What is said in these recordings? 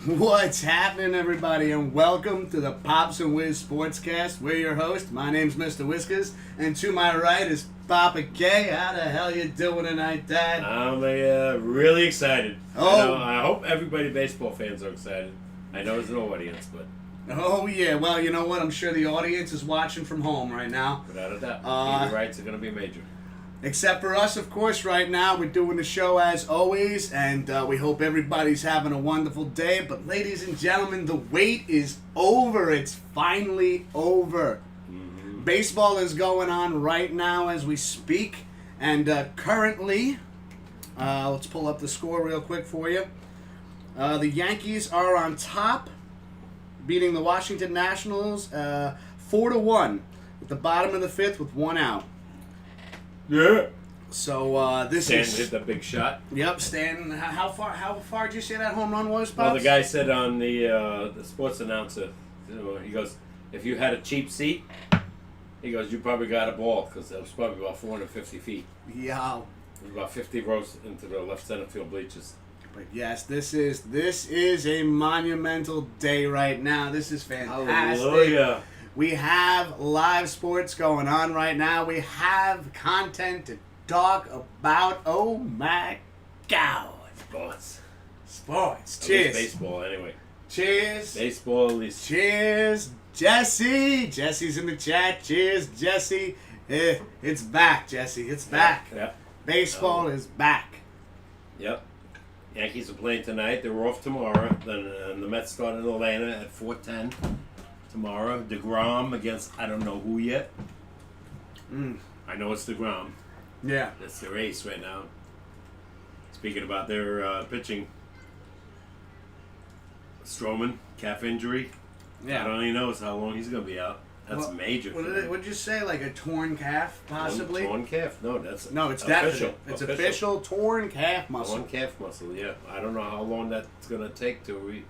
What's happening, everybody, and welcome to the Pops and Wiz SportsCast. We're your host. My name's Mr. Whiskers, and to my right is Papa K. How the hell you doing tonight, Dad? I'm really excited. Oh. I hope everybody baseball fans are excited. I know there's no audience, but Oh, yeah. Well, you know what? I'm sure the audience is watching from home right now. without a doubt, TV rights are going to be major. Except for us, of course, right now. We're doing the show as always, and we hope everybody's having a wonderful day. But, ladies and gentlemen, the wait is over. It's finally over. Mm-hmm. Baseball is going on right now as we speak, and currently, let's pull up the score real quick for you. The Yankees are on top, beating the Washington Nationals 4-1 at the bottom of the fifth with one out. Yeah. So this Stan is hit the big shot. Yep, Stan. How far did you say that home run was, Pops? Well, the guy said on the sports announcer, he goes, if you had a cheap seat, he goes, you probably got a ball because it was probably about 450 feet. Yeah. It was about 50 rows into the left center field bleachers. But yes, this is a monumental day right now. This is fantastic. Hallelujah. We have live sports going on right now. We have content to talk about. Oh my God. Sports. At Cheers. least baseball, anyway. Cheers. Baseball, at least. Cheers, Jesse. Jesse's in the chat. Cheers, Jesse. It's back, Jesse. It's back. Yeah. Baseball is back. Yep. Yankees are playing tonight. They're off tomorrow. Then the Mets start in Atlanta at 4:10 tomorrow. DeGrom against I don't know who yet. I know it's DeGrom. Yeah. That's their ace right now. Speaking about their pitching, Stroman, calf injury. Yeah. I don't even know how long he's going to be out. That's major. What'd you say? Like a torn calf, possibly? Torn calf? No, that's It's official. definite. It's official torn calf muscle. Torn calf muscle, yeah. I don't know how long that's going to take to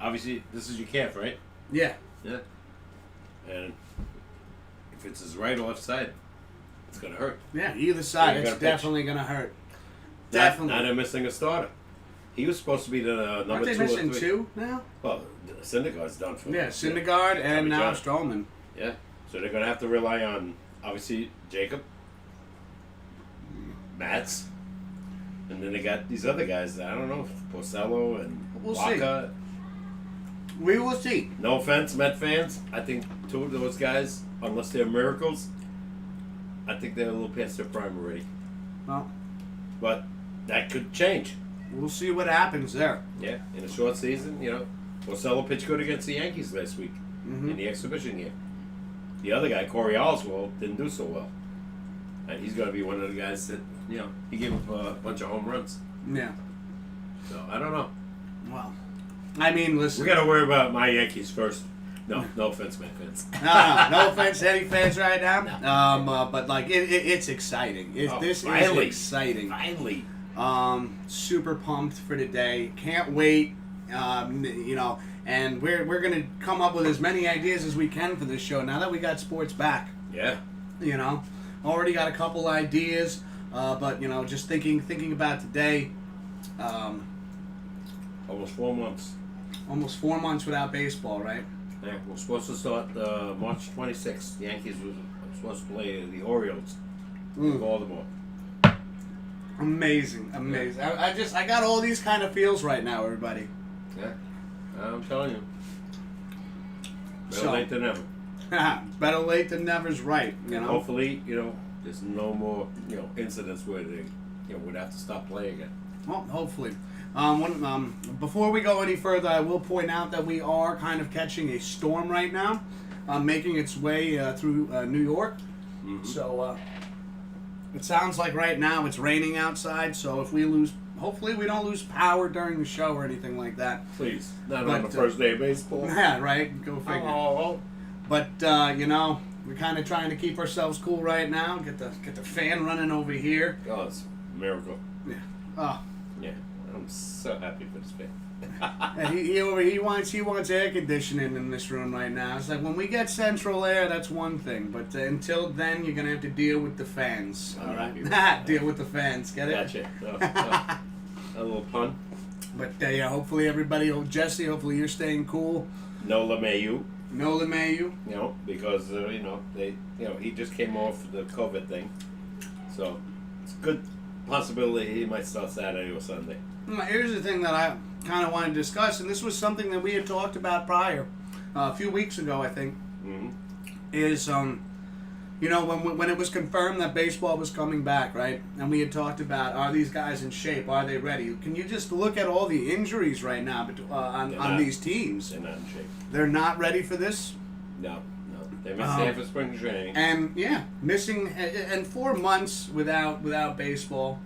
obviously this is your calf, right? Yeah. Yeah. And if it's his right or left side, it's going to hurt. Yeah, either side, you it's gotta definitely going to hurt. Now Definitely. they're missing a starter. He was supposed to be the number Aren't they 2 or 3. missing two now? Well, Syndergaard's done for Yeah, Syndergaard and Tommy now John. Stroman. Yeah. So they're going to have to rely on, obviously, Jacob, Mats, and then they got these other guys, I don't know, Porcello and We'll Waka. see. We will see. No offense, Met fans. I think two of those guys, unless they're miracles, I think they're a little past their prime already. Well, But that could change. we'll see what happens there. Yeah, in a short season, Porcello pitched good against the Yankees last week Mm-hmm. in the exhibition game. The other guy, Corey Oswald, didn't do so well. And he's going to be one of the guys that, he gave up a bunch of home runs. Yeah. So, I don't know. Well, I mean, listen. We got to worry about my Yankees first. No offense, Met fans. No offense to any fans right now. But like it's exciting. This finally. is exciting. Finally. Super pumped for today. Can't wait. And we're gonna come up with as many ideas as we can for this show now that we got sports back. Yeah. Already got a couple ideas, but just thinking about today. Almost 4 months. Almost 4 months without baseball, right? Yeah, we're supposed to start March 26th. The Yankees were supposed to play the Orioles in Baltimore. Amazing. I got all these kind of feels right now, everybody. Yeah, I'm telling you. Better So- late than never. Better late than never's right. Hopefully, there's no more, incidents where they, would have to stop playing again. Well, hopefully. Before we go any further, I will point out that we are kind of catching a storm right now, making its way through New York. Mm-hmm. So it sounds like right now it's raining outside. So if we lose, hopefully we don't lose power during the show or anything like that. Please, not But, on the first day of baseball. Yeah, right. Go figure. Oh. But we're kind of trying to keep ourselves cool right now. Get the fan running over here. Oh, it's a miracle. Yeah. Oh. Yeah, I'm so happy for this fan. Yeah, he wants air conditioning in this room right now. It's like when we get central air, that's one thing. But until then, you're gonna have to deal with the fans. All right, deal with the fans. Get it? Gotcha. A little pun. But yeah, hopefully everybody, Jesse, hopefully you're staying cool. No LeMayu. No LeMayu. Because he just came off the COVID thing, so it's a good possibility he might start Saturday or Sunday. Here's the thing that I kind of want to discuss, and this was something that we had talked about prior, a few weeks ago, I think, is when it was confirmed that baseball was coming back, right? And we had talked about, are these guys in shape? Are they ready? Can you just look at all the injuries right now on these teams? They're not in shape. They're not ready for this? No. They missed half of spring training. And, missing, and 4 months without baseball,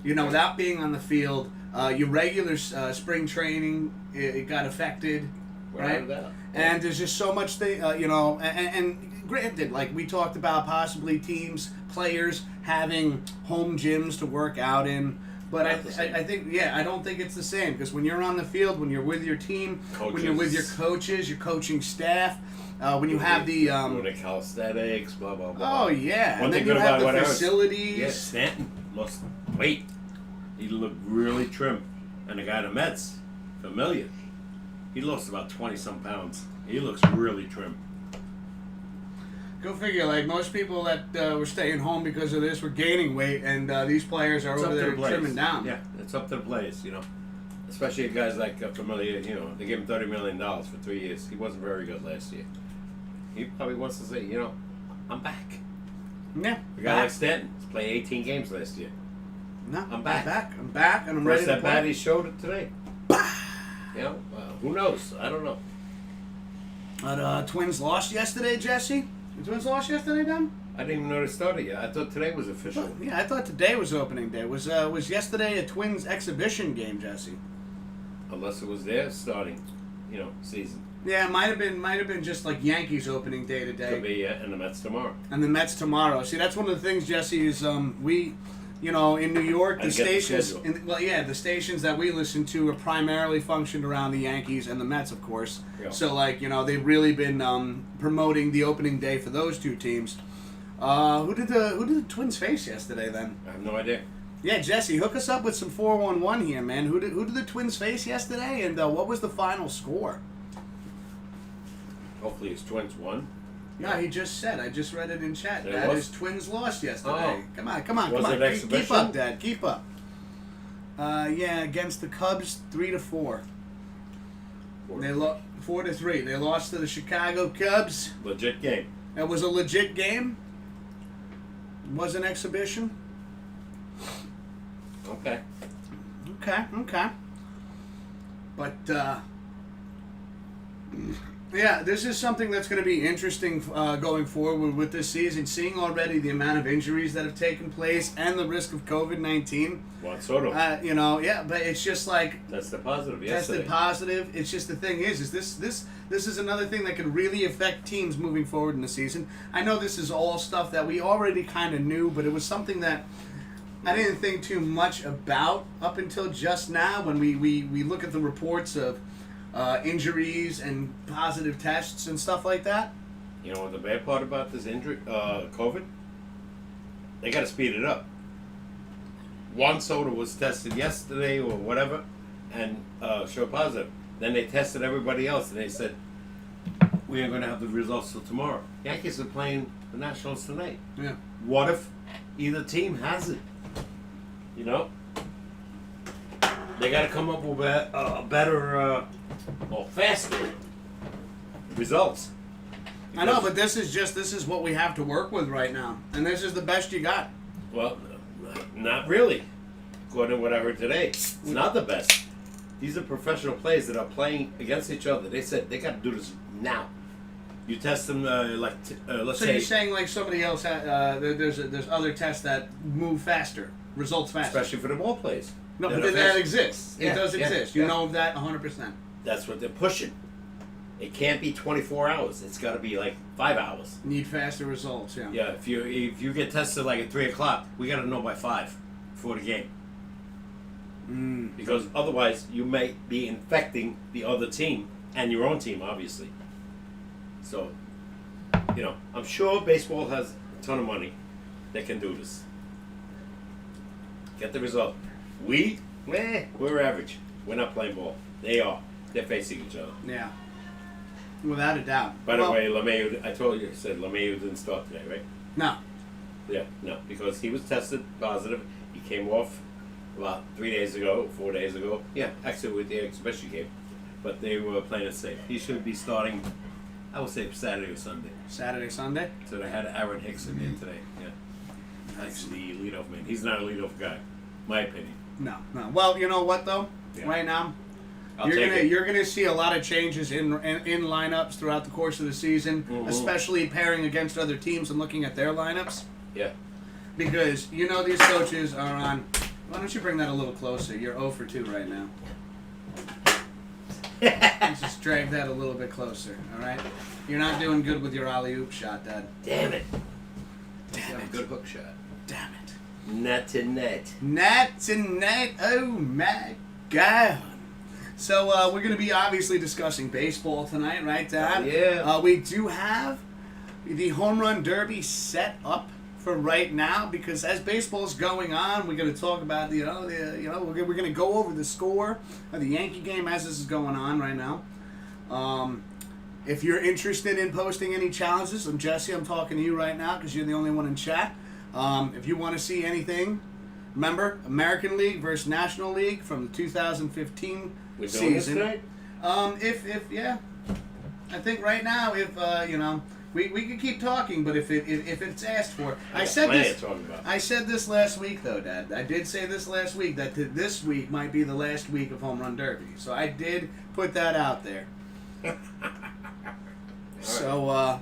without being on the field. Your regular spring training, it got affected, right? And there's just so much thing, and granted, like we talked about, possibly teams, players having home gyms to work out in. But I think, I don't think it's the same, because when you're on the field, when you're with your team, when you're with your coaches, your coaching staff, when you have the calisthenics, blah blah blah. Oh yeah, and then you have the facilities. Yeah, Stanton lost weight. He looked really trim, and the guy in the Mets, Familia, he lost about 20-some pounds. He looks really trim. Go figure. Like most people that were staying home because of this were gaining weight, and these players are over there trimming down. Yeah, it's up to the players, Especially guys like Familia, they gave him $30 million for 3 years. He wasn't very good last year. He probably wants to say, I'm back. Yeah. A guy like Stanton played 18 games last year. No, I'm back. I'm back, and I'm ready to play. First at bat, he showed it today. Who knows? I don't know. But Twins lost yesterday, Jesse. The Twins lost yesterday, Dan? I didn't even know they started yet. I thought today was official. Well, yeah, I thought today was opening day. Was yesterday a Twins exhibition game, Jesse? Unless it was their starting, season. Yeah, it might have been just like Yankees opening day today. Could be, yeah, and the Mets tomorrow. And the Mets tomorrow. See, that's one of the things, Jesse, is we, in New York, the stations, the stations that we listen to are primarily functioned around the Yankees and the Mets, of course. Yeah. So, they've really been promoting the opening day for those two teams. Who did the Twins face yesterday, then? I have no idea. Yeah, Jesse, hook us up with some 411 here, man. Who did the Twins face yesterday, and what was the final score? Hopefully his Twins won. No, he just said. I just read it in chat. They Dad, lost? his Twins lost yesterday. Oh. Come on. Was it exhibition? Keep up, Dad. Keep up. Against the Cubs, 3-4. They 4-3. They lost to the Chicago Cubs. Legit game. It was a legit game. It was an exhibition. Okay. But yeah, this is something that's going to be interesting going forward with this season. Seeing already the amount of injuries that have taken place and the risk of COVID-19. Juan Soto. But it's just like Tested positive yesterday. Tested positive. It's just the thing is this is another thing that could really affect teams moving forward in the season. I know this is all stuff that we already kind of knew, but it was something that I didn't think too much about up until just now when we look at the reports of injuries and positive tests and stuff like that. You know what the bad part about this injury, COVID? They got to speed it up. Juan Soto was tested yesterday or whatever and showed positive. Then they tested everybody else and they said, we are going to have the results till tomorrow. Yankees are playing the Nationals tonight. Yeah. What if either team has it? They got to come up with a better or faster results. I know, but this is what we have to work with right now, and this is the best you got. Well, not really. According to what I heard today, it's not the best. These are professional players that are playing against each other. They said they got to do this now. You test them let's say. So you're saying like somebody else there's other tests that move faster, results faster, especially for the ball players. No, but that exists. Yeah, it does exist. You know of that 100%. That's what they're pushing. It can't be 24 hours. It's got to be like 5 hours. Need faster results. Yeah. Yeah. If you get tested like at 3 o'clock, we got to know by 5 before the game. Because otherwise, you may be infecting the other team and your own team, obviously. So, I'm sure baseball has a ton of money that can do this. Get the result. We're average. We're not playing ball. They are. They're facing each other. Yeah. Without a doubt. By the way, LeMahieu, I told you, I said LeMahieu didn't start today, right? No. Yeah, no, because he was tested positive. He came off about 3 days ago, 4 days ago. Yeah, actually with the exhibition game. But they were playing it safe. He should be starting, I would say, Saturday or Sunday. Saturday, Sunday? So they had Aaron Hicks in there today. Yeah. That's the leadoff man. He's not a leadoff guy, my opinion. No. Well, you know what though? Yeah. Right now, I'll take it. you're gonna see a lot of changes in lineups throughout the course of the season, especially pairing against other teams and looking at their lineups. Yeah. Because you know these coaches are on. Why don't you bring that a little closer? You're 0 for 2 right now. Let's just drag that a little bit closer. All right. You're not doing good with your alley-oop shot, Dad. Damn it. Damn it. Good hook shot. Damn it. Net to net. Net to net. Oh my God. So we're going to be obviously discussing baseball tonight, right, Dad? Yeah. We do have the home run derby set up for right now because as baseball's going on, we're going to talk about we're going to go over the score of the Yankee game as this is going on right now. If you're interested in posting any challenges, I'm Jesse. I'm talking to you right now because you're the only one in chat. If you want to see anything, remember American League versus National League from the 2015 We're doing this season. tonight? Yeah, I think right now we could keep talking, but if it's asked for, I said this last week though, Dad. I did say this last week that this week might be the last week of home run derby. So I did put that out there. So,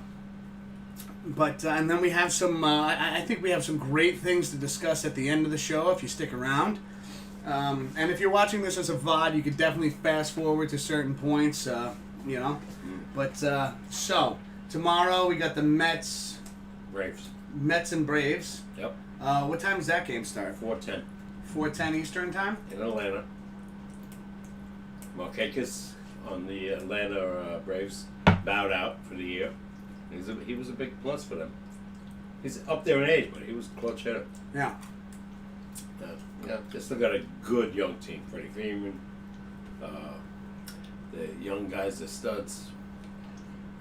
and then we have some. I think we have some great things to discuss at the end of the show if you stick around. And if you're watching this as a VOD, you could definitely fast forward to certain points. But so tomorrow we got the Mets and Braves. Yep. What time does that game start? 4:10. 4:10 Eastern time. In Atlanta. Markakis on the Atlanta Braves bowed out for the year. He was a big plus for them. He's up there in age, but he was a clutch hitter. Yeah. They still got a good young team. Freddie Freeman, the young guys, the studs.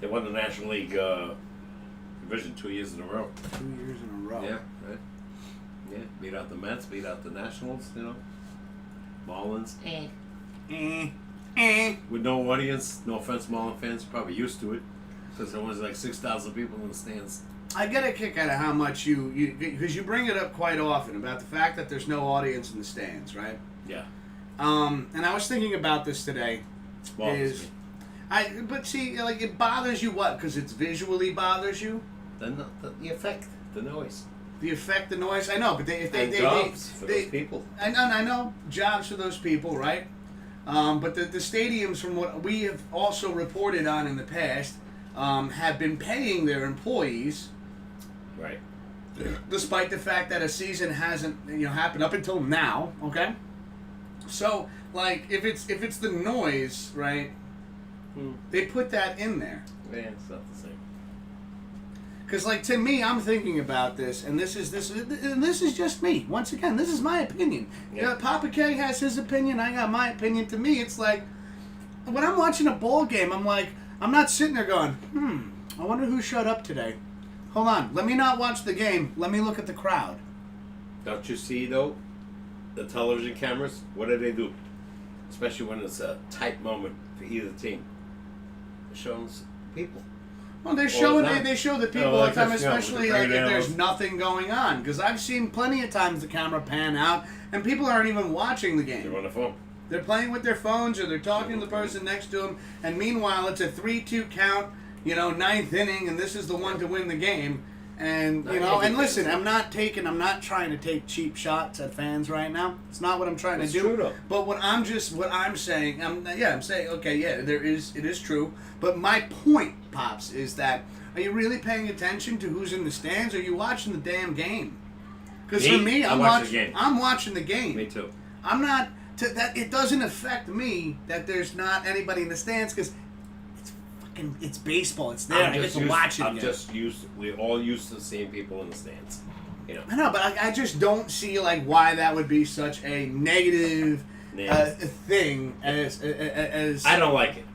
They won the National League division 2 years in a row. 2 years in a row. Yeah, right. Yeah, beat out the Mets, beat out the Nationals, Marlins. With no audience, no offense, Marlin fans, probably used to it. Because there was like 6,000 people in the stands. I get a kick out of how much because you bring it up quite often about the fact that there's no audience in the stands, right? Yeah. And I was thinking about this today. But see, like it bothers you what? Because it's visually bothers you. The effect, the noise. The effect, the noise. I know, but jobs for those people. I know jobs for those people, right? But the stadiums, from what we have also reported on in the past, have been paying their employees. Right. Despite the fact that a season hasn't happened up until now, okay? So like if it's the noise, right? They put that in there. Yeah, it's not the same. Because like to me, I'm thinking about this, and this is just me. Once again, this is my opinion. Yeah. Papa K has his opinion. I got my opinion. To me, it's like when I'm watching a ball game, I'm like, I'm not sitting there going, I wonder who showed up today. Hold on, let me not watch the game. Let me look at the crowd. Don't you see, though, the television cameras? What do? Especially when it's a tight moment for either team. It shows people. Well, they show the people all the time, especially like if there's nothing going on. Because I've seen plenty of times the camera pan out, and people aren't even watching the game. They're on the phone. They're playing with their phones, or they're talking to the person next to them, and meanwhile it's a 3-2 count, ninth inning, and this is the one to win the game. And and listen, I'm not trying to take cheap shots at fans right now. It's not what I'm trying to do. True, though. But I'm saying, okay, yeah, it is true. But my point, Pops, is that are you really paying attention to who's in the stands? Or are you watching the damn game? Because for me, I'm watching the game. Me too. I'm not. That it doesn't affect me that there's not anybody in the stands because it's baseball. It's there. I get to watch it. We're all used to seeing people in the stands. I know, but I just don't see like why that would be such a negative thing as I don't like it.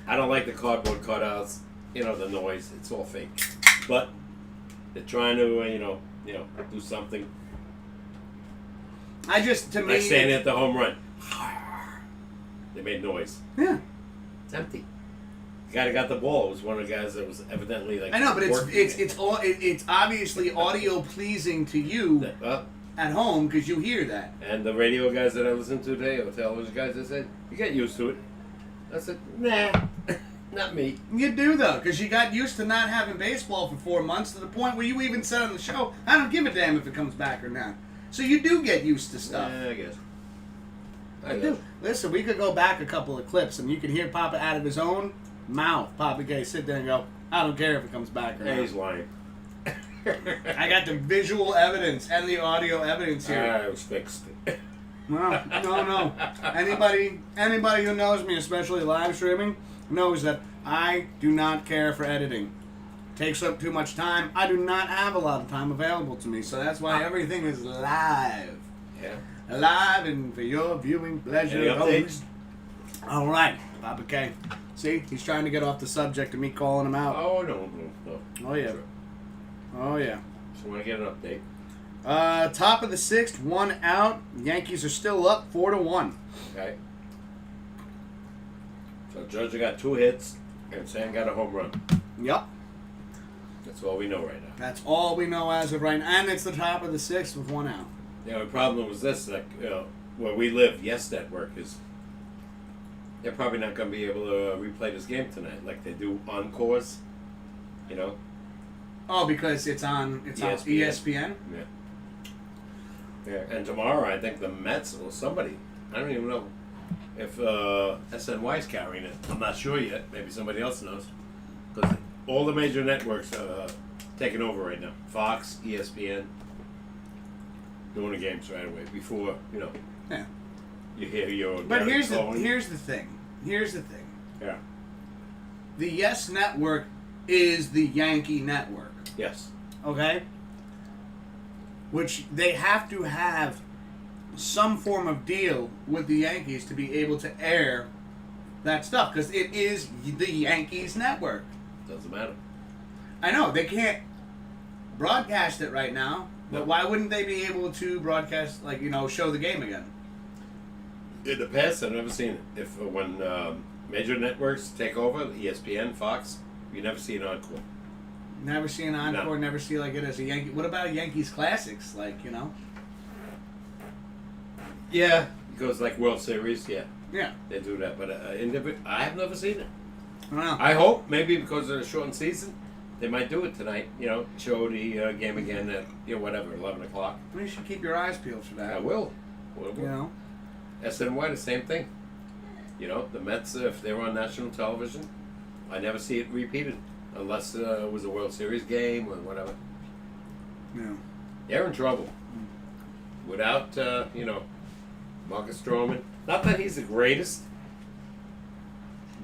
I don't like the cardboard cutouts. You know, the noise. It's all fake. But they're trying to, do something. to me, Like standing at the home run. They made noise. Yeah. It's empty. The guy that got the ball was one of the guys that was evidently like. I know, but working it's obviously audio pleasing to you at home because you hear that. And the radio guys that I listened to today, or television guys, they said you get used to it. I said, nah, not me. You do though, because you got used to not having baseball for 4 months to the point where you even said on the show, "I don't give a damn if it comes back or not." So you do get used to stuff. Yeah, I guess. I do. Listen, we could go back a couple of clips, and you can hear Papa out of his own mouth. Papa Gay sit there and go, "I don't care if it comes back or not." He's lying. I got the visual evidence and the audio evidence here. I was fixed. No. Anybody who knows me, especially live streaming, knows that I do not care for editing. Takes up too much time. I do not have a lot of time available to me, so that's why everything is live. Yeah. Live and for your viewing pleasure. Any updates? All right, Papa K. See, he's trying to get off the subject of me calling him out. Oh, no. Oh, yeah. Sure. Oh, yeah. So I want to get an update. Top of the 6th, 1 out. Yankees are still up 4-1. Okay. So Georgia got 2 hits, and Sam got a home run. Yep. That's all we know right now. That's all we know as of right now. And it's the top of the 6th with 1 out. The only problem was this, like, where we live, Yes Network is, they're probably not going to be able to replay this game tonight like they do encores, you know? Oh, because it's on ESPN? Yeah. Yeah, and tomorrow I think the Mets or somebody, I don't even know if SNY's carrying it. I'm not sure yet. Maybe somebody else knows. Because all the major networks are taking over right now. Fox, ESPN, doing the games right away before, Yeah. you hear your But here's the phone. thing. Yeah. The Yes Network is the Yankee network. Yes. Okay? Which they have to have some form of deal with the Yankees to be able to air that stuff. Because it is the Yankees network. Doesn't matter. I know, they can't broadcast it right now. But why wouldn't they be able to broadcast, show the game again? In the past, I've never seen it. When major networks take over, ESPN, Fox, you never see an encore. Never see an encore, No. never see it as a Yankee. What about Yankees classics? Yeah. It goes like World Series, yeah. Yeah. They do that. But I have never seen it. I don't know. I hope, maybe because of the shortened season, they might do it tonight. Show the game again at, 11 o'clock. You should keep your eyes peeled for that. I will. SNY, the same thing. The Mets, if they were on national television, I never see it repeated. Unless it was a World Series game or whatever. Yeah. They're in trouble. Without, Marcus Stroman. Not that he's the greatest,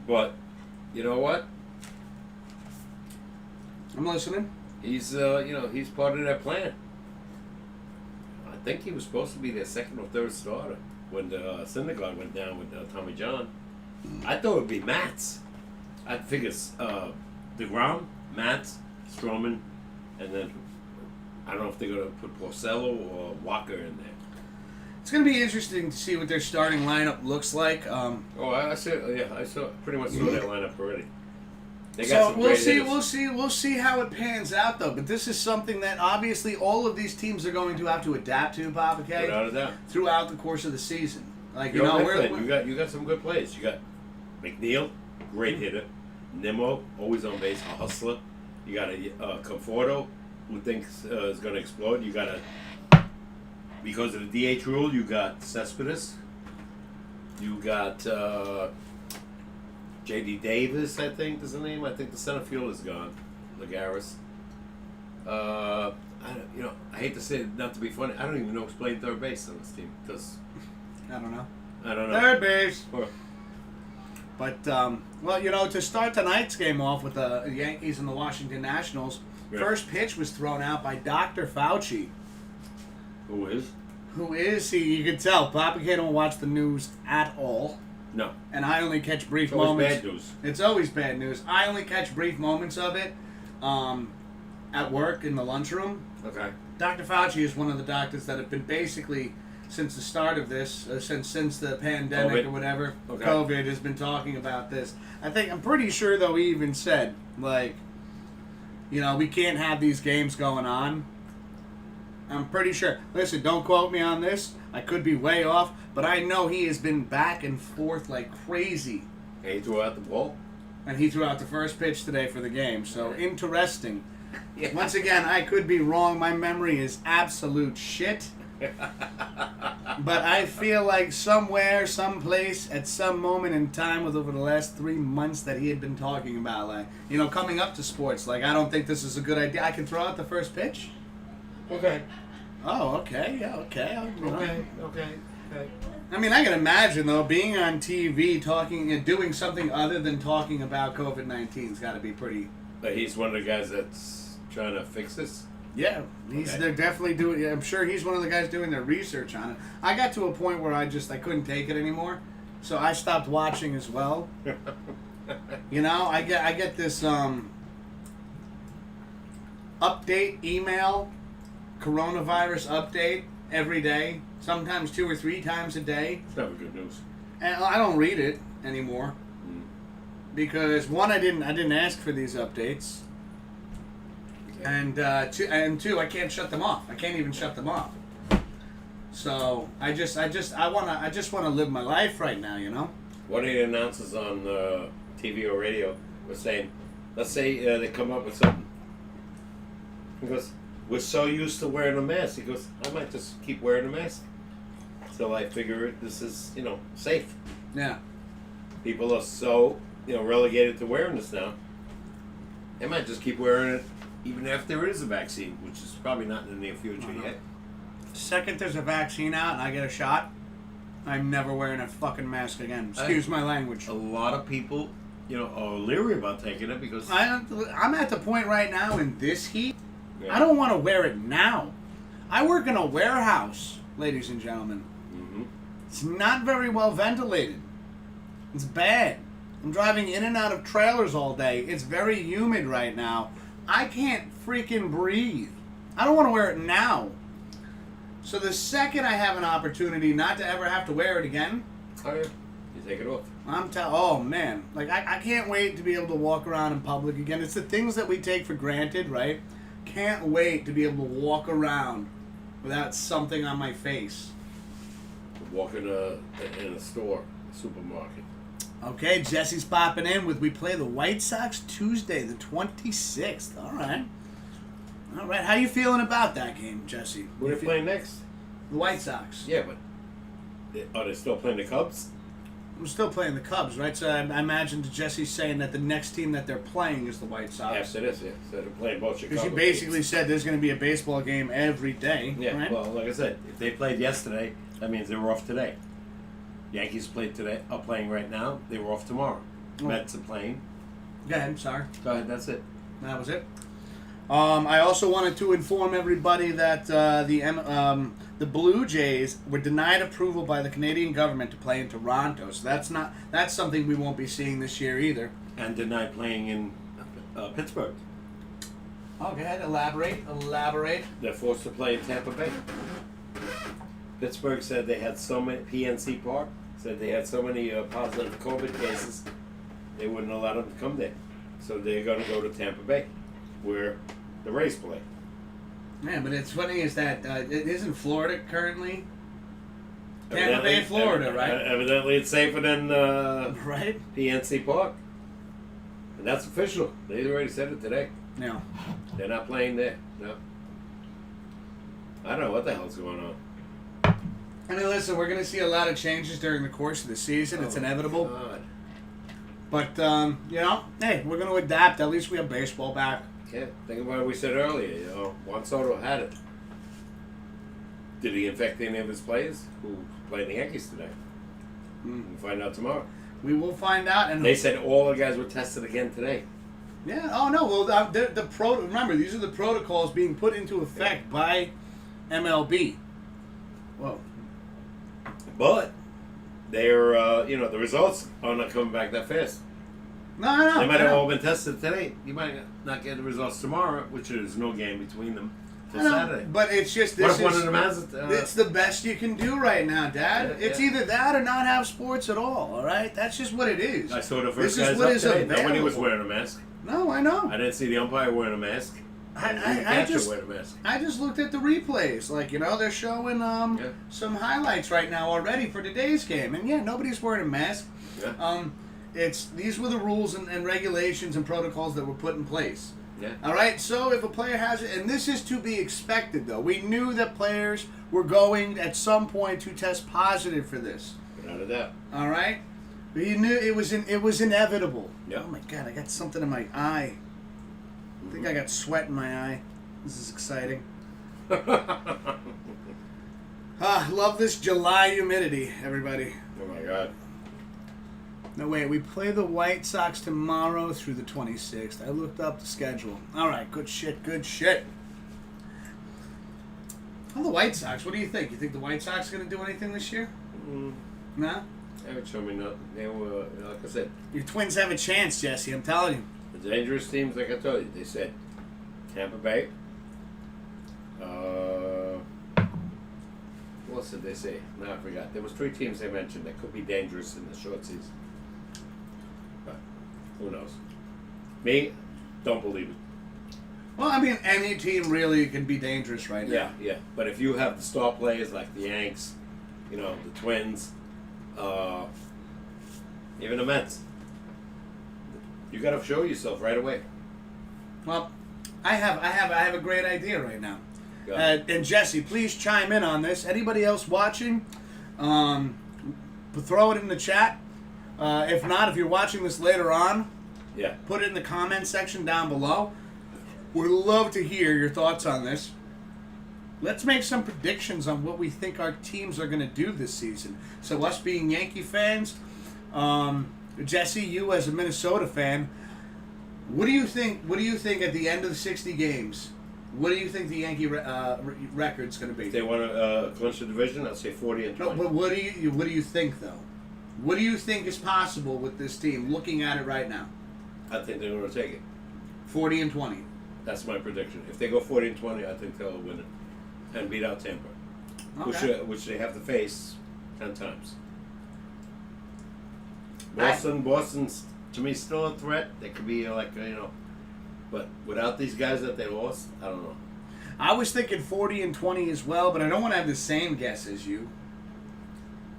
but you know what? I'm listening. He's, he's part of their plan. I think he was supposed to be their second or third starter when the Syndergaard went down with Tommy John. I thought it would be Matz. I figured DeGrom, Matz, Stroman, and then I don't know if they're going to put Porcello or Walker in there. It's going to be interesting to see what their starting lineup looks like. I saw pretty much saw that lineup already. They got So some great hitters. we'll see how it pans out though. But this is something that obviously all of these teams are going to have to adapt to, Papa K, Without a doubt. throughout the course of the season. You got some good plays. You got McNeil, great hitter. Nimmo, always on base, a hustler. You got a Conforto, who thinks is going to explode. You got because of the DH rule, you got Cespedes. You got J.D. Davis, I think is the name. I think the center field is gone. Lagares. I hate to say it, not to be funny. I don't even know who's playing third base on this team because I don't know. Third base. But to start tonight's game off with the Yankees and the Washington Nationals, Yeah. first pitch was thrown out by Dr. Fauci. Who is? Who is he? You can tell. Papa K don't watch the news at all. No. And I only catch brief It's always moments. bad news. It's always bad news. I only catch brief moments of it at work in the lunchroom. Okay. Dr. Fauci is one of the doctors that have been basically, since the start of this, since the pandemic COVID. or whatever, Okay. COVID has been talking about this. I'm pretty sure, though, he even said, like, we can't have these games going on. I'm pretty sure. Listen, don't quote me on this. I could be way off, but I know he has been back and forth like crazy. And he threw out the ball. And he threw out the first pitch today for the game. So, interesting. Yeah. Once again, I could be wrong. My memory is absolute shit. But I feel like somewhere, someplace, at some moment in time over the last 3 months that he had been talking about, like, coming up to sports, like, I don't think this is a good idea. I can throw out the first pitch? Okay. Oh, okay. Yeah, okay. Okay. I mean, I can imagine, though, being on TV, talking and doing something other than talking about COVID-19's got to be pretty... But he's one of the guys that's trying to fix this. Yeah, Okay. they're definitely doing. I'm sure he's one of the guys doing their research on it. I got to a point where I couldn't take it anymore, so I stopped watching as well. I get this update email, coronavirus update every day, sometimes 2 or 3 times a day, It's never good news. and I don't read it anymore because one, I didn't ask for these updates. And two, I can't shut them off. I can't even shut them off. So I just want to live my life right now. One of the announcers on TV or radio was saying, let's say they come up with something. He goes, we're so used to wearing a mask. He goes, I might just keep wearing a mask. So I figure this is, safe. Yeah. People are so, relegated to wearing this now. They might just keep wearing it even after there is a vaccine, which is probably not in the near future yet. Second there's a vaccine out and I get a shot, I'm never wearing a fucking mask again. Excuse my language. A lot of people, are leery about taking it because... I'm at the point right now in this heat, Yeah. I don't want to wear it now. I work in a warehouse, ladies and gentlemen. Mm-hmm. It's not very well ventilated. It's bad. I'm driving in and out of trailers all day. It's very humid right now. I can't freaking breathe. I don't want to wear it now. So the second I have an opportunity not to ever have to wear it again, Oh, yeah. You take it off. oh man, like I can't wait to be able to walk around in public again. It's the things that we take for granted, right? Can't wait to be able to walk around without something on my face. Walk in a store, a supermarket. Okay, Jesse's popping in with we play the White Sox Tuesday, the 26th. All right. How you feeling about that game, Jesse? Who are they playing next? The White Sox. Yeah, but are they still playing the Cubs? I'm still playing the Cubs, right? So I imagine Jesse's saying that the next team that they're playing is the White Sox. After this, yeah. So they're playing both Chicago. Because you basically teams. said there's going to be a baseball game every day. Yeah, right? well, like I said, if they played yesterday, that means they were off today. Yankees are playing right now. They were off tomorrow. Oh. Mets are playing. Go ahead, sorry. Go ahead, that's it. That was it. I also wanted to inform everybody that the Blue Jays were denied approval by the Canadian government to play in Toronto. So that's something we won't be seeing this year either. And denied playing in Pittsburgh. Oh, go ahead, elaborate. They're forced to play in Tampa Bay. Pittsburgh said they had so many, PNC Park said they had so many positive COVID cases, they wouldn't allow them to come there. So they're going to go to Tampa Bay, where the Rays play. Yeah, but it's funny is that it isn't Florida currently. Tampa Bay, Florida, right? Evidently it's safer than Right? PNC Park. And that's official. They already said it today. No. They're not playing there. No. I don't know what the hell's going on. I mean, listen, we're going to see a lot of changes during the course of the season. It's inevitable. God. But, hey, we're going to adapt. At least we have baseball back. Yeah, think about what we said earlier. Juan Soto had it. Did he infect any of his players who played the Yankees today? We'll find out tomorrow. We will find out. And They said all the guys were tested again today. Yeah. Oh no. Well, remember these are the protocols being put into effect by MLB. Whoa. But they're, the results are not coming back that fast. No. They might have all been tested today. You might not get the results tomorrow, which is no game between them till Saturday. But it's just What if one of them has it? It's the best you can do right now, Dad. Yeah, it's yeah. either that or not have sports at all right? That's just what it is. I saw the first This is guys what up is today. available. Nobody was wearing a mask. No, I know. I didn't see the umpire wearing a mask. I just wearing a mask. I just looked at the replays. Like, they're showing some highlights right now already for today's game. And yeah, nobody's wearing a mask. Yeah. These were the rules and regulations and protocols that were put in place. Yeah. All right, so if a player has it, and this is to be expected, though. We knew that players were going at some point to test positive for this. Without a doubt. All right, but you knew it was inevitable. Yeah. Oh my God, I got something in my eye. I think I got sweat in my eye. This is exciting. Love this July humidity, everybody. Oh my God. No, wait, we play the White Sox tomorrow through the 26th. I looked up the schedule. All right, good shit. Oh, the White Sox, what do you think? You think the White Sox are going to do anything this year? No? They haven't shown me nothing. They were, like I said, Your Twins have a chance, Jesse, I'm telling you. the dangerous teams, like I told you, they said Tampa Bay. What else did they say? No, I forgot. There was 3 teams they mentioned that could be dangerous in the short season. But who knows? Me, don't believe it. Well, I mean, any team really can be dangerous right now. Yeah. But if you have the star players like the Yanks, the Twins, even the Mets, you got to show yourself right away. Well, I have a great idea right now. And Jesse, please chime in on this. Anybody else watching, throw it in the chat. If not, if you're watching this later on, put it in the comment section down below. We'd love to hear your thoughts on this. Let's make some predictions on what we think our teams are going to do this season. So us being Yankee fans, Jesse, you as a Minnesota fan, what do you think? What do you think at the end of the 60 games? What do you think the Yankee record's going to be? If they want to clinch the division, I'd say 40-20. No, but what do you think though? What do you think is possible with this team? Looking at it right now, I think they're going to take it. 40-20. That's my prediction. If they go 40-20, I think they'll win it and beat out Tampa, which they have to face 10 times. Boston's to me still a threat. They could be but without these guys that they lost, I don't know. I was thinking 40-20 as well, but I don't want to have the same guess as you.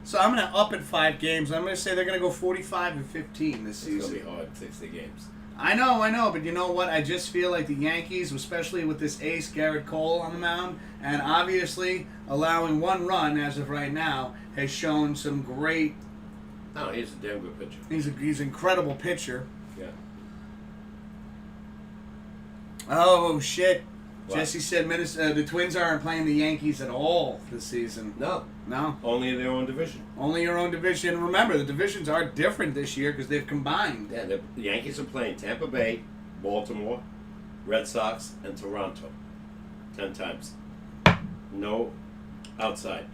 So I'm going to up it 5 games. I'm going to say they're going to go 45-15 this season. It's going to be hard, 60 games. I know, but you know what? I just feel like the Yankees, especially with this ace Garrett Cole on the mound, and obviously allowing 1 run as of right now, has shown some great. No, he's a damn good pitcher. He's an incredible pitcher. Yeah. Oh shit! What? Jesse said the Twins aren't playing the Yankees at all this season. No. Only in their own division. Only your own division. Remember, the divisions are different this year because they've combined. Yeah, the Yankees are playing Tampa Bay, Baltimore, Red Sox, and Toronto 10 times. No outside.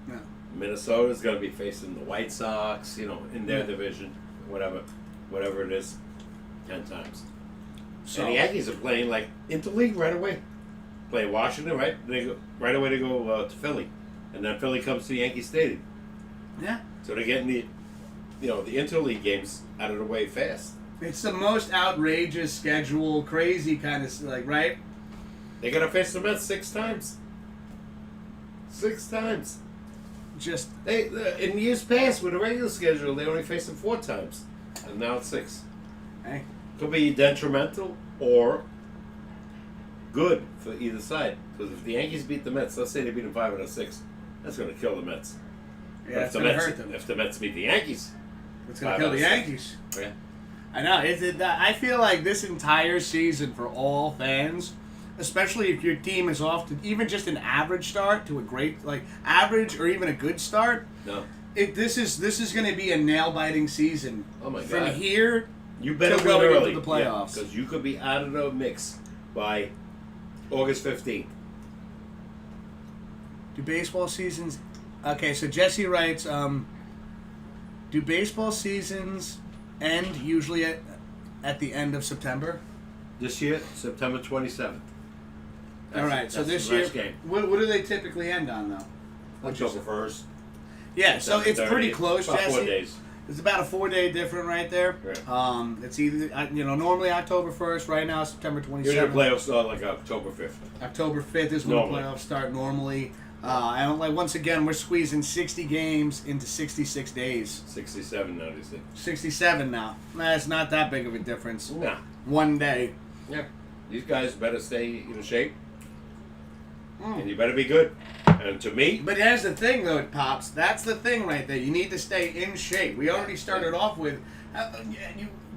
No. Minnesota's going to be facing the White Sox, in their division, whatever it is, 10 times. So And the Yankees are playing like interleague right away. Play Washington, right? They go right away. They go to Philly, and then Philly comes to Yankee Stadium. Yeah. So they're getting the interleague games out of the way fast. It's the most outrageous schedule, crazy kind of right. They got to face the Mets 6 times. 6 times. Just In years past with a regular schedule, they only faced them 4 times, and now it's 6. hey. Could be detrimental or good for either side. Because if the Yankees beat the Mets, let's say they beat them 5 out of 6, that's going to kill the Mets. Yeah, it's going to hurt them. If the Mets beat the Yankees, It's going to kill the Yankees. Yeah. I know. I feel like this entire season for all fans, especially if your team is off to even just an average start to a great, average or even a good start. No. This is going to be a nail-biting season. Oh my God. From here. You better to win going early. into the playoffs. Because you could be out of the mix by August 15th. Do baseball seasons... Okay, so Jesse writes, do baseball seasons end usually at the end of September? This year, September 27th. All right, so this the year, last game. what do they typically end on, though? October 1st. Yeah, so it's September pretty 30th. close, About Jesse. 4 days. It's about a 4-day difference right there. Right. It's either, normally October 1st. Right now, September 27th. Usually the playoffs start like October 5th. October 5th is when Normally. the playoffs start normally. And like once again, we're squeezing 60 games into 66 days. 67 now, they say. 67 now. That's not that big of a difference. Nah. One day. Yeah. These guys better stay in shape. And you better be good. And to me, But here's the thing, though, Pops. That's the thing right there. You need to stay in shape. We already started off with...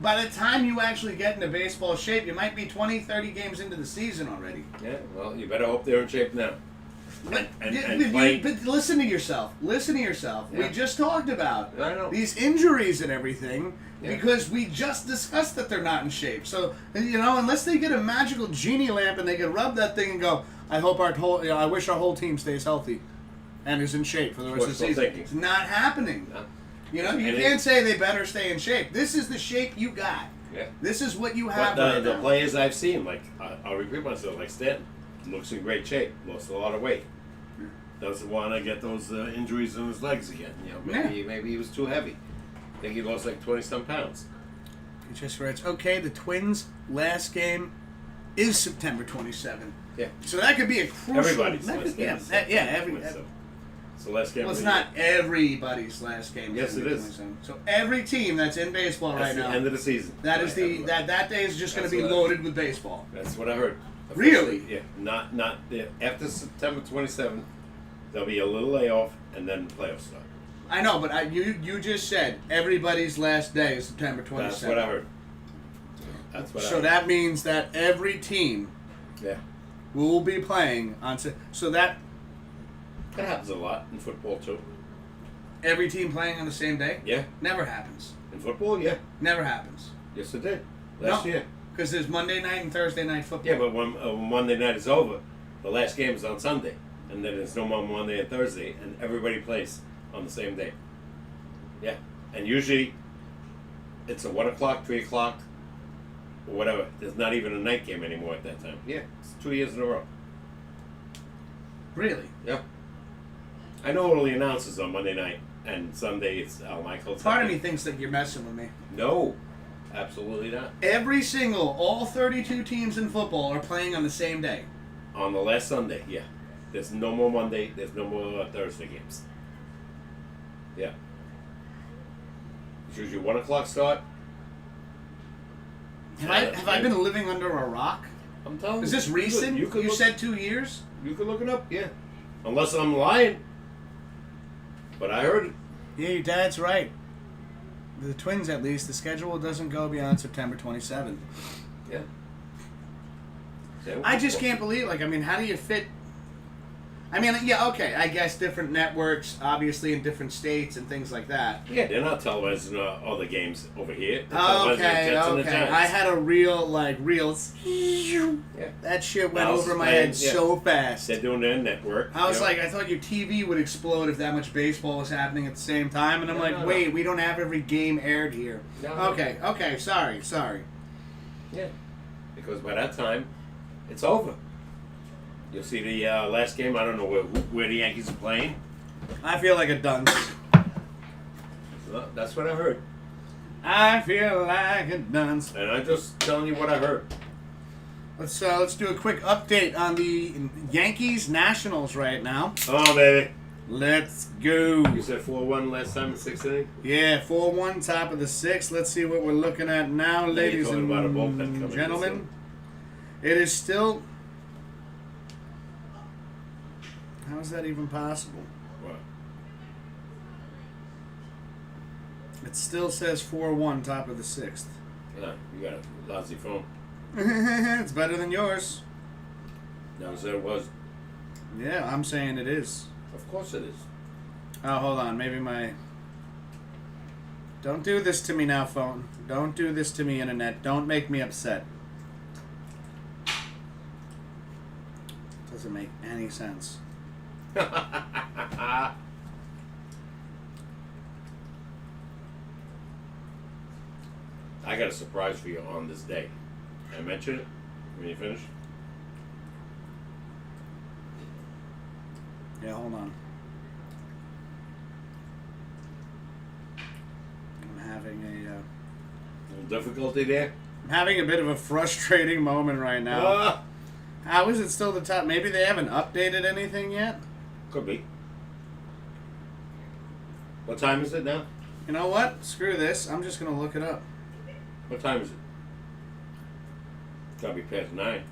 by the time you actually get into baseball shape, you might be 20, 30 games into the season already. yeah, well, you better hope they're in shape now. But, And play. but listen to yourself. Listen to yourself. Yeah. We just talked about I know. these injuries and everything Yeah. because we just discussed that they're not in shape. So, unless they get a magical genie lamp and they can rub that thing and go, I wish our whole team stays healthy and is in shape for the rest of the Wishful season. thinking. It's not happening. No. You And can't say they better stay in shape. This is the shape you got. Yeah. This is what you But have the, right the now. players I've seen, like, I'll repeat myself, like Stanton, looks in great shape, lost a lot of weight. Doesn't want to get those injuries in his legs again. Maybe he was too heavy. I think he lost like 20-some pounds. He just writes, okay, the Twins' last game is September 27th. Yeah. So that could be a crucial... Everybody's that last could- game. yeah, is that- yeah, September every... 27th. It's the last game. Well, it's of the not year. everybody's last game. Yes, it is. So every team that's in baseball That's right the now, end of the season. that is Right, that day is just going to That's be what I- loaded with baseball. That's what I heard. Really? Yeah. Not after September 27th. There'll be a little layoff, and then the playoffs start. I know, but you just said everybody's last day is September 27th. That's what I heard. That's what I So heard. that means that every team Yeah. will be playing on... So that That happens a lot in football, too. every team playing on the same day? Yeah. Never happens. In football, yeah. Never happens. Yes, it did. Last year. Because there's Monday night and Thursday night football. Yeah, but when Monday night is over, the last game is on Sunday. And then there's no more Monday and Thursday, and everybody plays on the same day. Yeah. And usually, it's a 1 o'clock, 3 o'clock, or whatever. There's not even a night game anymore at that time. Yeah. It's 2 years in a row. Really? Yeah. I know all the announcers on Monday night, and Sunday it's Al Michaels. Part of me thinks that you're messing with me. No. Absolutely not. All 32 teams in football are playing on the same day. On the last Sunday, yeah. There's no more Monday. There's no more Thursday games. Yeah. It's usually 1 o'clock start. Have I been living under a rock? I'm telling you. Is this recent? You You said 2 years? You could look it up, yeah. Unless I'm lying. But I heard it. Yeah, your dad's right. The Twins, at least, the schedule doesn't go beyond September 27th. Yeah. I just can't believe, how do you fit... okay, I guess different networks, obviously, in different states and things like that. Yeah, they're not televising all the games over here. They're televising the Jets and the Okay. Giants. I had a real... Yeah. That shit went Mouse over my playing, head yeah. so fast. They're doing their network. I was you know. like, I thought your TV would explode if that much baseball was happening at the same time. And I'm No. wait, we don't have every game aired here. No. Okay, sorry. Yeah. Because by that time, it's over. You'll see the last game. I don't know where the Yankees are playing. I feel like a dunce. Well, that's what I heard. I feel like a dunce. And I'm just telling you what I heard. Let's do a quick update on the Yankees Nationals right now. Oh, baby. Let's go. You said 4-1 last time in 6th inning? Yeah, 4-1, top of the 6th. Let's see what we're looking at now, you're ladies talking about a bullpen and coming gentlemen. It is still... How is that even possible? What? It still says 4-1, top of the 6th. Yeah, you got a lousy phone. It's better than yours. Never said it was. Yeah, I'm saying it is. Of course it is. Oh, hold on. Maybe my... Don't do this to me now, phone. Don't do this to me, internet. Don't make me upset. Doesn't make any sense. I got a surprise for you on this day. I mentioned it when you finish. Yeah, hold on. I'm having A little difficulty there. I'm having a bit of a frustrating moment right now. How is it still the top? Maybe they haven't updated anything yet? Could be. What time is it now? You know what? Screw this. I'm just going to look it up. What time is it? Gotta be past 9.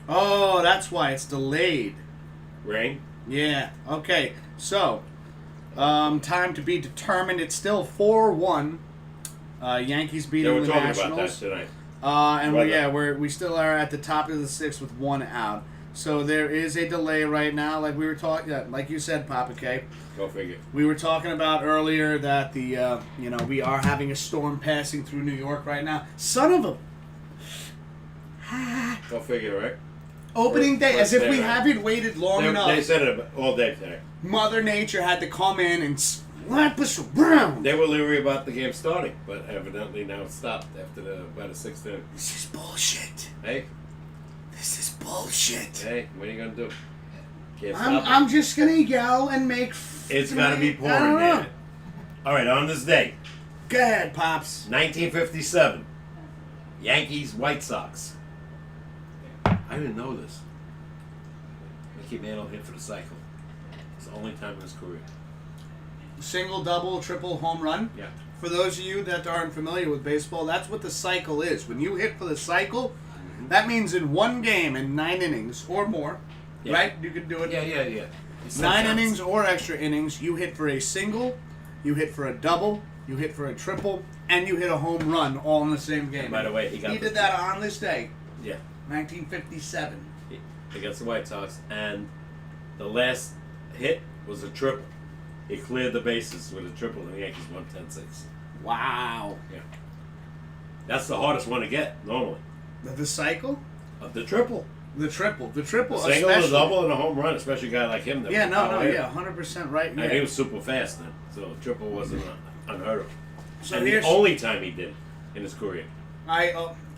Oh, that's why it's delayed. Rain? Yeah. Okay. So, time to be determined. It's still 4-1. Yankees They beating were the talking Nationals. about that tonight. And Weather. we still are at the top of the 6th with 1 out. So there is a delay right now, like we were talking, like you said, Papa K. Go figure. We were talking about earlier that the we are having a storm passing through New York right now. Son of a Go figure, right? opening day, as if First we day, right? haven't waited long enough. They said it all day today. Mother Nature had to come in and slap us around. They were leery about the game starting, but evidently now it stopped after about the 6th inning. This is bullshit. Hey, This is bullshit. hey, what are you gonna do? Can't I'm stop I'm just gonna yell and make. It's gotta be I pouring, don't know. man. All right, on this day, Go ahead, pops. 1957, Yankees, White Sox. I didn't know this. Mickey Mantle hit for the cycle. It's the only time in his career. Single, double, triple, home run. Yeah. For those of you that aren't familiar with baseball, that's what the cycle is. When you hit for the cycle, that means in one game in 9 innings or more, Yeah. right? You could do it. Yeah. It's 9 sometimes- innings or extra innings, you hit for a single, you hit for a double, you hit for a triple, and you hit a home run all in the same game. By the way, he did that on this day, Yeah. 1957. Against the White Sox, and the last hit was a triple. He cleared the bases with a triple, and the Yankees won 10-6. Wow. Yeah, that's the hardest one to get normally. The cycle? The triple, The triple, a single, a double, and a home run, especially a guy like him. That Yeah, was no, power hitter. 100% right. And Yeah. he was super fast then, so triple wasn't unheard of. So and here's the only time he did in his career.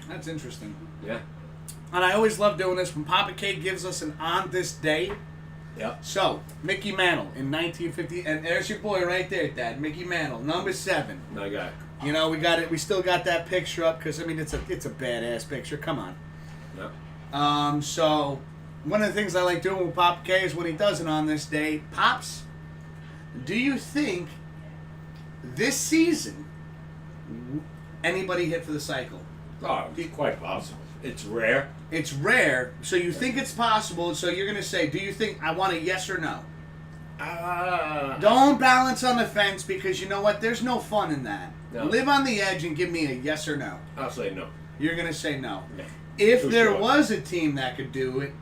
that's interesting. Yeah, And I always love doing this when Papa K gives us an on this day. yeah. So, Mickey Mantle in 1950, and there's your boy right there, Dad. Mickey Mantle, number 7. My guy. You know, we got it. We still got that picture up because I mean it's a badass picture. Come on. Yeah. So one of the things I like doing with Papa K is when he does it on this day, Pops, do you think this season anybody hit for the cycle? Oh, it's quite possible. It's rare. It's rare, so you think it's possible, so you're going to say, do you think, I want a yes or no? Don't balance on the fence because you know what? There's no fun in that. No. Live on the edge and give me a yes or no. I'll say no. You're going to say no. Yeah. If Too there short. was a team that could do it,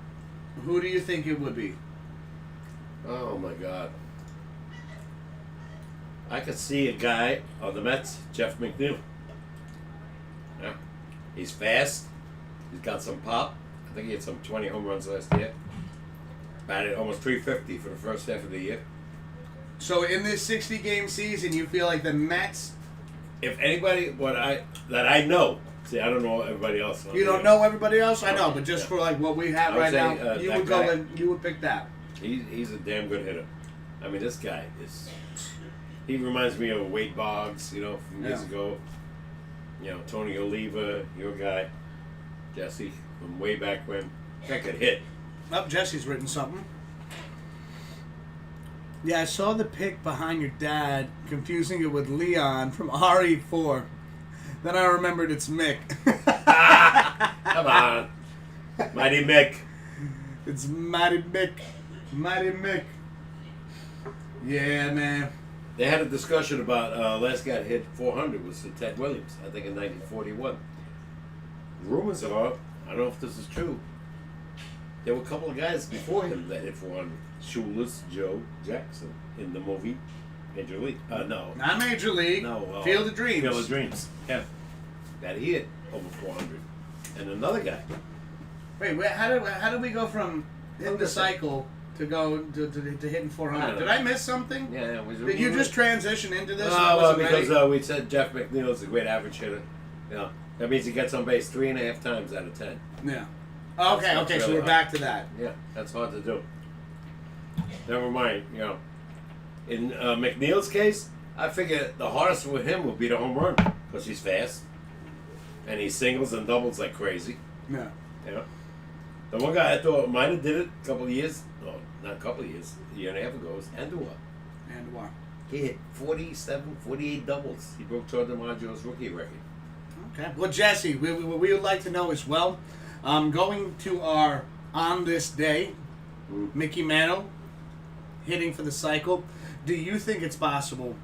who do you think it would be? Oh my God. I could see a guy on the Mets, Jeff McNeil. Yeah. He's fast. He's got some pop. I think he had some 20 home runs last year. Batted almost 350 for the first half of the year. So in this 60-game season, you feel like the Mets... If anybody that I know, see, I don't know everybody else. You don't know everybody else? I know, but just Yeah. for like what we have I would right say, now, you that would go guy. and you would pick that. He's a damn good hitter. I mean, this guy is. He reminds me of Wade Boggs, you know, from years Yeah. ago. You know, Tony Oliva, your guy, Jesse, from way back when. That could hit. Oh, Jesse's written something. Yeah, I saw the pic behind your dad, confusing it with Leon from RE4. Then I remembered it's Mick. Come on. Mighty Mick. It's Mighty Mick. Mighty Mick. Yeah, man. They had a discussion about last guy that hit 400 was Ted Williams, I think in 1941. Rumors are, I don't know if this is true, there were a couple of guys before him that hit 400. Shoeless Joe Jackson in the movie Major League. No. Not Major League. No. Field of Dreams. Field of Dreams. Yeah. That he hit over 400. And another guy. Wait, how did we go from hitting the cycle to go to hitting 400. Did I miss something? Yeah. Did you just transition into this? Well, because we said Jeff McNeil is a great average hitter. Yeah. That means he gets on base 3.5 times out of 10. Yeah. Okay, That's so really we're hard. back to that. Yeah, that's hard to do. Never mind, In McNeil's case, I figure the hardest for him would be the home run because he's fast and he singles and doubles like crazy. Yeah. Yeah. The one guy I thought might have did it a couple of years, no, not a couple of years, a year and a half ago was Andua. And what? He hit 47, 48 doubles. He broke Jordan Maggio's rookie record. Okay. Well, Jesse, we would like to know as well. Going to our on this day, Mickey Mantle hitting for the cycle. Do you think it's possible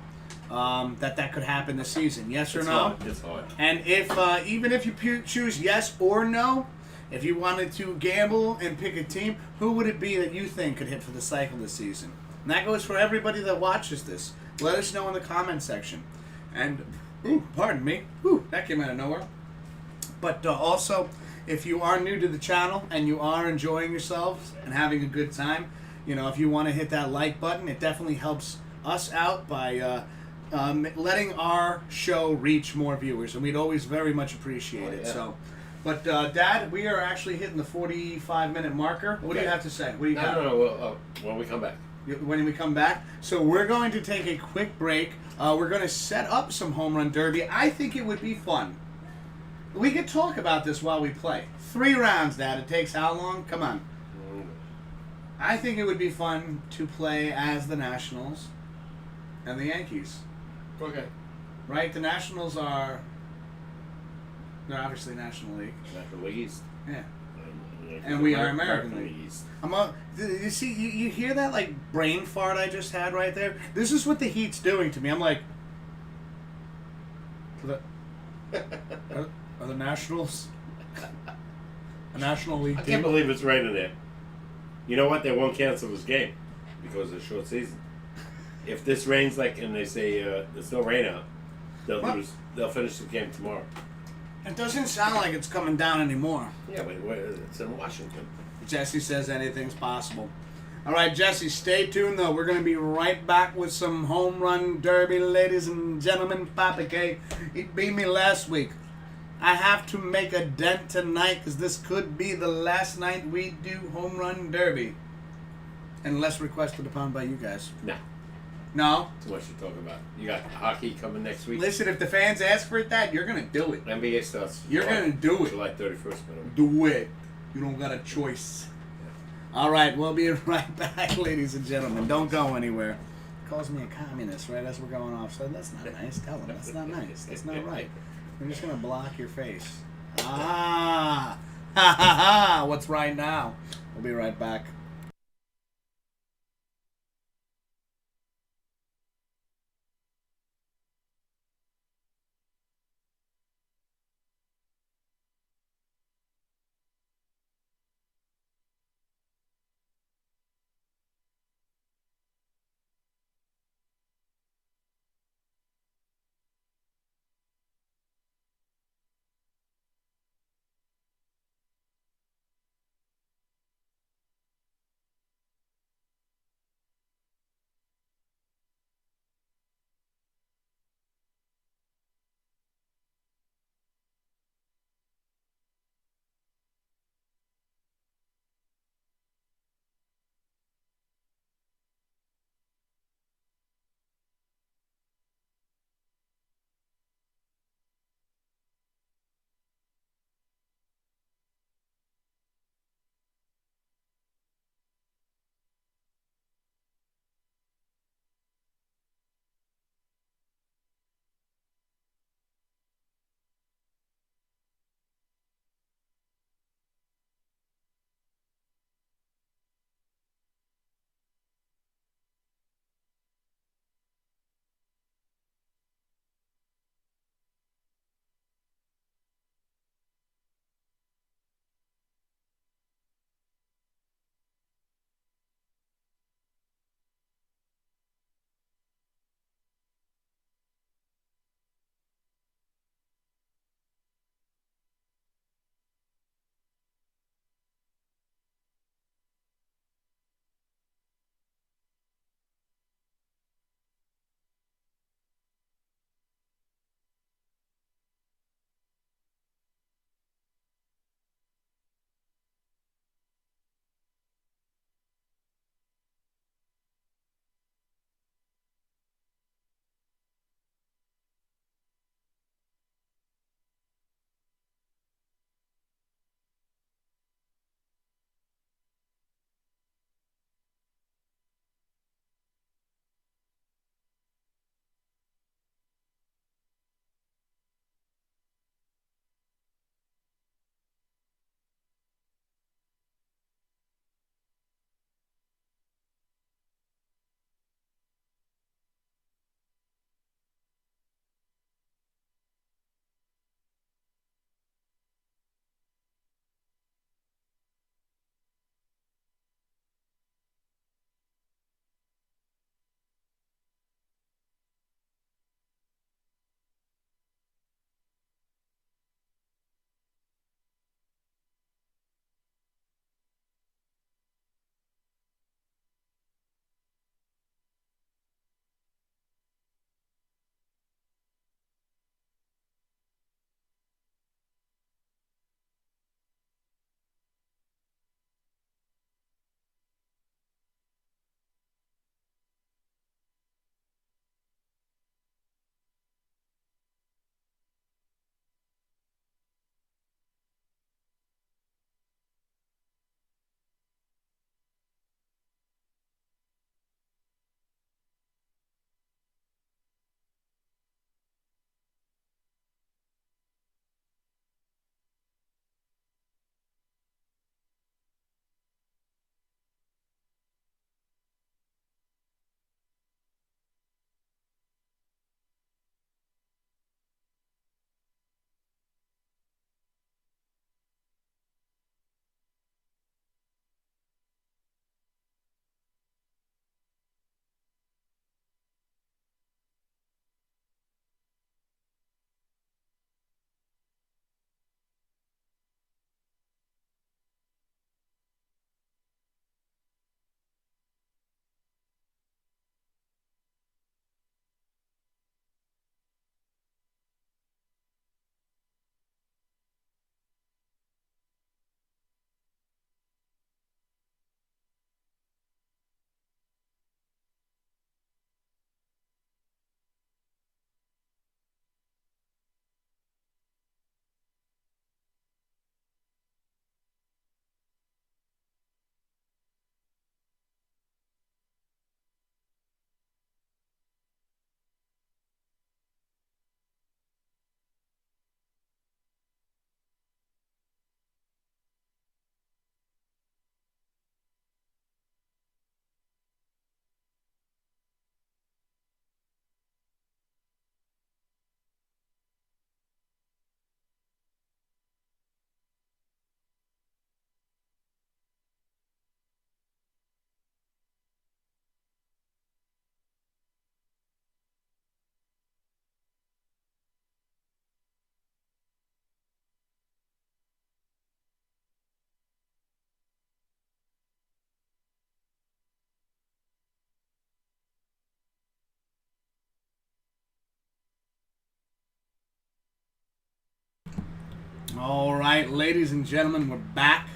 that could happen this season? Yes or It's no? hard. It's hard. And if even if you choose yes or no, if you wanted to gamble and pick a team, who would it be that you think could hit for the cycle this season? And that goes for everybody that watches this. Let us know in the comment section. And, pardon me, that came out of nowhere. But also, if you are new to the channel and you are enjoying yourselves and having a good time, if you want to hit that like button, it definitely helps us out by letting our show reach more viewers, and we'd always very much appreciate it. Yeah. So, but Dad, we are actually hitting the 45-minute marker. What do you have to say? What do you got? No. When we come back. When we come back, so we're going to take a quick break. We're going to set up some home run derby. I think it would be fun. We could talk about this while we play. 3 rounds, Dad. It takes how long? Come on. I think it would be fun to play as the Nationals and the Yankees. Okay. Right? The Nationals they're obviously National League. National League East. Yeah. And we are American League. East. You see, you hear that like brain fart I just had right there? This is what the heat's doing to me. I'm like, are the Nationals a National League I team? can't believe it's right in there. You know what? They won't cancel this game because of the short season. If this rains and they say there's no rain out, they'll finish the game tomorrow. It doesn't sound like it's coming down anymore. Yeah, but it's in Washington. Jesse says anything's possible. All right, Jesse, stay tuned, though. We're going to be right back with some home run derby, ladies and gentlemen. Papa K, he beat me last week. I have to make a dent tonight because this could be the last night we do home run derby. Unless requested upon by you guys. No. No? Too much to talk about. You got hockey coming next week. Listen, if the fans ask for it, Dad, you're going to do it. NBA starts. You're going to do it. July 31st. Minimum. Do it. You don't got a choice. All right, we'll be right back, ladies and gentlemen. Don't go anywhere. He calls me a communist right as we're going off. So that's not nice. Tell him that's not nice. That's not right. I'm just going to block your face. Ha ha ha. What's right now? We'll be right back. All right, ladies and gentlemen, we're back.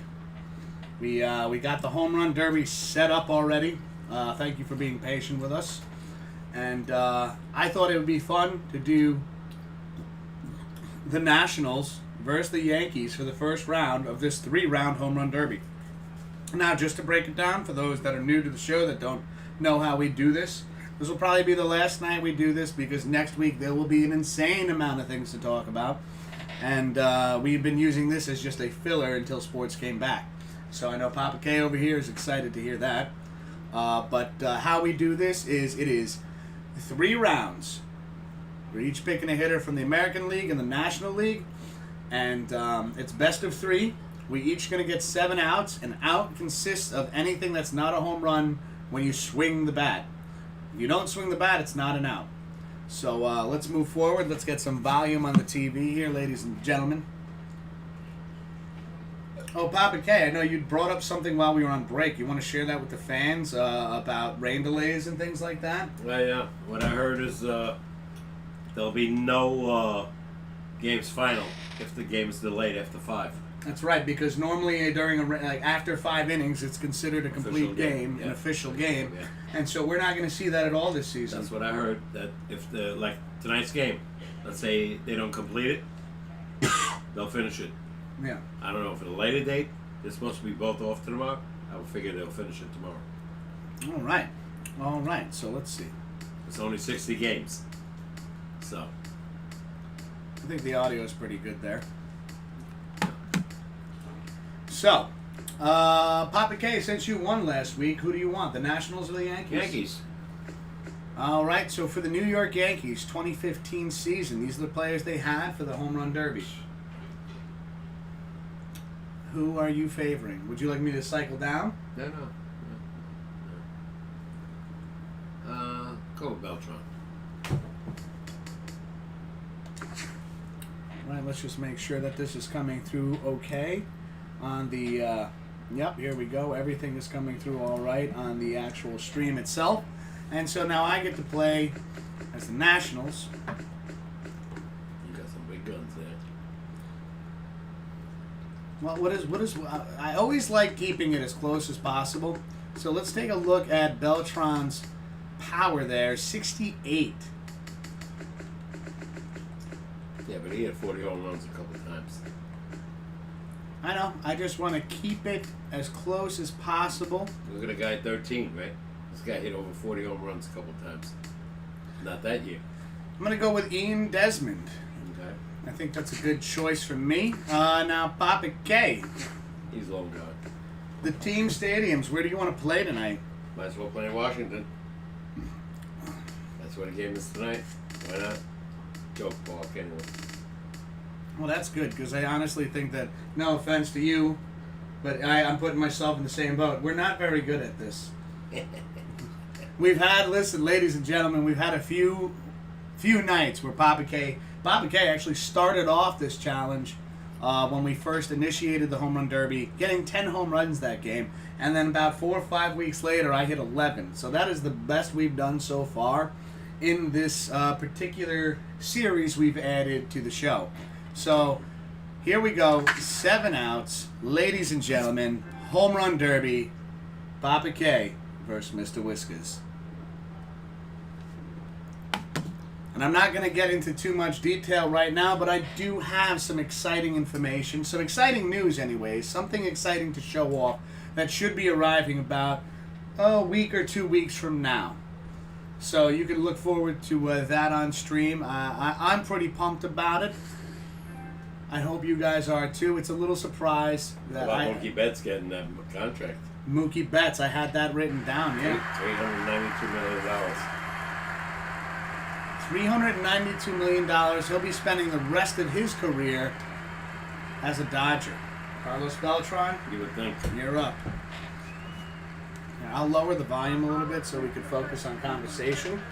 We got the home run derby set up already. Thank you for being patient with us. And I thought it would be fun to do the Nationals versus the Yankees for the first round of this 3-round home run derby. Now, just to break it down for those that are new to the show that don't know how we do this, this will probably be the last night we do this because next week there will be an insane amount of things to talk about. And we've been using this as just a filler until sports came back. So I know Papa K over here is excited to hear that. But how we do this is it is 3 rounds. We're each picking a hitter from the American League and the National League. And it's best of 3. We each going to get 7 outs. An out consists of anything that's not a home run when you swing the bat. If you don't swing the bat, it's not an out. So let's move forward. Let's get some volume on the TV here, ladies and gentlemen. Oh, Papa K, I know you brought up something while we were on break. You want to share that with the fans about rain delays and things like that? Yeah. What I heard is there'll be no games final if the game is delayed after 5. That's right, because normally during after 5 innings, it's considered a complete game, yeah. An official game, Yeah. And so we're not going to see that at all this season. That's what I heard. That if tonight's game, let's say they don't complete it, they'll finish it. Yeah. I don't know if at a later date. They're supposed to be both off tomorrow. I would figure they'll finish it tomorrow. All right. So let's see. It's only 60 games, so I think the audio is pretty good there. So, Papa K, since you won last week, who do you want, the Nationals or the Yankees? Yankees. All right, so for the New York Yankees 2015 season, these are the players they had for the home run derby. Who are you favoring? Would you like me to cycle down? No. Go with Beltran. All right, let's just make sure that this is coming through okay. On the, yep, here we go. Everything is coming through all right on the actual stream itself. And so now I get to play as the Nationals. You got some big guns there. Well, what is? I always like keeping it as close as possible. So let's take a look at Beltran's power there, 68. Yeah, but he had 40 home runs a couple of times. I know. I just want to keep it as close as possible. Look at the guy at 13, right? This guy hit over 40 home runs a couple of times. Not that year. I'm going to go with Ian Desmond. Okay. I think that's a good choice for me. Now, Papa K. He's long gone. The team stadiums, where do you want to play tonight? Might as well play in Washington. That's where the game is tonight. Why not? Joke Park anyway. Well, that's good, because I honestly think that, no offense to you, but I'm putting myself in the same boat. We're not very good at this. Listen, ladies and gentlemen, we've had a few nights where Papa K actually started off this challenge when we first initiated the home run derby, getting 10 home runs that game, and then about 4 or 5 weeks later, I hit 11. So that is the best we've done so far in this particular series we've added to the show. So here we go, 7 outs, ladies and gentlemen, home run derby, Papa K versus Mr. Whiskers. And I'm not going to get into too much detail right now, but I do have some exciting information, some exciting news anyways, something exciting to show off that should be arriving about a week or 2 weeks from now. So you can look forward to that on stream. I'm pretty pumped about it. I hope you guys are too. It's a little surprise that Mookie Betts getting that contract. Mookie Betts, I had that written down, yeah. $392 million. $392 million. He'll be spending the rest of his career as a Dodger. Carlos Beltran, You would think. you're up. Now, I'll lower the volume a little bit so we can focus on conversation.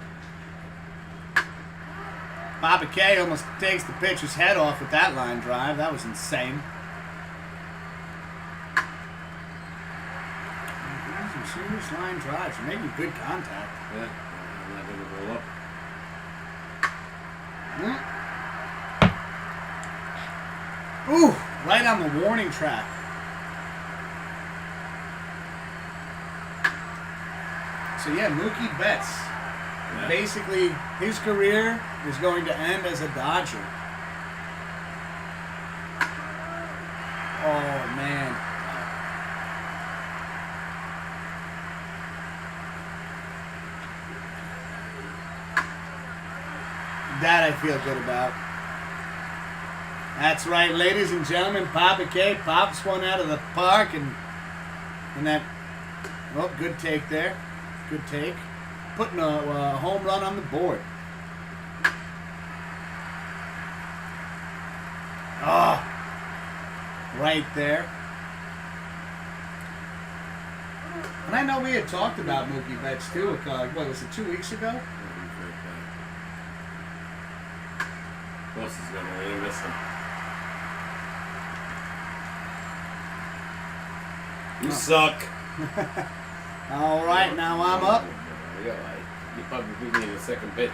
Papa K almost takes the pitcher's head off with that line drive. That was insane. Some serious line drives. You're making good contact. Yeah. I'm not going to roll up. Ooh, right on the warning track. So yeah, Mookie Betts. Yeah. Basically, his career is going to end as a Dodger. Oh, man. That I feel good about. That's right, ladies and gentlemen. Papa K pops one out of the park, and that. Oh, good take there. Good take. Putting a home run on the board. Oh, right there. And I know we had talked about Mookie Betts too. What was it, 2 weeks ago? Boss is going to really miss him. You suck. All right, now I'm up. You probably beat me in the second pitch.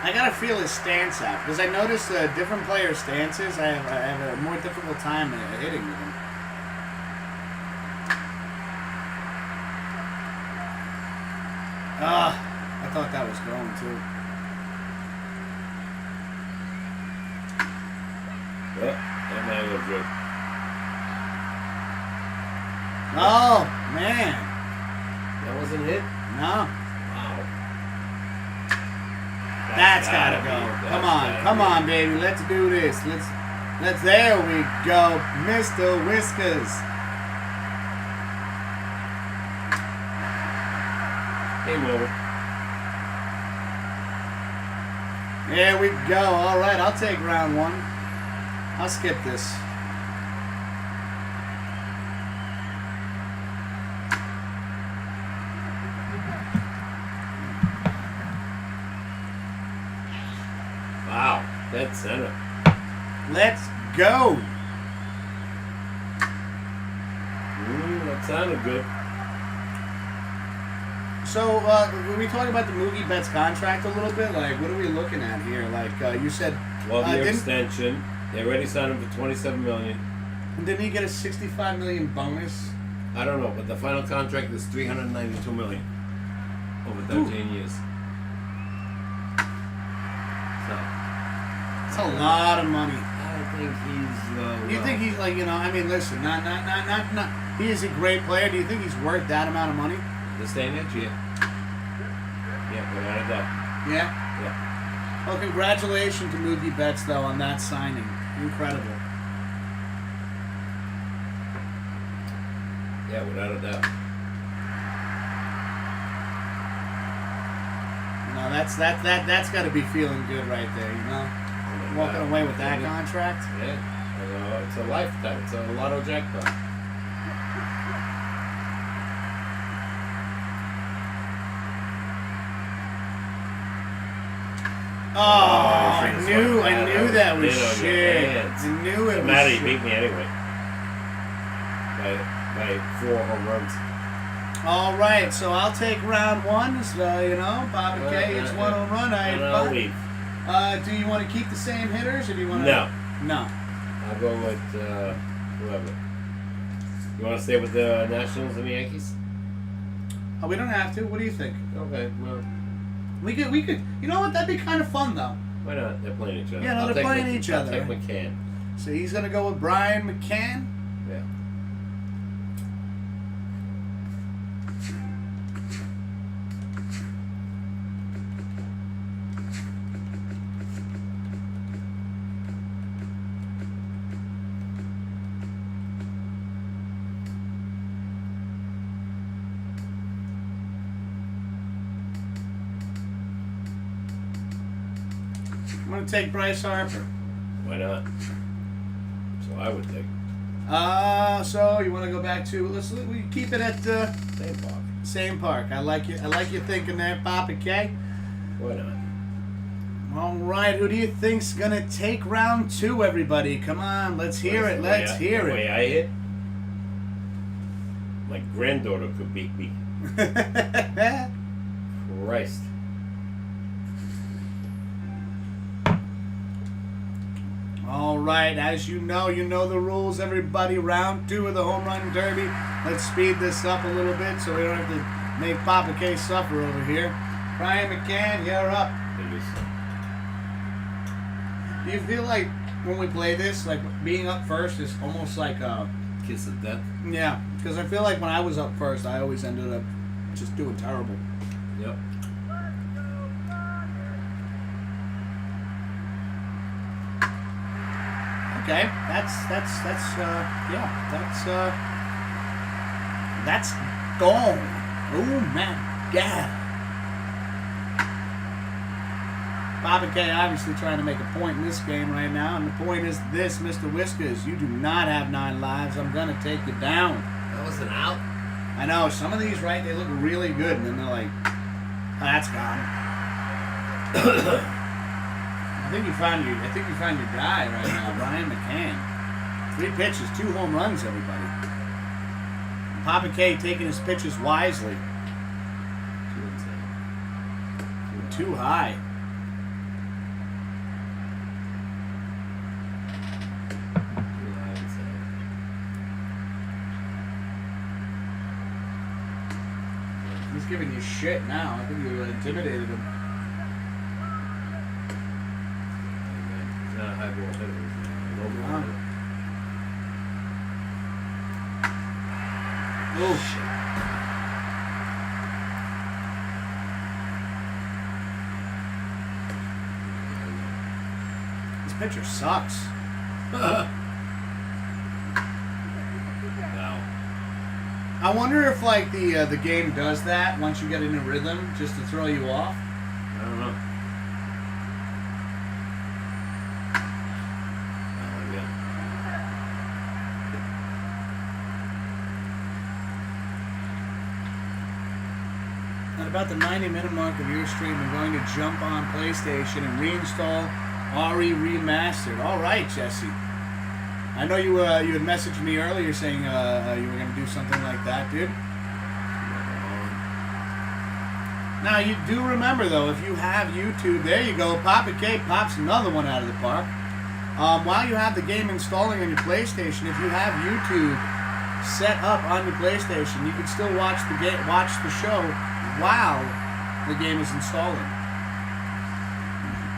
I gotta feel his stance out because I noticed different players' stances. I have a more difficult time hitting with him. I thought that was going too. Well, that man was good. Oh man, That wasn't hit? no, Wow. that's gotta go. Come on, baby, let's do this. Let's. There we go, Mr. Whiskers. Game over. There we go. All right, I'll take round one. I'll skip this. Wow. Dead center. Let's go. That sounded good. So, when we talk about the Mookie Betts contract a little bit, like, what are we looking at here? Like, you said... 12-year extension. They already signed him for $27 million. Didn't he get a $65 million bonus? I don't know, but the final contract is $392 million over 13 years. So, That's a lot of money. I think he's. You think he's like, I mean, listen, not. He is a great player. Do you think he's worth that amount of money? This day and age, yeah. Yeah, without a doubt. Yeah. Yeah. Well, congratulations to Mookie Betts though on that signing. Incredible. Yeah, without a doubt. That's got to be feeling good right there. Walking away with that contract. Yeah. It's a lifetime. It's a lotto jackpot. Oh, I knew that was shit. I knew it was Matty shit. beat me anyway. By 4 home runs. All right, so I'll take round one. So, Bobby K, it's one home run. I'll leave. Do you want to keep the same hitters, or do you want to? No. I'll go with whoever. You want to stay with the Nationals and the Yankees? Oh, we don't have to. What do you think? Okay, well. We could. You know what? That'd be kind of fun, though. Why not? They're playing each other. Yeah, no, they're playing each other. I'll take McCann. So he's gonna go with Brian McCann. Yeah. I'm gonna take Bryce Harper. Why not? So I would think. So you want to go back to we keep it at Same park. same park. I like you thinking there, Papa K. Why not? All right, who do you think's gonna take round two? Everybody, come on, let's hear it. Let's hear The it. way I hit, my granddaughter could beat me. Christ. All right, as you know the rules, everybody. Round 2 of the home run derby. Let's speed this up a little bit so we don't have to make Papa K suffer over here. Brian McCann, you're up. Do you feel like when we play this, like being up first is almost like a kiss of death? Yeah, because I feel like when I was up first, I always ended up just doing terrible. Yep. Okay, that's gone. Oh my God. Bobby K obviously trying to make a point in this game right now, and the point is this, Mr. Whiskers, you do not have 9 lives. I'm gonna take you down. That was an out. I know some of these, right? They look really good, and then they're like, oh, that's gone. I think you found your guy right now, Brian McCann. 3 pitches, 2 home runs, everybody. Papa K taking his pitches wisely. Too high. He's giving you shit now. I think you intimidated him. He's not a high ball hitter. Oh, shit. This pitcher sucks. No. I wonder if like the game does that once you get in a rhythm, just to throw you off. I don't know. At about the 90-minute mark of your stream, we're going to jump on PlayStation and reinstall RE Remastered. All right, Jesse. I know you had messaged me earlier saying you were going to do something like that, dude. Now, you do remember, though, if you have YouTube, there you go. Papa K pops another one out of the park. While you have the game installing on your PlayStation, if you have YouTube set up on your PlayStation, you can still watch the show while the game is installing.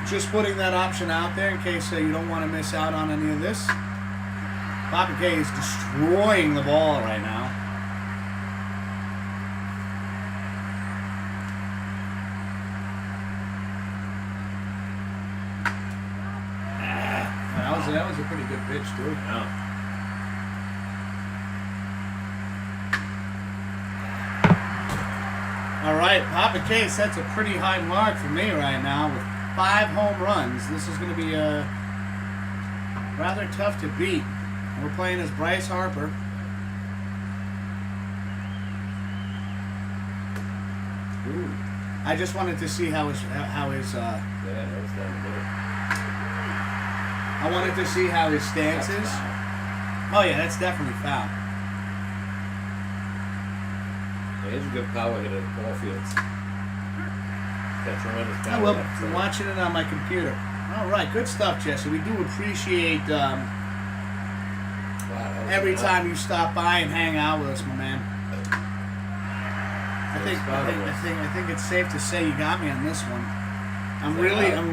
Just putting that option out there in case you don't want to miss out on any of this. Papa K is destroying the ball right now. That was a pretty good pitch, too. Yeah. All right, Papa K sets a pretty high mark for me right now with 5 home runs. This is going to be rather tough to beat. We're playing as Bryce Harper. Ooh. I just wanted to see how his Yeah, that was down good. I wanted to see how his stance is. Oh yeah, that's definitely foul. Yeah, he's a good power hitter at ball fields. Got tremendous power. Well, I'm watching it on my computer. All right, good stuff, Jesse. We do appreciate every time you stop by and hang out with us, my man. I think it's safe to say you got me on this one. I'm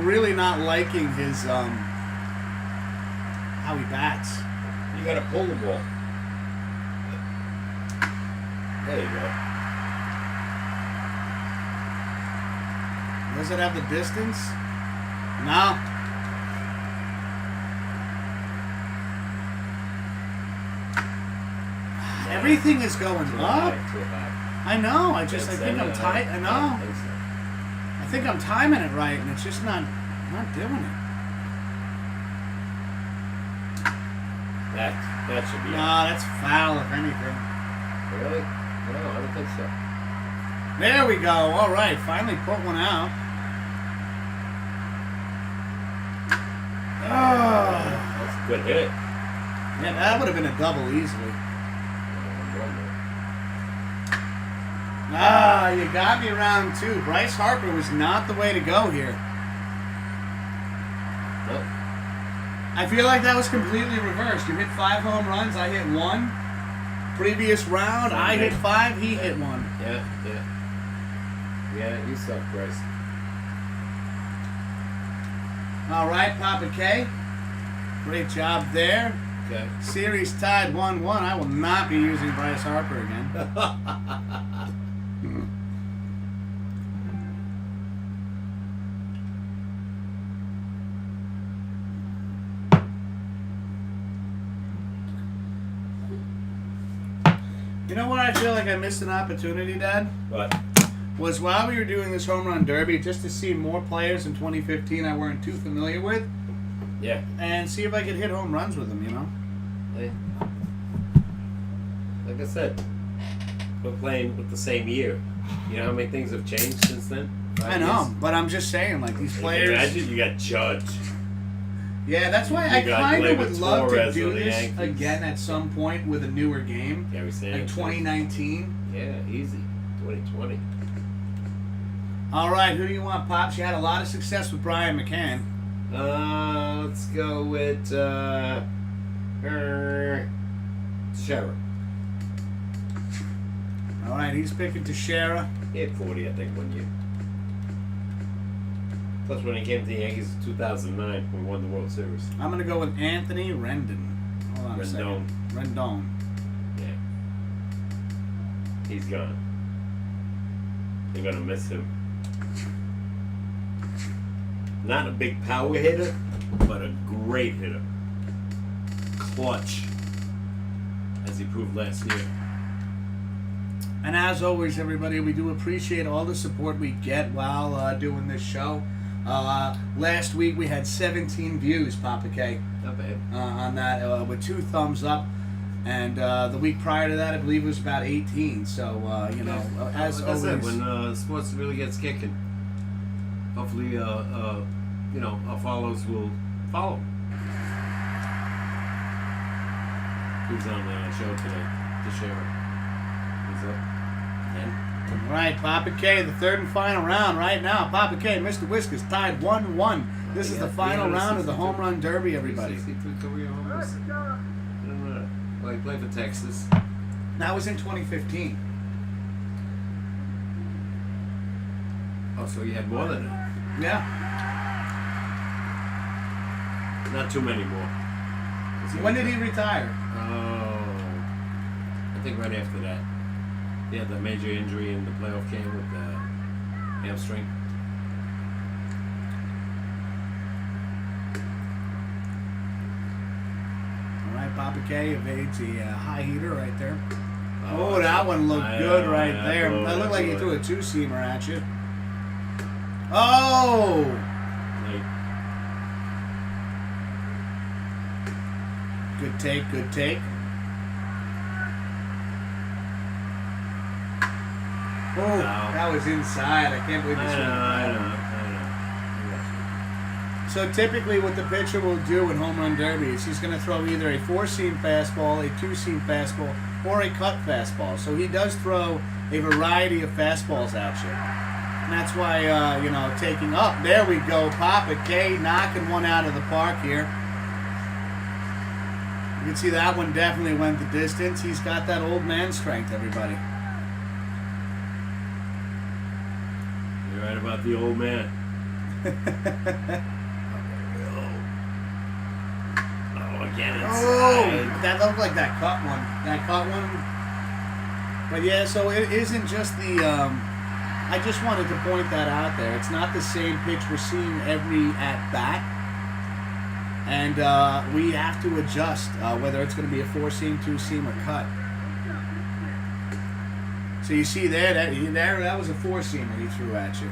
really not liking his how he bats. You gotta pull the ball. There you go. Does it have the distance? No. Everything is going up. I know. I think I'm tight. I know. I think I'm timing it right, and it's just not doing it. That should be. No, that's foul, if anything. Really? No, I don't think so. There we go. All right, finally put one out. That's a good hit. Yeah, that would have been a double easily. You got me round 2. Bryce Harper was not the way to go here. Nope. I feel like that was completely reversed. You hit 5 home runs, I hit 1. Previous round, I hit 5, he hit 1. Yeah. Yeah, you suck, Bryce. All right, Papa K. Great job there. Okay. Series tied 1-1. I will not be using Bryce Harper again. You know what I feel like I missed an opportunity, Dad? What? Was while we were doing this home run derby, just to see more players in 2015 I weren't too familiar with. Yeah. And see if I could hit home runs with them, you know? Hey. Like I said, we're playing with the same year. You know how many things have changed since then? I know, but I'm just saying, like, these players... Imagine you got Judge. Yeah, that's why You I got kind of Gleyber would love to Torres do on the this Yankees. again at some point with a newer game. Gary Sanders. Like 2019. Yeah, easy. 2020. All right, who do you want, Pops? You had a lot of success with Brian McCann. Let's go with Sheriff. All right, he's picking Teixeira. He had 40, I think, 1 year. Plus, when he came to the Yankees in 2009, we won the World Series. I'm going to go with Anthony Rendon. Hold on a second. Rendon. Yeah. He's gone. They're going to miss him. Not a big power hitter, but a great hitter. Clutch, as he proved last year. And as always, everybody, we do appreciate all the support we get while doing this show. Last week we had 17 views, Papa K. Not bad. On that, with 2 thumbs up. And the week prior to that, I believe it was about 18. So, you know, as like always. I said, when sports really gets kicking, hopefully, you know, our followers will follow. Who's on the show today? Teixeira. He's up. All right, Papa K, the third and final round right now. Papa K, Mr. Whiskers tied 1-1. This is the final round of the home run derby, everybody. 63 career homers. Well, he played for Texas. That was in 2015. Oh, so you had more than that. Yeah. Not too many more. When did he retire? Oh, I think right after that. He had the major injury in the playoff game with the hamstring. All right, Papa K evades the high heater right there. Oh, that one looked good right there. That looked like he threw a 2-seamer at you. Oh! Good take, good take. Oh, that was inside. I can't believe this one. I know. So typically what the pitcher will do in home run derby is he's going to throw either a 4-seam fastball, a 2-seam fastball, or a cut fastball. So he does throw a variety of fastballs at you. And that's why, you know, taking up. There we go. Papa K knocking one out of the park here. You can see that one definitely went the distance. He's got that old man strength, everybody. You're right about the old man. Again inside. That looked like that cut one. That cut one. But yeah, so it isn't just the. I just wanted to point that out there. It's not the same pitch we're seeing every at bat, and we have to adjust whether it's going to be a 4-seam, 2-seam, or cut. So you see there that was a 4-seamer he threw at you.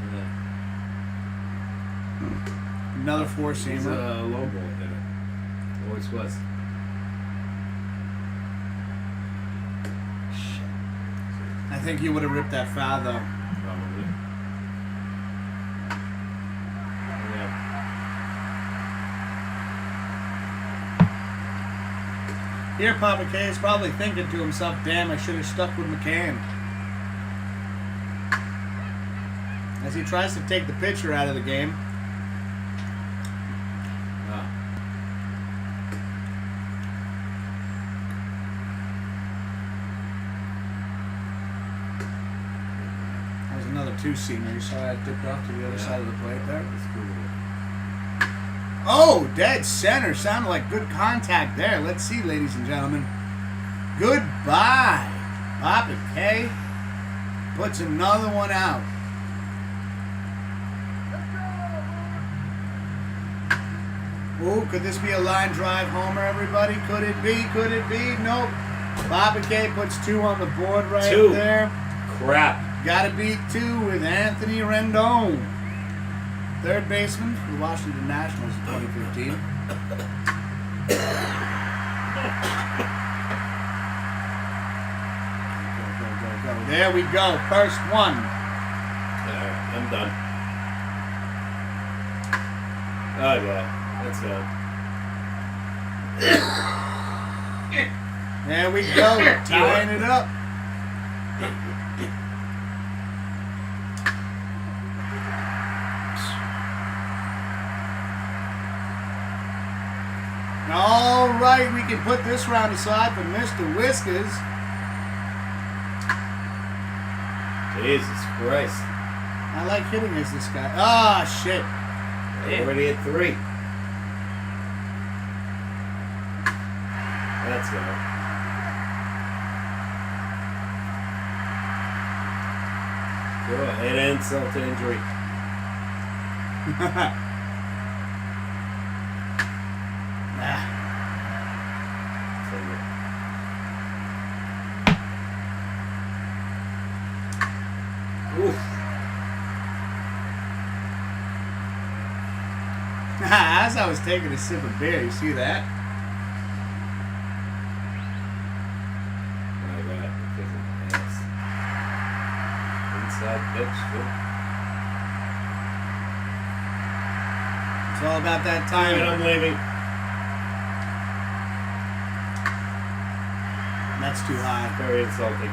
Yeah. Another 4-seamer. He's a low ball hitter. Always was. I think you would have ripped that foul though. Probably. Yeah. Here, Papa K is probably thinking to himself, damn, I should have stuck with McCann. As he tries to take the pitcher out of the game. There's another two-seamer. You saw that dipped off to the other side of the plate there? That's cool. Oh, dead center. Sounded like good contact there. Let's see, ladies and gentlemen. Goodbye. Papa K puts another one out. Ooh, could this be a line drive homer, everybody? Could it be? Could it be? Nope. Papa K puts 2 on the board right there. Crap. Gotta beat 2 with Anthony Rendon. Third baseman for the Washington Nationals in 2015. Go. There we go. First one. Alright, I'm done. Oh, yeah. Let's go. There we go. Tying it up. All right, we can put this round aside for Mr. Whiskers. Jesus Christ. I like hitting as this guy. Ah, shit. Already at 3. Let's go. Cool. It insult to injury. Oof. As I was taking a sip of beer, you see that? My God, I'm kicking ass. Inside pitch, too. It's all about that All right, time. I'm leaving. That's too high. Very insulting.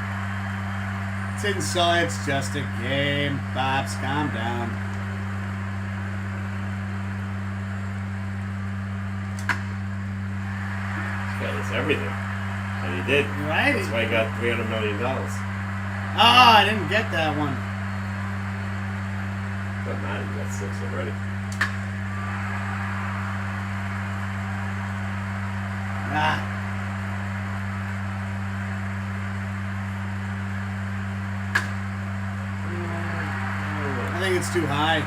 It's inside. It's just a game. Bobs, calm down. This guy does everything. And he did. You right? That's why he got $300 million. Ah, I didn't get that one. Doesn't matter, he got 6 already. Ah. I think it's too high.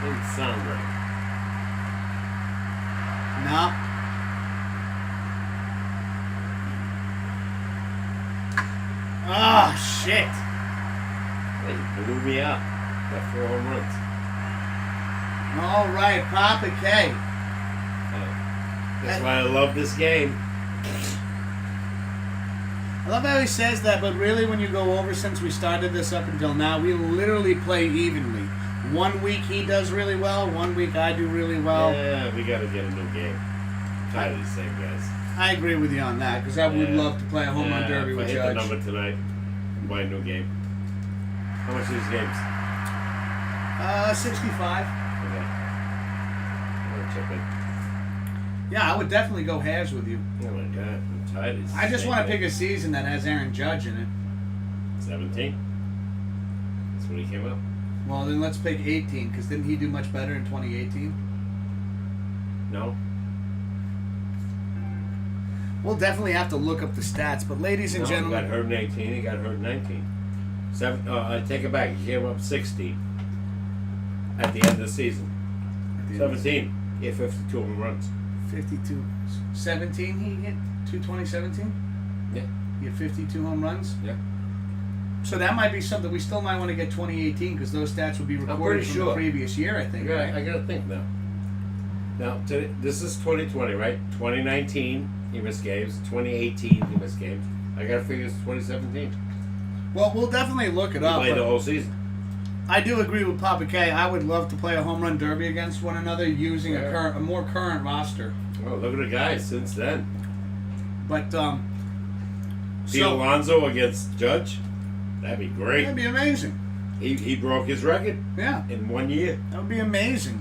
Doesn't sound right. No. Oh, shit. Hey, you blew me out. Got 4 home runs. All right, Papa K. That's why I love this game. I love how he says that, but really when you go over since we started this up until now, we literally play evenly. 1 week he does really well, 1 week I do really well. Yeah, we got to get a new game. Tired of these same guys. I agree with you on that, because I would love to play a home run derby if with I hit Judge. the number tonight, buy a new game. How much are these games? 65. Okay. I'll chip in. Yeah, I would definitely go halves with you. Oh my God, I'm tired of these I just same want to guys. pick a season that has Aaron Judge in it. 17? That's when he came up. Well, then let's pick 18, because didn't he do much better in 2018? No? We'll definitely have to look up the stats, but ladies and No, gentlemen... he got hurt in 18, he got hurt in 19. I take it back, he came up 60 at the end of the season. 17, he had 52 home runs. 52. 17 he hit? 2017? Yeah. He had 52 home runs? Yeah. So that might be something we still might want to get 2018 because those stats would be recorded pretty from sure. the previous year, I think. Right? I gotta think now. Now, this is 2020, right? 2019, he missed games. 2018, he missed games. I gotta figure it's 2017. Well, we'll definitely look it He up. played the But whole season. I do agree with Papa K. I would love to play a home run derby against one another using Yeah. a more current roster. Oh, look at the guys since then. But Pete Alonso against Judge. That'd be great. that'd be amazing. He broke his record Yeah, in 1 year. that would be amazing.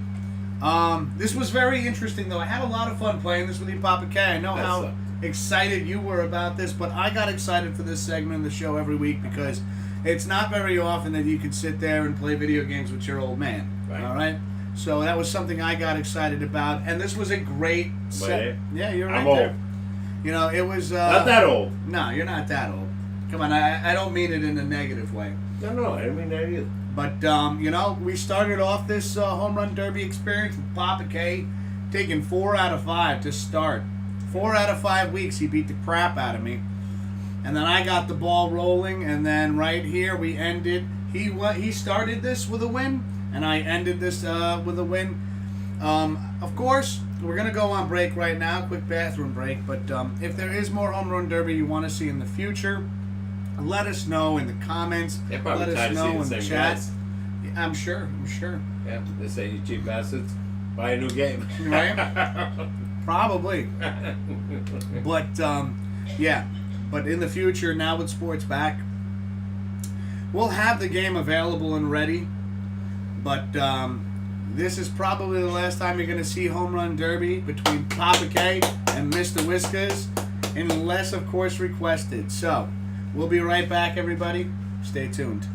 This was very interesting, though. I had a lot of fun playing this with you, Papa K. I know how That's excited you were about this, but I got excited for this segment of the show every week because it's not very often that you can sit there and play video games with your old man. Right. All right. So that was something I got excited about, and this was a great set. Yeah, you're right I'm there. old. You know, it was Not that old. No, you're not that old. Come on, I don't mean it in a negative way. No, I didn't mean that either. But you know, we started off this home run derby experience with Papa K taking 4 out of 5 to start. 4 out of 5 weeks he beat the crap out of me, and then I got the ball rolling, and then right here we ended. He started this with a win, and I ended this with a win. Of course, we're gonna go on break right now, quick bathroom break. But if there is more home run derby you want to see in the future, let us know in the comments. They're probably Let tired us of know seeing in the the same chat. guys. I'm sure. Yeah, they say you cheap bastards. Buy a new game. Right? Probably. But yeah. But in the future, now with sports back, we'll have the game available and ready. But this is probably the last time you're going to see home run derby between Papa K and Mr. Whiskers, unless, of course, requested. So, we'll be right back, everybody. Stay tuned.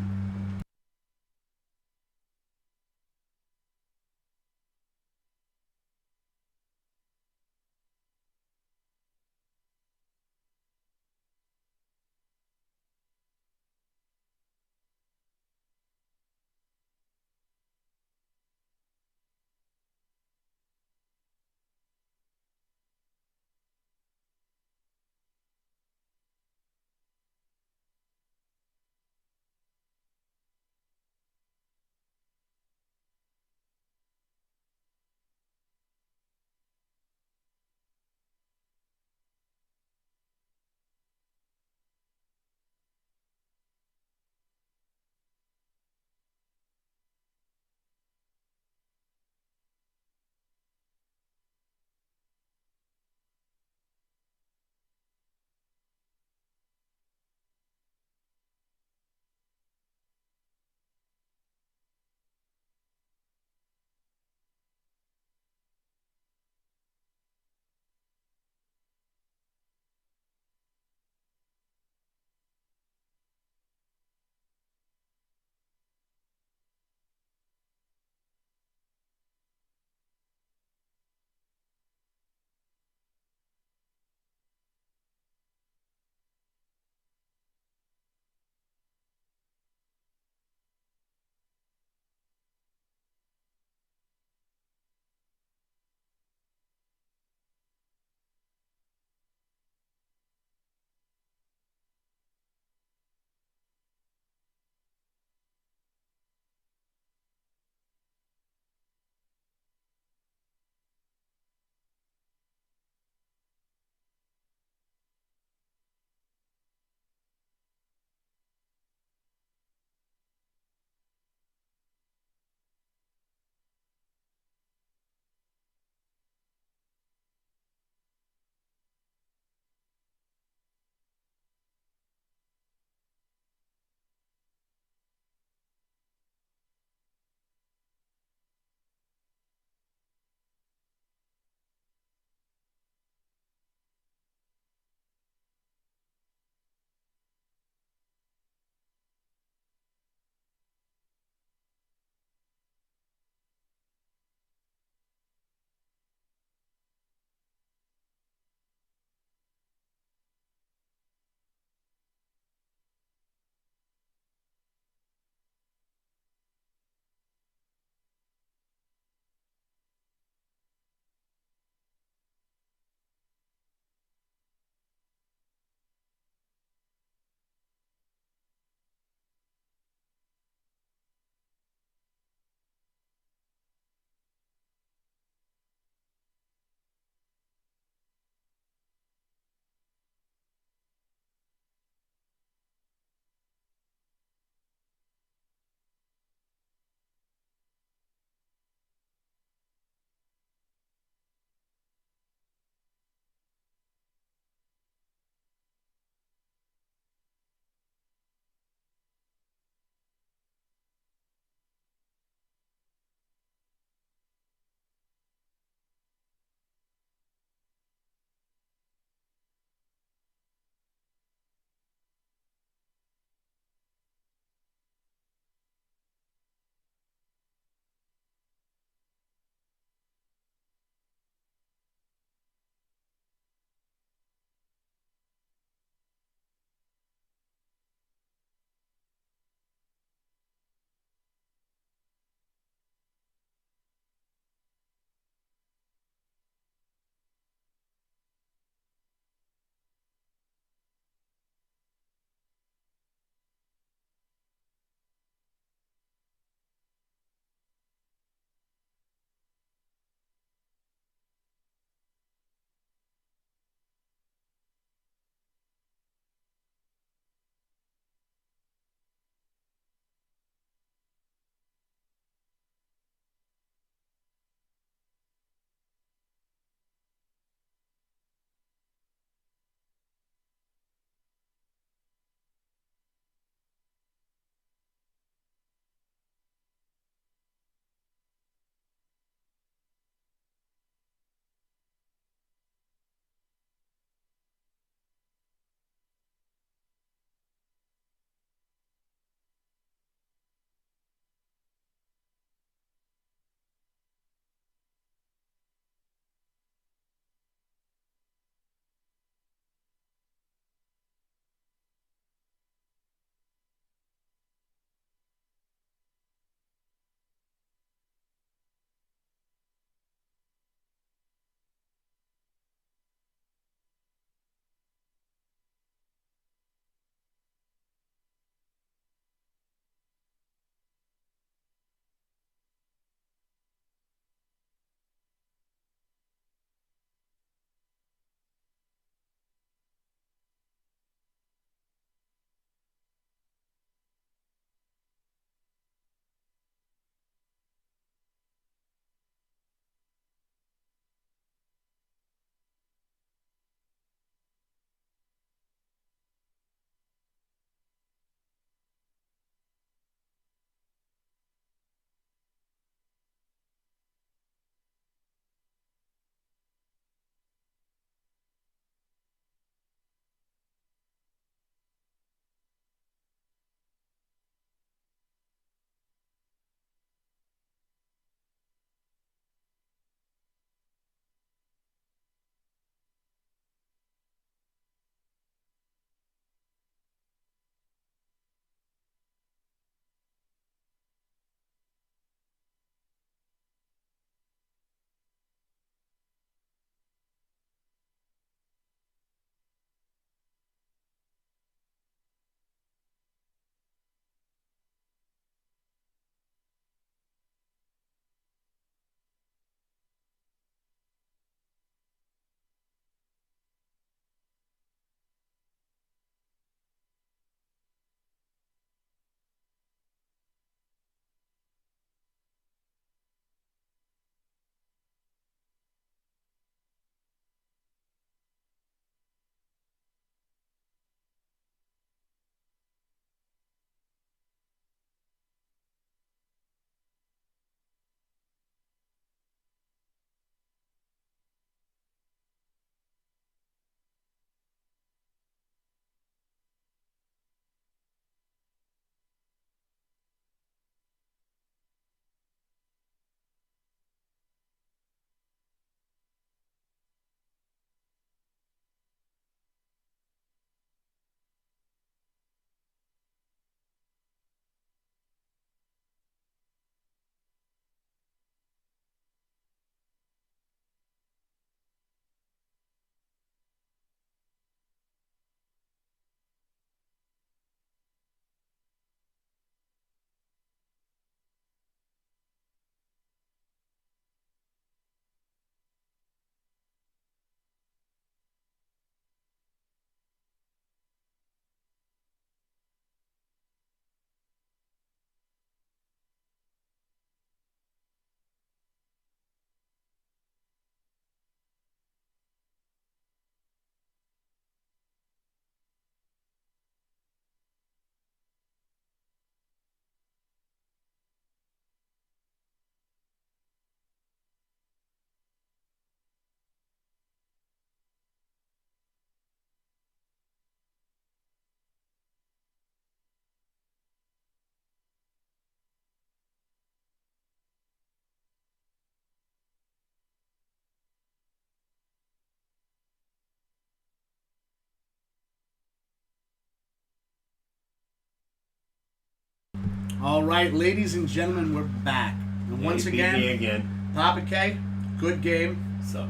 All right, ladies and gentlemen, we're back. And Yeah, once he beat me again. Papa K, good game. So,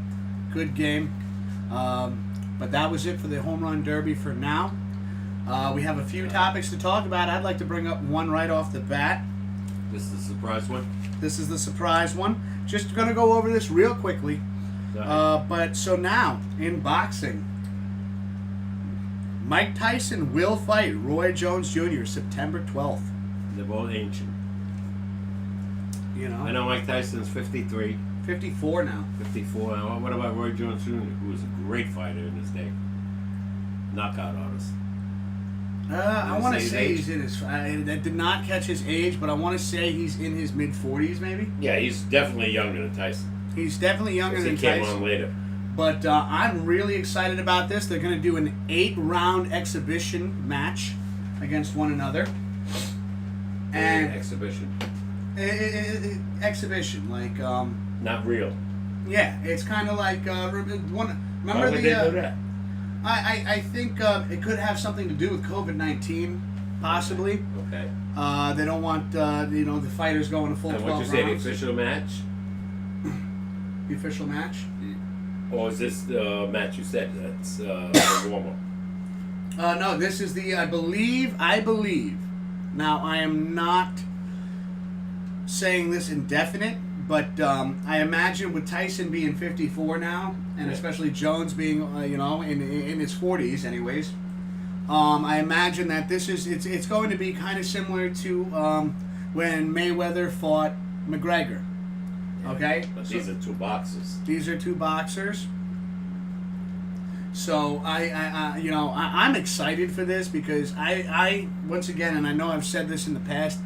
Good game. But that was it for the home run derby for now. We have a few topics to talk about. I'd like to bring up one right off the bat. this is the surprise one. This is the surprise one. Just going to go over this real quickly. But so now, in boxing, Mike Tyson will fight Roy Jones Jr. September 12th. They're both ancient. You know, I know Mike Tyson's 53, 54 now. 54. What about Roy Jones Jr., who was a great fighter in his day? Knockout artist. I want to his say age? he's in his. I did not catch his age, but I want to say he's in his mid 40s, maybe. Yeah, he's definitely younger than Tyson. He's definitely younger 'Cause than he came Tyson. on later. But I'm really excited about this. They're going to do an 8-round exhibition match against one another. And Exhibition. exhibition, like Not real. yeah, it's kind of like one. Why Remember would the? they do that? I think it could have something to do with COVID-19, possibly. Okay. They don't want the fighters going to full And 12 what you say, the rounds. official match? The official match? Or is this the match you said that's the warm-up? No, this is the. I believe. Now I am not saying this indefinite, but I imagine with Tyson being 54 now, and Yeah. especially Jones being in his 40s, anyways. I imagine that this is it's going to be kind of similar to when Mayweather fought McGregor. Okay, But these are two boxers. These are two boxers. So I'm excited for this because I once again, and I know I've said this in the past,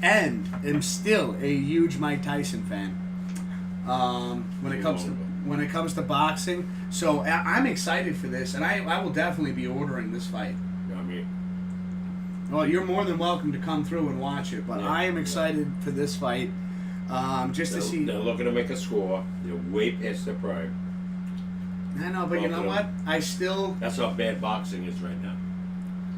am still a huge Mike Tyson fan. When it comes to boxing, so I'm excited for this, and I will definitely be ordering this fight. I mean, Well, you're more than welcome to come through and watch it, but Yeah, I am excited for this fight. Just to see. they're looking to make a score. They're way past their prime. I know, but you know what? I still. That's how bad boxing is right now.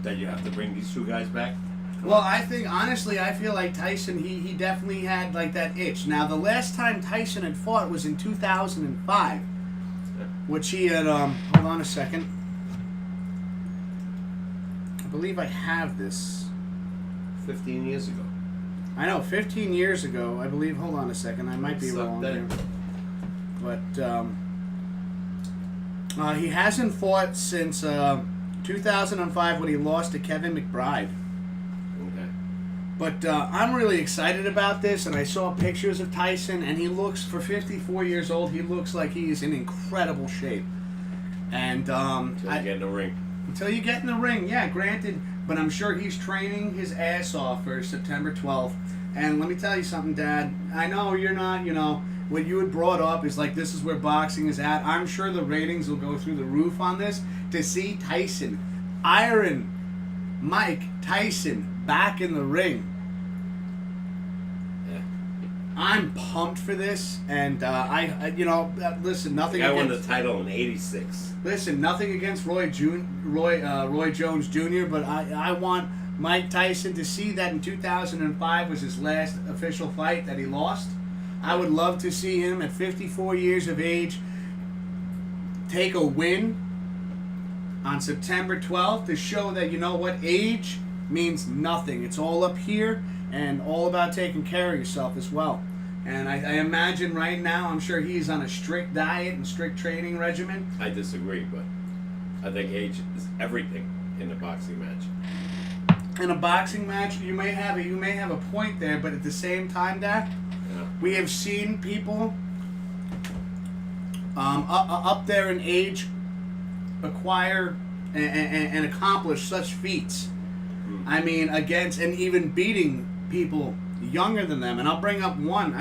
That you have to bring these two guys back. Well, I think honestly, I feel like Tyson. He definitely had like that itch. Now, the last time Tyson had fought was in 2005, which he had. Hold on a second. I believe I have this. 15 years ago. I know, 15 years ago, I believe. Hold on a second. I might be Suck wrong that. here. But he hasn't fought since 2005 when he lost to Kevin McBride. Okay. But I'm really excited about this, and I saw pictures of Tyson, and he looks, for 54 years old, he looks like he is in incredible shape. And Until you get in the ring. until you get in the ring, yeah, granted, but I'm sure he's training his ass off for September 12th. And let me tell you something, Dad. I know you're not, what you had brought up is like this is where boxing is at. I'm sure the ratings will go through the roof on this to see Tyson, Iron Mike Tyson, back in the ring. Yeah. I'm pumped for this, and listen, nothing. The guy won the against, title in '86. listen, nothing against Roy Jones Jr., but I want Mike Tyson to see that in 2005 was his last official fight that he lost. I would love to see him at 54 years of age take a win on September 12th to show that, age means nothing. It's all up here and all about taking care of yourself as well. And I imagine right now, I'm sure he's on a strict diet and strict training regimen. I disagree, but I think age is everything in a boxing match. In a boxing match, you may have a point there, but at the same time, Dak, Yeah. we have seen people up there in age acquire and accomplish such feats. I mean, against and even beating people younger than them. And I'll bring up one.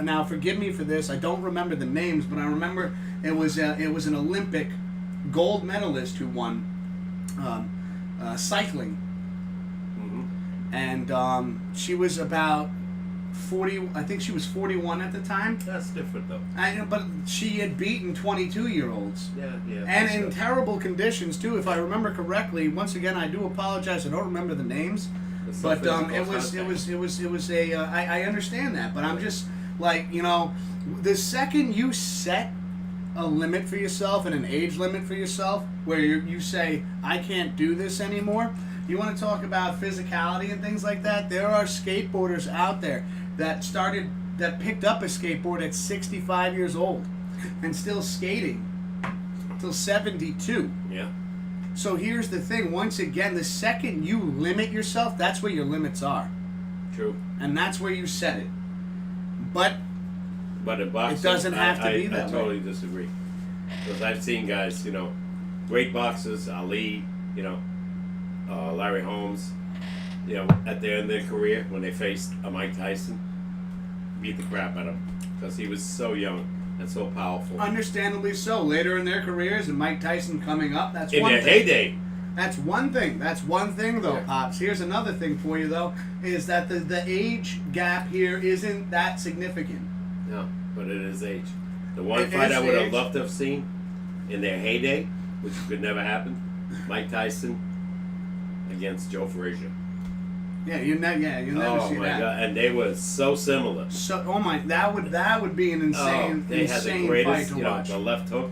Now forgive me for this. I don't remember the names, but I remember it was an Olympic gold medalist who won cycling. And she was about 40. I think she was 41 at the time. That's different, though. But she had beaten 22-year-olds. Yeah. And in terrible conditions, too, if I remember correctly. Once again, I do apologize. I don't remember the names. But it was a. I understand that, but I'm just like, the second you set a limit for yourself and an age limit for yourself, where you say I can't do this anymore. You want to talk about physicality and things like that? There are skateboarders out there that picked up a skateboard at 65 years old and still skating till 72. Yeah. So here's the thing. Once again, the second you limit yourself, that's where your limits are. True. And that's where you set it. But in boxing, it doesn't have to be that I totally disagree. Because I've seen guys, great boxers, Ali, Larry Holmes, at the end of their career, when they faced a Mike Tyson, beat the crap out of him. Because he was so young and so powerful. Understandably so. Later in their careers, and Mike Tyson coming up, that's in one their thing. heyday. That's one thing. That's one thing, though, Yeah. Pops. Here's another thing for you, though, is that the age gap here isn't that significant. No, but it is age. The one It fight is I would have age. loved to have seen in their heyday, which could never happen, Mike Tyson against Joe Frazier. Yeah, you'll never see Oh my that. God! And they were so similar. So, that would be an insane, They had the insane greatest, fight to watch. the left hook,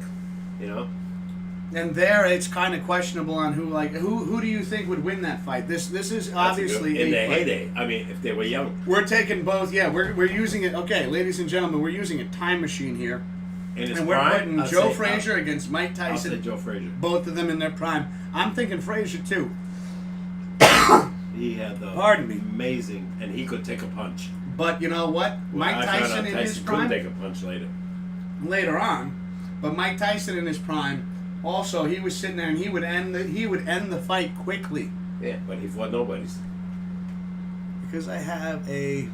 And there, it's kind of questionable on who do you think would win that fight? This is obviously in a their fight. heyday. I mean, if they were young. We're taking both. Yeah, we're using it. Okay, ladies and gentlemen, we're using a time machine here, In his and we're prime, putting I'd Joe say- Frazier against Mike I'll Tyson. say Joe Frazier. Both of them in their prime. I'm thinking Frazier too. He had the Pardon me. amazing, and he could take a punch. But you know what? Mike I found Tyson out in Tyson his couldn't prime take a punch later on, but Mike Tyson in his prime, also he was sitting there and he would end the fight quickly. Yeah, but he fought nobody's. Because I have on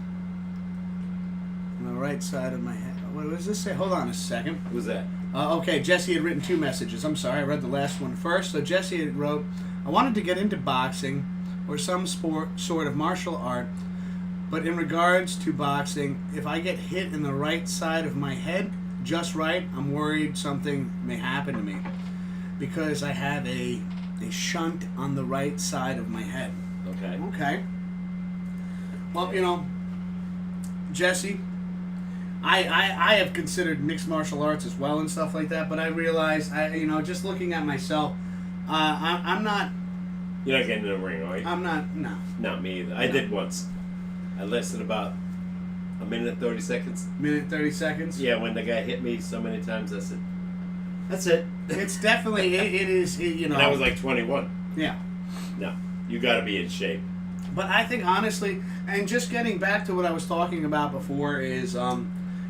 the right side of my head. What does this say? Hold on a second. Who's that? Okay, Jesse had written 2 messages. I'm sorry, I read the last one first. So Jesse had wrote, I wanted to get into boxing or some sort of martial art, but in regards to boxing, if I get hit in the right side of my head just right, I'm worried something may happen to me because I have a shunt on the right side of my head. Okay. Okay. Well, Jesse, I have considered mixed martial arts as well and stuff like that, but I realize, just looking at myself, I'm not. You're not getting in the ring, are you? I'm not. No. Not me either. I did once. I lasted about a minute and 30 seconds. Minute 30 seconds. Yeah, when the guy hit me so many times, I said, "That's it." It's definitely it is. And I was like 21. Yeah. No, you got to be in shape. But I think honestly, and just getting back to what I was talking about before is, I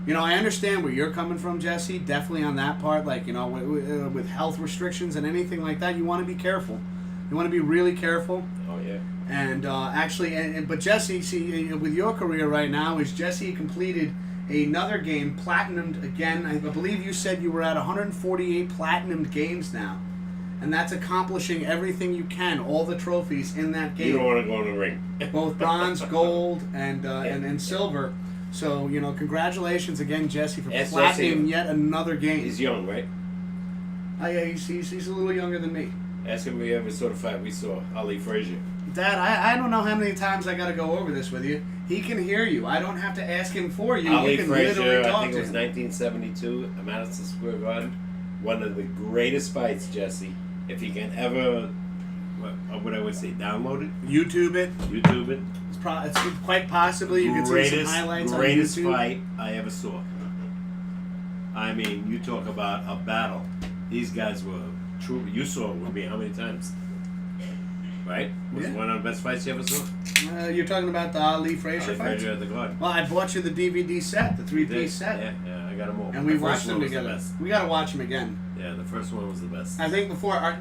understand where you're coming from, Jesse. Definitely on that part, like with health restrictions and anything like that, you want to be careful. You want to be really careful. Oh yeah. And but Jesse, see, with your career right now, is Jesse completed another game, platinumed again. I believe you said you were at 148 platinumed games now. And that's accomplishing everything you can, all the trophies in that game. You don't want to go in the ring. Both bronze, gold, and silver. So, congratulations again, Jesse, for Yes, platinum Jesse. yet another game. He's young, right? Yeah, he's a little younger than me. Ask him if he ever saw the fight we saw, Ali Frazier. Dad, I don't know how many times I got to go over this with you. He can hear you. I don't have to ask him for you. Ali You can Frazier, literally I talk think to it was him. 1972 at Madison Square Garden. One of the greatest fights, Jesse. If you can ever, what I would say, download it, YouTube it. YouTube it. It's quite possibly you can see some highlights Greatest on YouTube. fight I ever saw. I mean, you talk about a battle. These guys were true. You saw it with me how many times? Right? Was Yeah. it one of the best fights you ever saw? You're talking about the Ali Frazier Ali fight? Frazier at the Garden. Well, I bought you the DVD set, the You 3-piece did? set. Yeah, I got them all. And we The first watched them one was the together. best. We got to watch them again. Yeah, the first one was the best. I think before.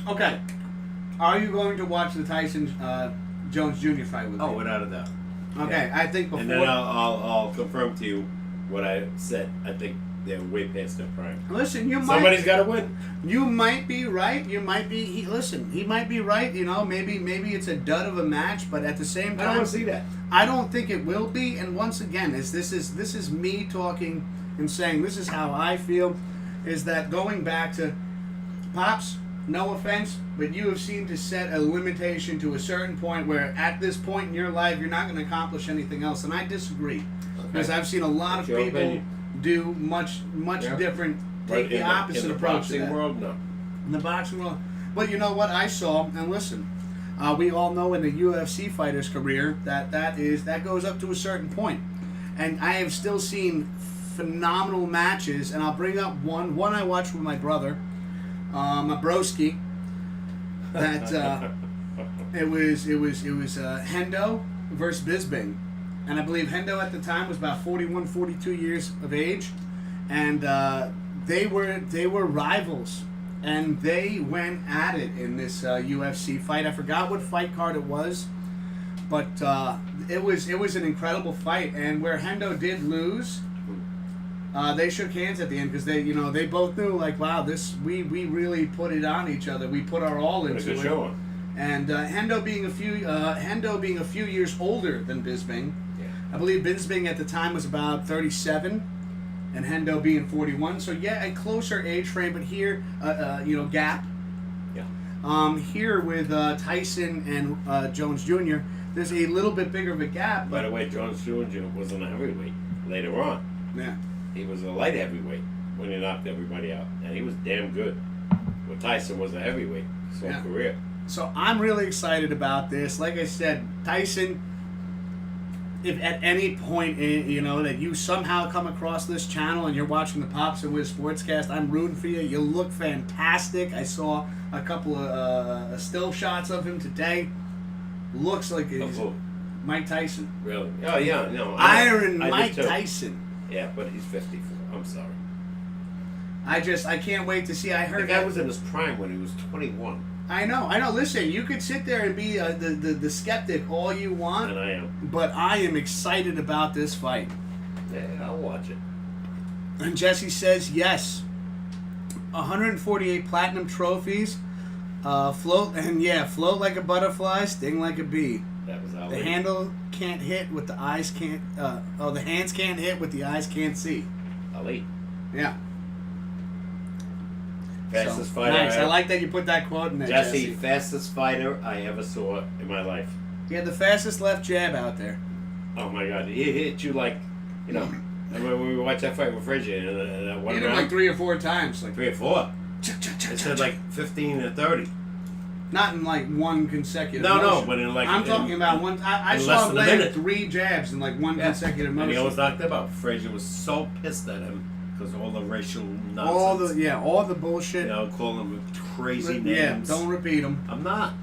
Okay. Are you going to watch the Tyson Jones Jr. fight with me? Oh, without a doubt. Okay, Yeah. I think before. And then I'll confirm to you what I said. I think they're way past their prime. Listen, Somebody's got to win. You might be right. You might be. He might be right. Maybe it's a dud of a match, but at the same I time, don't want to see that. I don't think it will be. And once again, this is me talking and saying this is how I feel. Is that going back to Pops? no offense, but you have seemed to set a limitation to a certain point where at this point in your life you're not going to accomplish anything else, and I disagree. Because I've seen a lot of Your people opinion. do much different, take the opposite approach to In the that. boxing world, no. In the boxing world. But you know what I saw, and listen, we all know in the UFC fighter's career that goes up to a certain point. And I have still seen phenomenal matches, and I'll bring up one I watched with my brother, my broski, that it was Hendo versus Bisping. And I believe Hendo at the time was about 41, 42 years of age, and they were rivals, and they went at it in this UFC fight. I forgot what fight card it was, but it was an incredible fight. And where Hendo did lose, they shook hands at the end because they both knew, like, wow, we really put it on each other. We put our all into it. Show. And Hendo being a few years older than Bisping. I believe Bisping at the time was about 37, and Hendo being 41. So yeah, a closer age frame, but here, gap. Yeah. Here with Tyson and Jones Jr., there's a little bit bigger of a gap. By the way, Jones Jr. wasn't a heavyweight later on. Yeah. He was a light heavyweight when he knocked everybody out, and he was damn good. Well, Tyson was a heavyweight his whole career. So I'm really excited about this. Like I said, Tyson, if at any point, that you somehow come across this channel and you're watching the Pops and Wiz Sportscast, I'm rooting for you. You look fantastic. I saw a couple of still shots of him today. Looks like he's Mike Tyson. Really? Oh, yeah. No. Iron Mike Tyson. Yeah, but he's 54. I'm sorry. I can't wait to see. I heard the guy was in his prime when he was 21. I know. Listen, you could sit there and be the skeptic all you want. And I am. But I am excited about this fight. Yeah, I'll watch it. And Jesse says yes. 148 platinum trophies. Float like a butterfly, sting like a bee. That was Ali. The handle can't hit what the eyes can't. The hands can't hit what the eyes can't see. Ali. Yeah. Fastest fighter. Nice. I like that you put that quote in there, Jesse. Fastest fighter I ever saw in my life. He had the fastest left jab out there. Oh my God! He hit you like, I remember when we watched that fight with Frazier in that one He hit him round. like 3 or 4 times. Like 3 or 4. It said like 15 or 30. Not in like one consecutive No, motion. but in like. I'm talking about one. I saw him land 3 jabs in like one consecutive motion. And he almost knocked him out. Frazier was so pissed at him because all the racial nonsense. All the bullshit. Calling him crazy names. Yeah, don't repeat them. I'm not.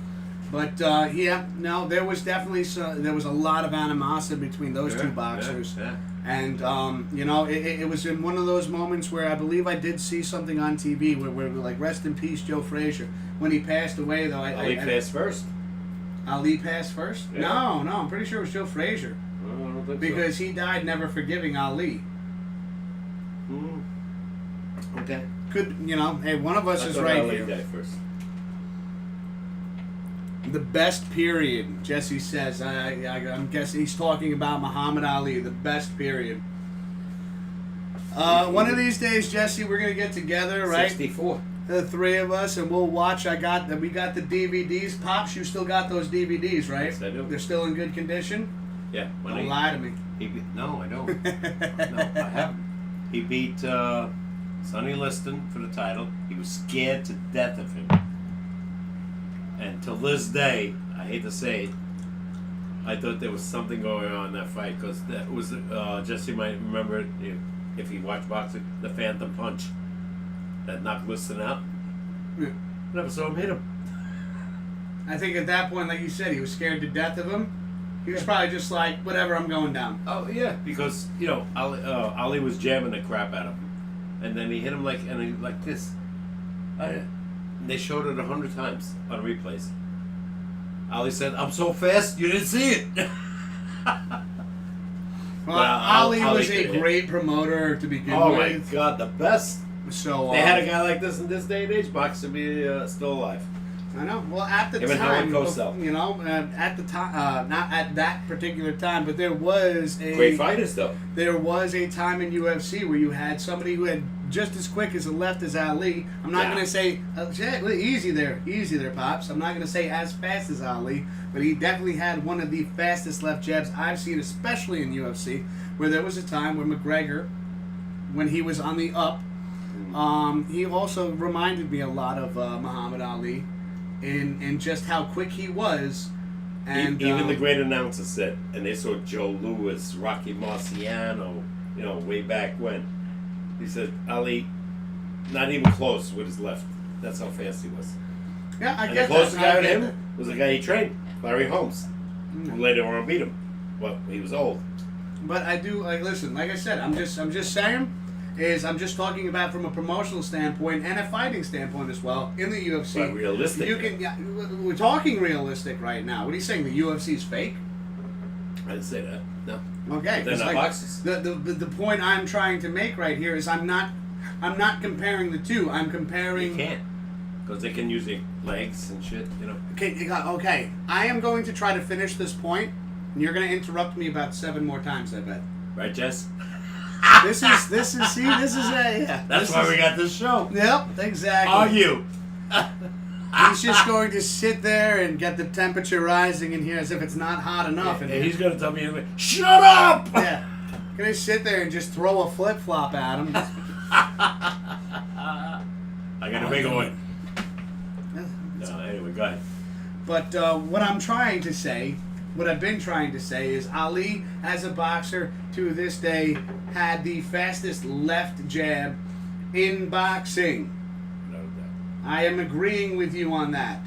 But there was definitely there was a lot of animosity between those two boxers. Yeah. And it was in one of those moments where I believe I did see something on TV where like, rest in peace, Joe Frazier. When he passed away, though, Ali passed first. Ali passed first? Yeah. No, I'm pretty sure it was Joe Frazier. I don't think Because he died never forgiving Ali. Okay. Could hey, one of us is thought right Ali here. died first. The best period, Jesse says. I'm guessing he's talking about Muhammad Ali. The best period. One of these days, Jesse, we're gonna get together, right? 64. The 3 of us, and we'll watch. We got the DVDs. Pops, you still got those DVDs, right? Yes, I do. They're still in good condition. Yeah. Don't lie to me. No, I don't. No, I haven't. He beat Sonny Liston for the title. He was scared to death of him. And till this day, I hate to say it, I thought there was something going on in that fight because that was Jesse might remember it if he watched boxing, the Phantom Punch that knocked Liston out. Yeah. Never saw him hit him. I think at that point, like you said, he was scared to death of him. He was probably just like, whatever, I'm going down. Oh yeah, because Ali was jamming the crap out of him, and then he hit him like this. They showed it 100 times on replays. Ali said, "I'm so fast, you didn't see it." Well, Ali was a great promoter to begin with. Oh my God, the best. So they had a guy like this in this day and age, boxing be still alive. I know. Well, at the Him and Howard time, Cosell. you know, at the time, not at that particular time, but there was a Great fighters, though. There was a time in UFC where you had somebody who had just as quick as a left as Ali. I'm not going to say easy there, pops. I'm not going to say as fast as Ali, but he definitely had one of the fastest left jabs I've seen, especially in UFC. Where there was a time where McGregor, when he was on the up, he also reminded me a lot of Muhammad Ali. In just how quick he was, and even the great announcers said, and they saw Joe Louis, Rocky Marciano, you know, way back when. He said Ali, not even close with his left. That's how fast he was. Yeah, I and get the closest that. guy to him was the guy he trained, Larry Holmes, who later on beat him. Well, he was old. But I do listen. Like I said, I'm just saying. I'm just talking about from a promotional standpoint and a fighting standpoint as well in the UFC. But realistic. We're talking realistic right now. What are you saying? The UFC is fake? I didn't say that. No. Okay. But they're not boxers. The point I'm trying to make right here is I'm not comparing the two. I'm comparing. You can't, because they can use their legs and shit. You know. Okay. I am going to try to finish this point, and you're going to interrupt me about 7 more times. I bet. Right, Jess? This is yeah. That's why we got this show. Yep, exactly. Argue. He's just going to sit there and get the temperature rising in here as if it's not hot enough. And he's going to tell me, shut up! Yeah. Gonna sit there and just throw a flip flop at him. I got a bigger one. No, anyway, go ahead. But what I'm trying to say, what I've been trying to say is Ali, as a boxer, to this day, had the fastest left jab in boxing. No doubt. I am agreeing with you on that.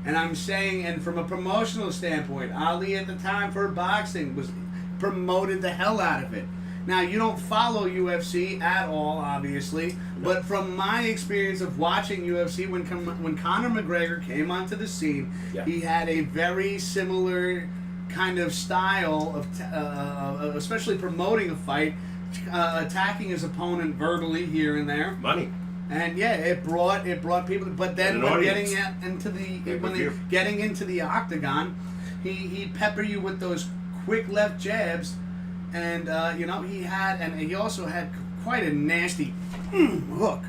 And I'm saying, and from a promotional standpoint, Ali at the time for boxing was promoted the hell out of it. Now, you don't follow UFC at all, obviously, No. but from my experience of watching UFC, when Conor McGregor came onto the scene, Yeah. he had a very similar kind of style of, especially promoting a fight, attacking his opponent verbally here and there. Money. And yeah, it brought people. But then when audience. getting into the octagon, he pepper you with those quick left jabs, and he also had quite a nasty hook.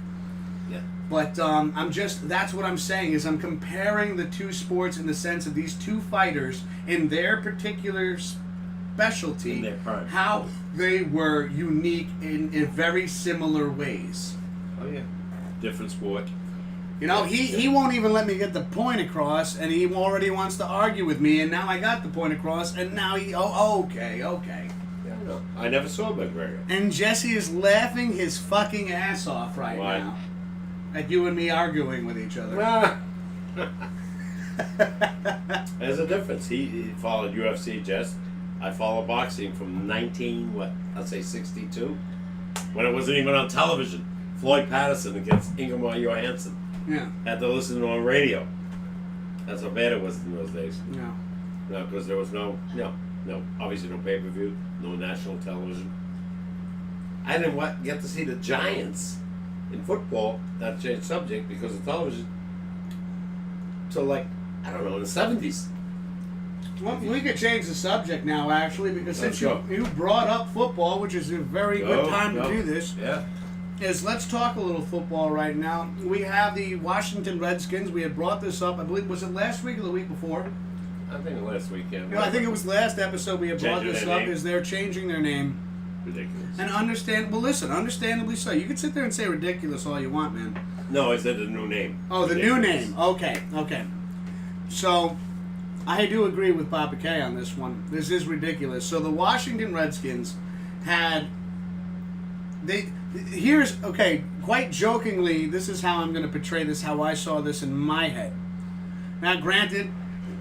Yeah. But that's what I'm saying is I'm comparing the two sports in the sense of these two fighters in their particular specialty, In their prime. how they were unique in very similar ways. Oh, yeah. Different sport. You know, he won't even let me get the point across, and he already wants to argue with me, and now I got the point across, and now okay. Yeah, no. I never saw McGregor. And Jesse is laughing his fucking ass off right Why? now. At you and me arguing with each other. Ah. There's a difference. He followed UFC, Jess. I followed boxing from 62, when it wasn't even on television. Floyd Patterson against Ingemar Johansson. Yeah. Had to listen to it on radio. That's how bad it was in those days. Yeah. No, because there was no, obviously no pay-per-view, no national television. I didn't get to see the Giants in football, not to change the subject, because of television, till in the 70s. Well, we could change the subject now, actually, because Let's since go. you brought up football, which is a very good time to do this, Yeah. let's talk a little football right now. We have the Washington Redskins. We had brought this up, I believe, was it last week or the week before? I think last weekend. I think it was last episode we had brought Changing this their up, name. is they're changing their name. Ridiculous. And understandably so. You can sit there and say ridiculous all you want, man. No, I said the new name. Oh, the new Ridiculous. name. Okay. So, I do agree with Papa K on this one. This is ridiculous. So, the Washington Redskins had... quite jokingly, this is how I'm going to portray this, how I saw this in my head. Now, granted,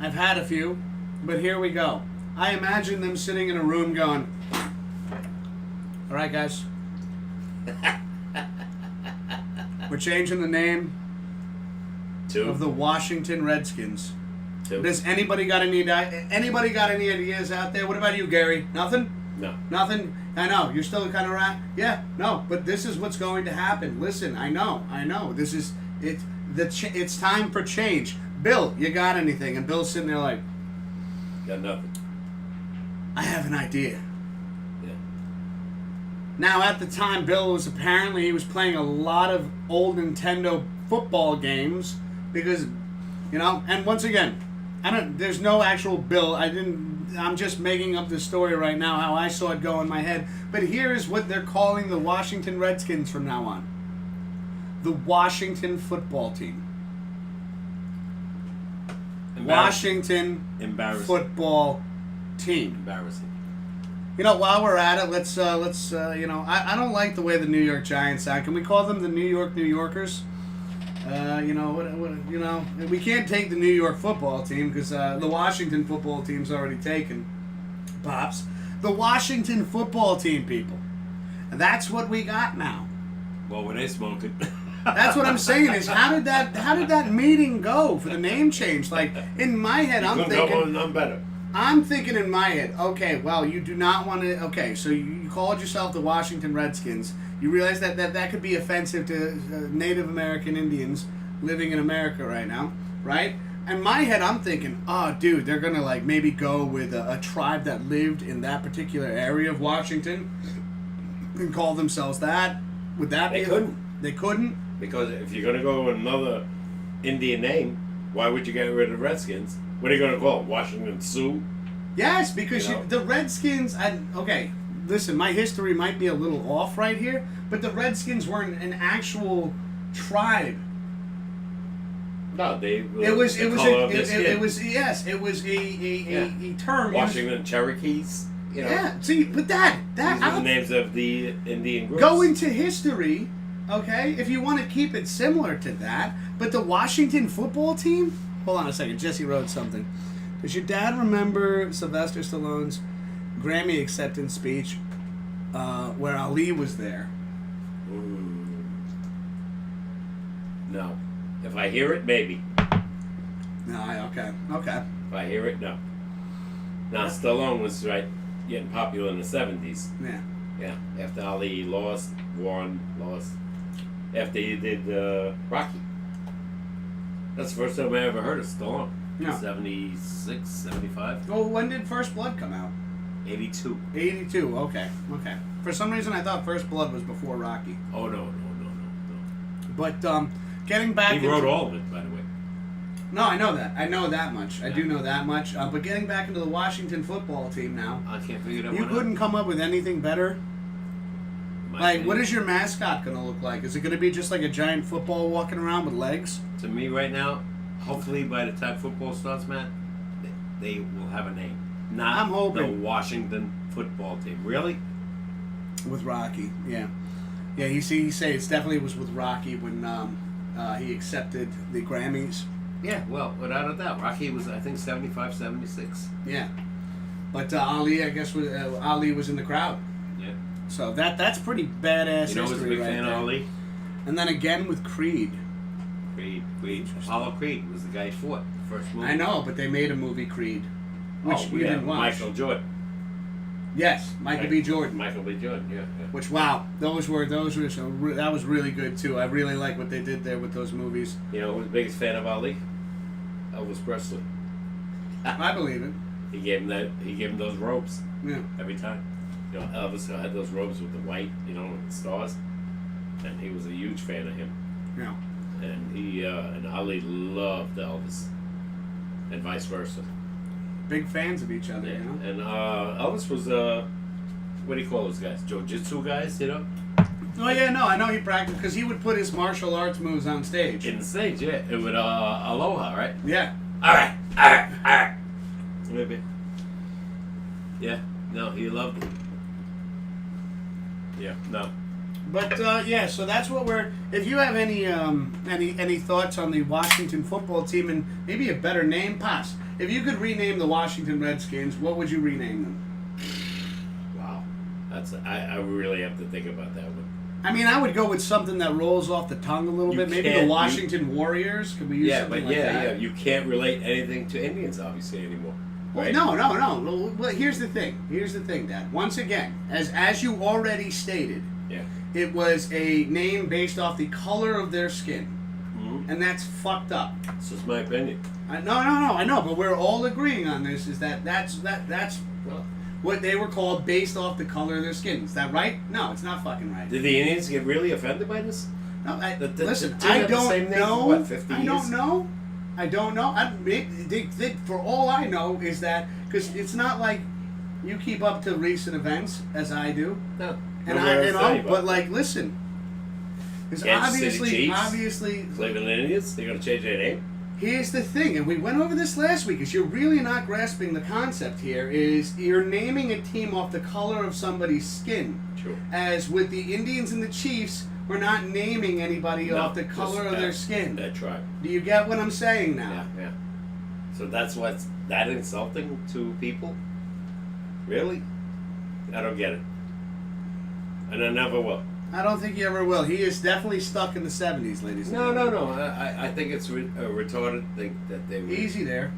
I've had a few, but here we go. I imagine them sitting in a room going, all right, guys. We're changing the name of the Washington Redskins. Does anybody got any ideas out there? What about you, Gary? Nothing? No. Nothing? I know. You're still kind of around. Yeah, no, but this is what's going to happen. Listen, I know. This is it. It's time for change. Bill, you got anything? And Bill's sitting there like, Got nothing. I have an idea. Yeah. Now, at the time, Bill was he was playing a lot of old Nintendo football games because, and once again, there's no actual Bill. I'm just making up the story right now, how I saw it go in my head. But here is what they're calling the Washington Redskins from now on. The Washington football team. Washington football team. Embarrassing. While we're at it, let's I don't like the way the New York Giants sound. Can we call them the New Yorkers? We can't take the New York football team because the Washington football team's already taken. Pops. The Washington football team, people. And that's what we got now. Well, when they smoking. That's what I'm saying is how did that meeting go for the name change? Like in my head, I'm thinking in my head, okay, well, you do not want to. Okay, so you called yourself the Washington Redskins. You realize that could be offensive to Native American Indians living in America right now, right? In my head, I'm thinking, oh, dude, they're gonna like maybe go with a tribe that lived in that particular area of Washington and call themselves that. Would that be? They couldn't. Because if you're going to go with another Indian name, why would you get rid of Redskins? What are you going to call it? Washington Sioux? Yes, because the Redskins... Okay, listen, my history might be a little off right here, but the Redskins weren't an actual tribe. No, it was a term. Washington Cherokees. Yeah, see, but these are the names of the Indian groups. Go into history... Okay, if you want to keep it similar to that, but the Washington football team? Hold on a second, Jesse wrote something. Does your dad remember Sylvester Stallone's Grammy acceptance speech where Ali was there? No. If I hear it, maybe. No, okay. If I hear it, no. Now, Stallone was getting popular in the 70s. Yeah. Yeah, after Ali lost. After he did Rocky. That's the first time I ever heard of Stallone. No. 76, 75. Well, when did First Blood come out? 82. 82, okay. For some reason I thought First Blood was before Rocky. Oh, no. But getting back... He wrote all of it, by the way. No, I know that. I know that much. I do know that much. But getting back into the Washington football team now... I can't figure that one out. You couldn't come up with anything better? What is your mascot going to look like? Is it going to be just like a giant football walking around with legs? To me right now, hopefully by the time football starts, Matt, they will have a name. I'm hoping. The Washington football team. Really? With Rocky, yeah. Yeah, he said it definitely was with Rocky when he accepted the Grammys. Yeah, well, without a doubt. Rocky was, I think, 75, 76. Yeah. But Ali, I guess, Ali was in the crowd. Yeah. So that's pretty badass history. You know who's a big fan of Ali? And then again with Creed. Creed. Apollo Creed was the guy who fought the first movie. I know, but they made a movie, Creed, which we didn't watch. Michael Jordan. Yes, Michael B. Jordan. Michael B. Jordan, yeah. Which, wow, that was really good too. I really like what they did there with those movies. You know who's the biggest fan of Ali? Elvis Presley. I believe it. He gave him those robes. Yeah. Every time. You know, Elvis had those robes with the white, with the stars, and he was a huge fan of him. Yeah. And and Ali loved Elvis, and vice versa. Big fans of each other, yeah. you know. And Elvis was what do you call those guys? Jiu-jitsu guys, Oh yeah, no, I know he practiced because he would put his martial arts moves on stage. In the stage, yeah. It would Aloha, right? Yeah. All right. Maybe. Yeah. No, he loved it. Yeah. No. But yeah, so that's what we're. If you have any thoughts on the Washington football team and maybe a better name, Pops. If you could rename the Washington Redskins, what would you rename them? Wow, I really have to think about that one. I mean, I would go with something that rolls off the tongue a little bit. Maybe the Washington Warriors. Could we use something like that? Yeah. You can't relate anything to Indians, obviously, anymore. Right? Well, no. Well, here's the thing, Dad. Once again, as you already stated, yeah, it was a name based off the color of their skin. Mm-hmm. and that's fucked up. It's just my opinion. No, I know, but we're all agreeing on this. Is that's what they were called based off the color of their skin. Is that right? No, it's not fucking right. Did the Indians get really offended by this? No, listen, I don't know. What, 50 I years? don't know. I don't know. For all I know is that because it's not like you keep up to recent events as I do. No. But like, listen, because obviously, Cleveland Indians, they're gonna change their name. Here's the thing, and we went over this last week. Is you're really not grasping the concept here. Is you're naming a team off the color of somebody's skin. True. As with the Indians and the Chiefs, we're not naming anybody off the color of their skin. That's right. Do you get what I'm saying now? Yeah. So that's what's that insulting to people? Really? I don't get it. And I never will. I don't think you ever will. He is definitely stuck in the 70s, ladies and gentlemen. No. I think it's a retarded thing that they... Easy there.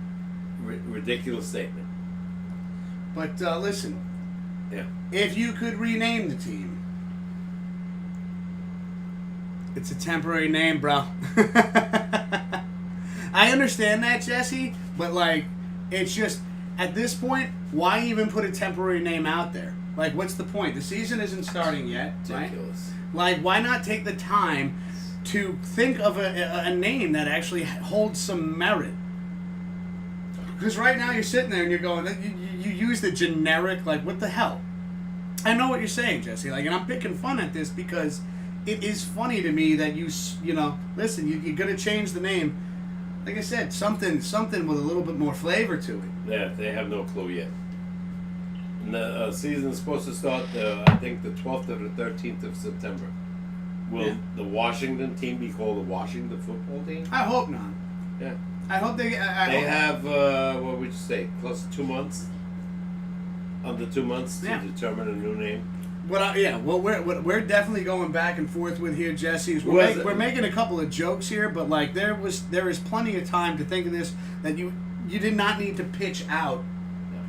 Ridiculous statement. But listen. Yeah. If you could rename the team, it's a temporary name, bro. I understand that, Jesse, but like, it's just, at this point, why even put a temporary name out there? Like, what's the point? The season isn't starting yet, right? Ridiculous. Like, why not take the time to think of a name that actually holds some merit? Because right now you're sitting there and you're going, you use the generic, like, what the hell? I know what you're saying, Jesse. Like, and I'm picking fun at this because it is funny to me that you know, listen, you're going to change the name. Like I said, something with a little bit more flavor to it. Yeah, they have no clue yet. And the season is supposed to start, I think, the 12th or the 13th of September. Will the Washington team be called the Washington football team? I hope not. Yeah. I hope they... They have, what would you say, close to 2 months? Under 2 months to determine a new name? Well, we're definitely going back and forth with here, Jesse. We're making a couple of jokes here, but like there is plenty of time to think of this. That you did not need to pitch out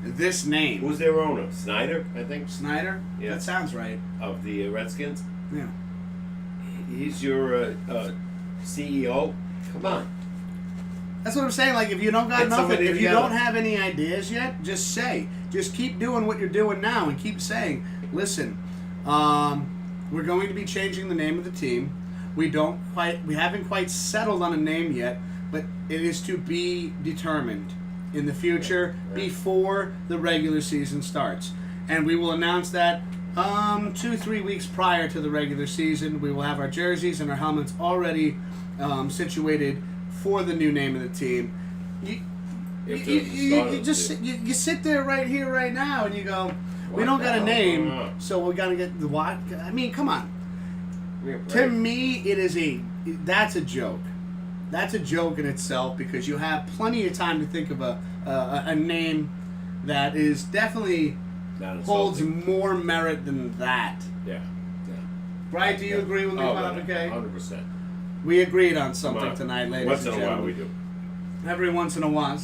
this name. Who's their owner? Snyder, I think. Snyder. Yeah, that sounds right. Of the Redskins. Yeah. He's your CEO. Come on. That's what I'm saying. Like, if you don't got nothing, if you don't have any ideas yet, just say. Just keep doing what you're doing now, and keep saying, listen. We're going to be changing the name of the team. We haven't quite settled on a name yet, but it is to be determined in the future before the regular season starts. And we will announce that 2-3 weeks prior to the regular season. We will have our jerseys and our helmets already situated for the new name of the team. You sit there right here, right now, and you go, we don't got a name, so we got to get the what? I mean, come on. To me, that's a joke. That's a joke in itself because you have plenty of time to think of a name that is definitely holds more merit than that. Yeah. Right? Do you agree with me, Bob? Okay. 100%. We agreed on something tonight, ladies and gentlemen. Once in a while we do. Every once in a while.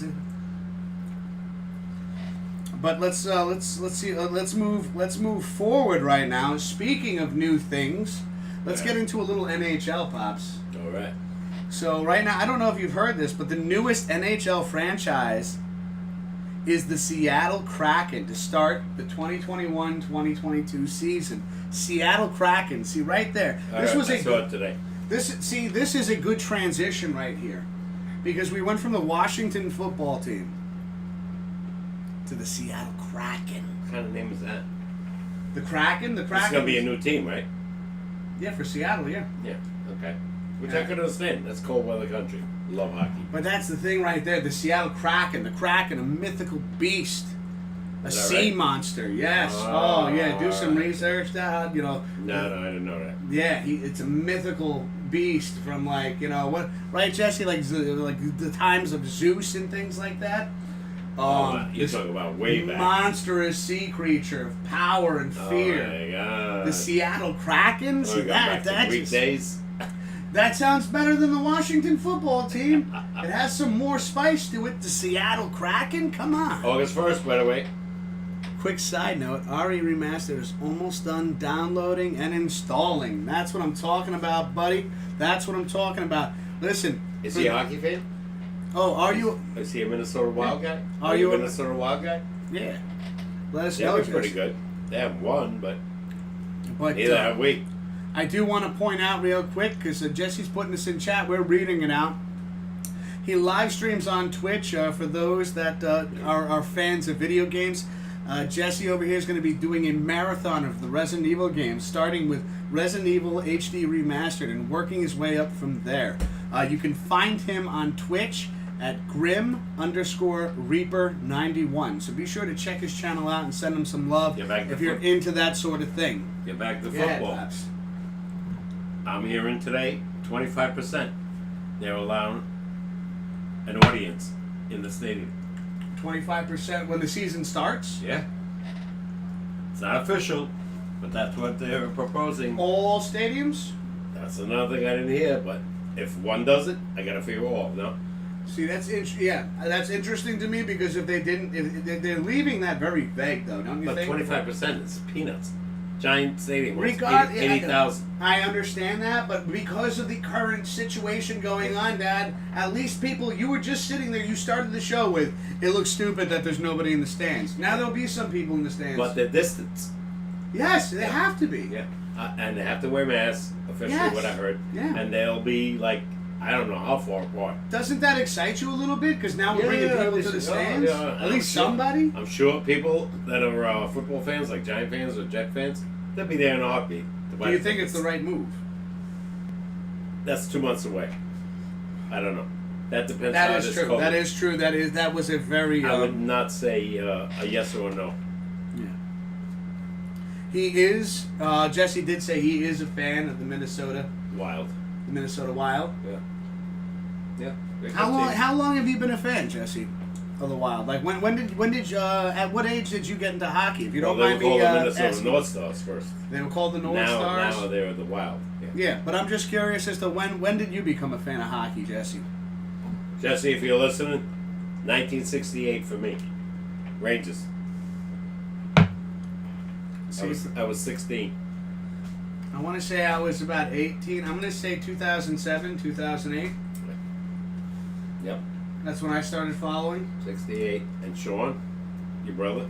But let's move forward right now. Speaking of new things, let's get into a little NHL, Pops. All right. So right now, I don't know if you've heard this, but the newest NHL franchise is the Seattle Kraken to start the 2021-2022 season. Seattle Kraken. See right there. I saw it today. This is a good transition right here, because we went from the Washington football team to the Seattle Kraken. What kind of name is that? The Kraken? The Kraken. It's going to be a new team, right? Yeah, for Seattle, yeah. Yeah, okay. Which I could understand. That's cold weather country. Love hockey. But that's the thing right there. The Seattle Kraken. The Kraken, a mythical beast. A sea monster, yes. Oh, yeah, do some research, Dad. No, I didn't know that. Yeah, it's a mythical beast from, like, what, right, Jesse? Like the times of Zeus and things like that. You're talking about way back. Monstrous sea creature of power and fear. Oh my God. The Seattle Kraken. See that Greek days. That sounds better than the Washington football team. It has some more spice to it. The Seattle Kraken. Come on. August 1st, by the way. Quick side note: RE Remastered is almost done downloading and installing. That's what I'm talking about, buddy. That's what I'm talking about. Listen. Is he a hockey fan? Oh, are you? Is he a Minnesota Wild guy? Are you a Minnesota Wild guy? Yeah. Let us They know. were pretty good. They haven't won, but But neither have we. I do want to point out real quick, because Jesse's putting this in chat. We're reading it out. He live streams on Twitch for those that are fans of video games. Jesse over here is going to be doing a marathon of the Resident Evil games, starting with Resident Evil HD Remastered and working his way up from there. You can find him on Twitch at Grim_Reaper91. So be sure to check his channel out and send him some love if you're into that sort of thing. Get back to Yeah, football. Pops. I'm hearing today 25%. They're allowing an audience in the stadium. 25% when the season starts? Yeah. It's not official, but that's what they're proposing. All stadiums? That's another thing I didn't hear, but if one does it, I gotta figure all, no? See, that's that's interesting to me, because if they didn't, if they're leaving that very vague, though, don't you But think? 25% is peanuts. Giant stadium, was Regard- 80,000. I understand that, but because of the current situation going on, Dad, at least people, you were just sitting there, you started the show with, it looks stupid that there's nobody in the stands. Now there'll be some people in the stands. But the distance. Yes, they have to be. Yeah. And they have to wear masks, officially Yes. what I heard. Yeah. And they'll be like, I don't know how far apart. Doesn't that excite you a little bit? Because now we're Yeah, bringing people at to the least- stands? yeah, At least I'm sure. somebody? I'm sure people that are football fans, like Giant fans or Jet fans, they'll be there in a heartbeat. Do you think it's the right move? That's 2 months away. I don't know. That depends That on is this true. COVID. That is true. That was a very. I would not say a yes or a no. Yeah. He is. Jesse did say he is a fan of the Minnesota Wild. Wild. Yeah. Yeah. How long have you been a fan, Jesse, of the Wild? Like when did you at what age did you get into hockey? If you don't mind they were me called the Minnesota asking. North Stars first. They were called the North Stars. Now they're the Wild. Yeah. Yeah, but I'm just curious as to when did you become a fan of hockey, Jesse? Jesse, if you're listening, 1968 for me. Rangers. I was 16. I want to say I was about 18. I'm going to say 2007, 2008. Yep. That's when I started following. 68. And Sean, your brother,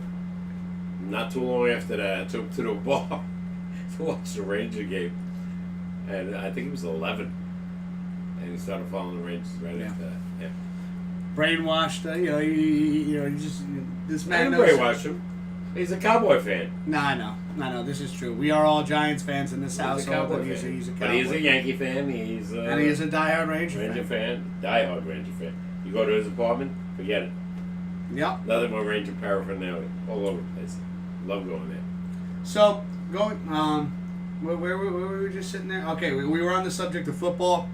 not too long after that, I took him to the bar to watch the Ranger game. And I think he was 11. And he started following the Rangers right after that. Yeah. Brainwashed, you just this I man didn't knows. brainwash him. He's a Cowboy fan. No, I know. This is true. We are all Giants fans in this He's a household. Cowboy But fan. he's a But Cowboy. he's a Yankee fan. He's and he is a diehard Ranger Ranger fan. fan. Diehard Ranger fan. You go to his apartment, forget it. Yep. Nothing more Ranger paraphernalia all over the place. Love going there. So going, where were we just sitting there? Okay, we were on the subject of football.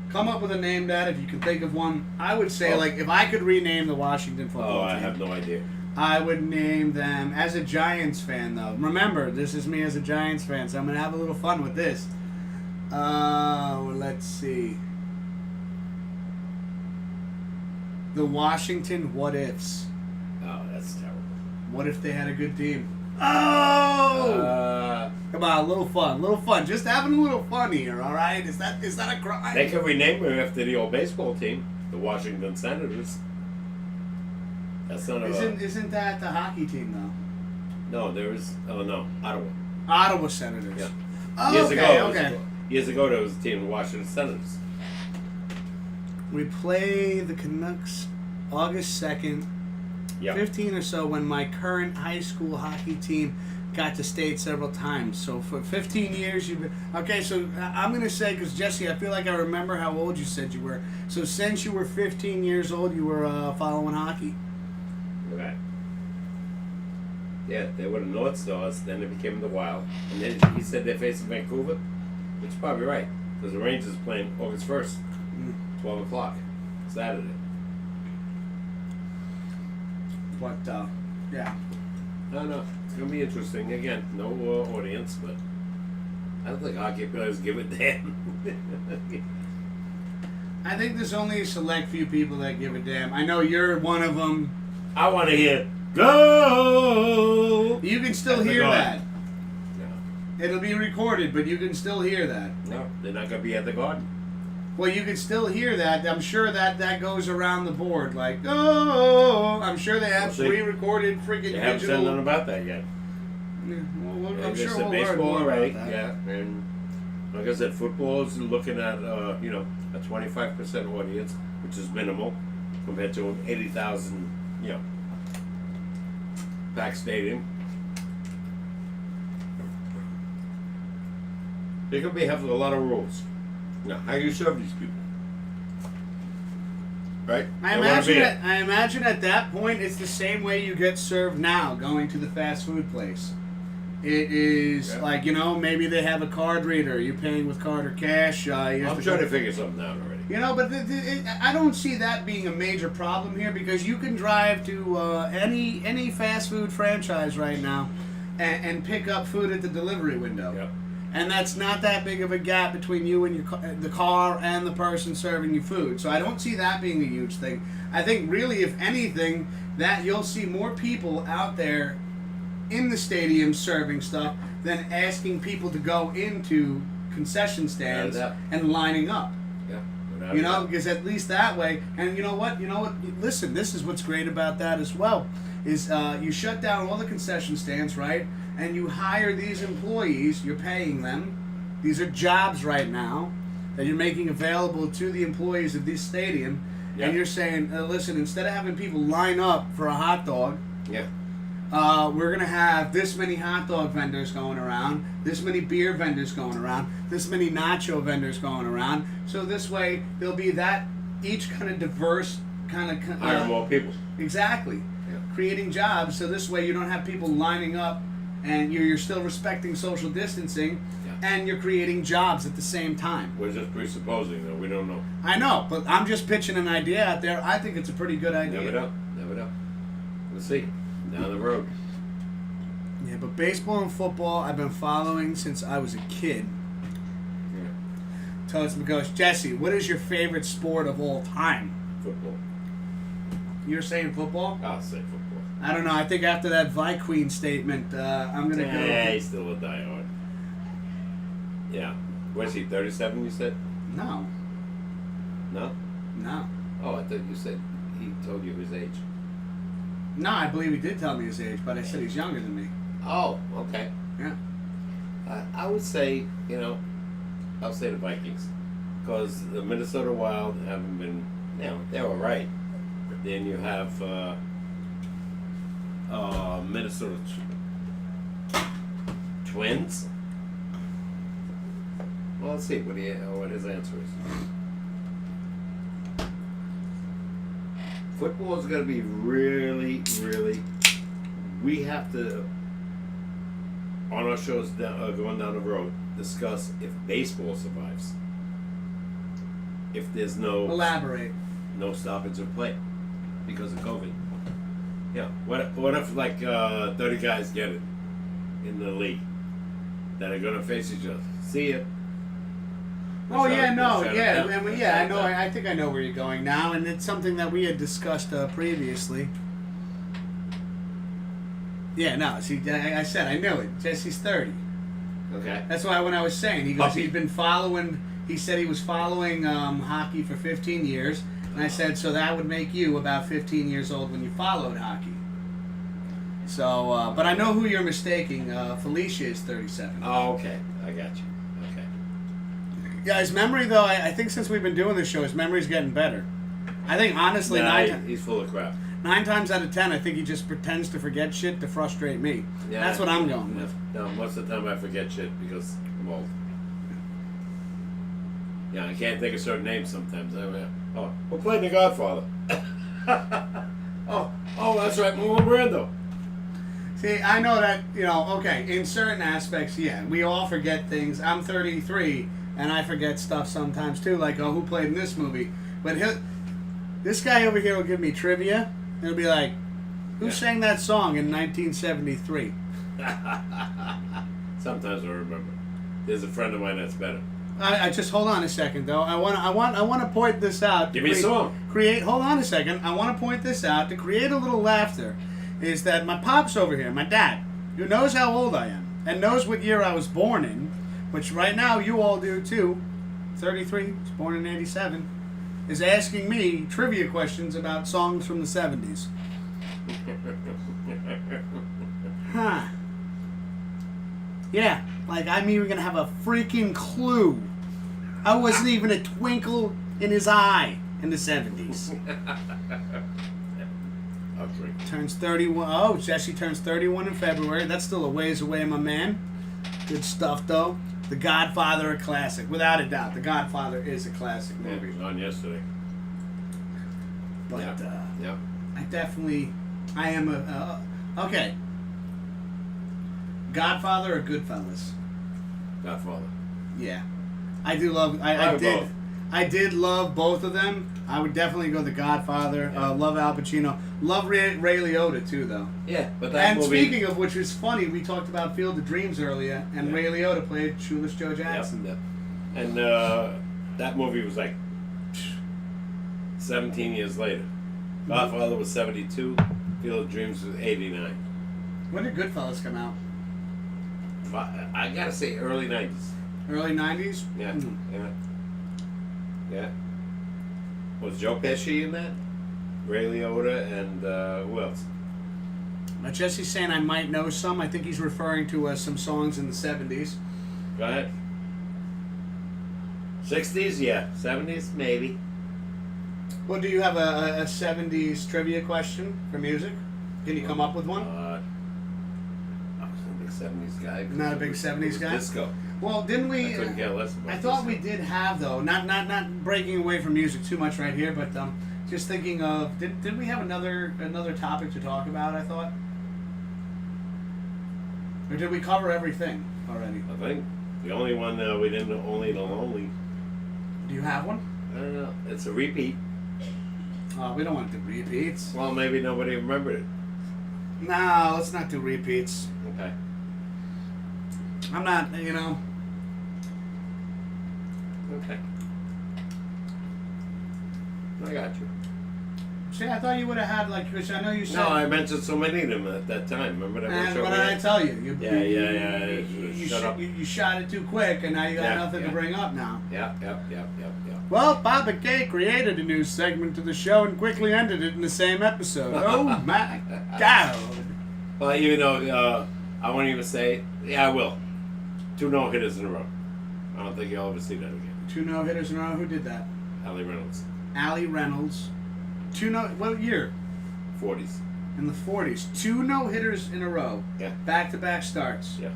Come up with a name, Dad, if you can think of one. I would say, like, if I could rename the Washington football Oh, team. I have no idea. I would name them, as a Giants fan, though. Remember, this is me as a Giants fan, so I'm going to have a little fun with this. Let's see. The Washington What Ifs. Oh, that's terrible. What if they had a good team? Oh! Come on, a little fun. Just having a little fun here, all right? Is that a crime? They could rename him after the old baseball team, the Washington Senators. That's not a... Isn't that the hockey team, though? No, there is... Oh, no. Ottawa. Ottawa Senators. Yeah. Oh, Years ago, there was a team, the Washington Senators. We play the Canucks August 2nd, Yeah. 15 or so, when my current high school hockey team got to state several times. So for 15 years, you've been... Okay, so I'm going to say, because Jesse, I feel like I remember how old you said you were. So since you were 15 years old, you were following hockey. Right. Yeah, they were the North Stars, then they became the Wild. And then he said they're facing Vancouver, which is probably right, because the Rangers are playing August 1st, 12 o'clock, Saturday. But, yeah. No, it's going to be interesting. Again, no audience, but I don't think hockey players give a damn. I think there's only a select few people that give a damn. I know you're one of them. I want to hear, go! You can still At the hear Garden. that. No. It'll be recorded, but you can still hear that. No, they're not going to be at the Garden. Well, you can still hear that. I'm sure that goes around the board. Like, oh, I'm sure they have pre-recorded freaking They haven't said digital. nothing about that yet. Yeah, well, I'm They sure said we'll baseball learn more already, about that. yeah. And like I said, football is looking at a 25% audience, which is minimal compared to an 80,000 packed stadium. They could have a lot of rules. Now, how do you serve these people? Right? I imagine at that point it's the same way you get served now going to the fast food place. It is like, maybe they have a card reader. You're paying with card or cash. I'm trying to figure something out already. But I don't see that being a major problem here because you can drive to any fast food franchise right now and pick up food at the delivery window. Yep. And that's not that big of a gap between you and the car and the person serving you food. So I don't see that being a huge thing. I think really, if anything, that you'll see more people out there in the stadium serving stuff than asking people to go into concession stands and lining up. Yeah. Because at least that way, and you know what? Listen, this is what's great about that as well, is you shut down all the concession stands, right? And you hire these employees, you're paying them. These are jobs right now that you're making available to the employees of this stadium. Yeah. And you're saying, listen, instead of having people line up for a hot dog, we're going to have this many hot dog vendors going around, this many beer vendors going around, this many nacho vendors going around. So this way, there'll be that each kind of diverse kind of... hire more people. Exactly. Yeah. Creating jobs, so this way you don't have people lining up and you're still respecting social distancing, and you're creating jobs at the same time. We're just presupposing, though. We don't know. I know, but I'm just pitching an idea out there. I think it's a pretty good idea. Never know. We'll see. Down the road. Yeah, but baseball and football I've been following since I was a kid. Yeah. Toast goes, Jesse, what is your favorite sport of all time? Football. You're saying football? I'll say football. I don't know. I think after that Queen statement, I'm going to go... Yeah, he's still a diehard. Yeah. Was he 37, you said? No. No? No. Oh, I thought you said he told you his age. No, I believe he did tell me his age, but I said he's younger than me. Oh, okay. Yeah. I would say, I'll say the Vikings. Because the Minnesota Wild haven't been, they're all right. Then you have Minnesota Twins. Well, let's see what his answer is. Football is going to be really, really. We have to, on our shows going down the road, discuss if baseball survives. If there's no stoppage of play because of COVID. Yeah. What if like 30 guys get it in the league that are going to face each other? See ya. I know. I think I know where you're going now, and it's something that we had discussed previously. Yeah, no. See, I said I knew it. Jesse's 30. Okay. That's why when I was saying he's been following. He said he was following hockey for 15 years, and I said so that would make you about 15 years old when you followed hockey. So, but I know who you're mistaking. Felicia is 37. Oh, okay. I got you. Yeah, his memory, though, I think since we've been doing this show, his memory's getting better. I think, honestly, he's full of crap. 9 times out of 10, I think he just pretends to forget shit to frustrate me. Yeah, that's what I'm going with. No, most of the time I forget shit because I'm old. Yeah, I can't think of certain names sometimes. We're playing The Godfather. oh, that's right, Marlon Brando. See, I know that, okay, in certain aspects, yeah, we all forget things. I'm 33. And I forget stuff sometimes too, like, who played in this movie? But this guy over here will give me trivia, and he'll be like, who sang that song in 1973? Sometimes I remember. There's a friend of mine that's better. I just hold on a second though. I want to point this out. Give me a song. Hold on a second. I want to point this out to create a little laughter. Is that my pops over here, my dad, who knows how old I am and knows what year I was born in. Which right now you all do too. 33, was born in 87, is asking me trivia questions about songs from the 70s. Huh. Yeah, like I'm even gonna have a freaking clue. I wasn't even a twinkle in his eye in the 70s. Turns 31. Oh, Jesse turns 31 in February. That's still a ways away, my man. Good stuff, though. The Godfather, a classic. Without a doubt, The Godfather is a classic movie. It was on yesterday. But, yeah. I am okay. Godfather or Goodfellas? Godfather. Yeah. I do love, I did love both of them. I would definitely go The Godfather. Yeah. Love Al Pacino. Love Ray Liotta, too, though. Yeah, but that And movie... speaking of which is funny, we talked about Field of Dreams earlier, and Ray Liotta played Shoeless Joe Jackson. Yep. And that movie was like 17 years later. Godfather was 72. Field of Dreams was 89. When did Goodfellas come out? I gotta say early 90s. Early 90s? Yeah, Mm-hmm. yeah. Was Joe Pesci in that? Ray Liotta and who else? Jesse's saying I might know some. I think he's referring to some songs in the 70s. Go ahead. 60s, yeah. 70s, maybe. Well, do you have a 70s trivia question for music? Can you come up with one? I wasn't a big 70s guy. Not a big 70s guy? Disco. Well, didn't we? I couldn't care less about I thought disco. we did have, though, not breaking away from music too much right here, but just thinking of, did we have another topic to talk about, I thought? Or did we cover everything already? I think the only one we didn't, Only the Lonely. Do you have one? I don't know. It's a repeat. We don't want to do repeats. Well, maybe nobody remembered it. No, let's not do repeats. Okay. I'm not, Okay. I got you. See, I thought you would have had, because I know you said... No, I mentioned so many of them at that time. Remember that one And show what we did I had? tell you? Yeah. Shut up. You shot it too quick, and now you got nothing to bring up now. Yeah. Well, Papa K created a new segment to the show and quickly ended it in the same episode. Oh my God! Well, even though I won't even say, I will. 2 no-hitters in a row. I don't think you'll ever see that again. 2 no-hitters in a row. Who did that? Allie Reynolds. Allie Reynolds. What year? 40s. In the 40s. 2 no-hitters in a row. Yeah. Back-to-back starts. Yeah.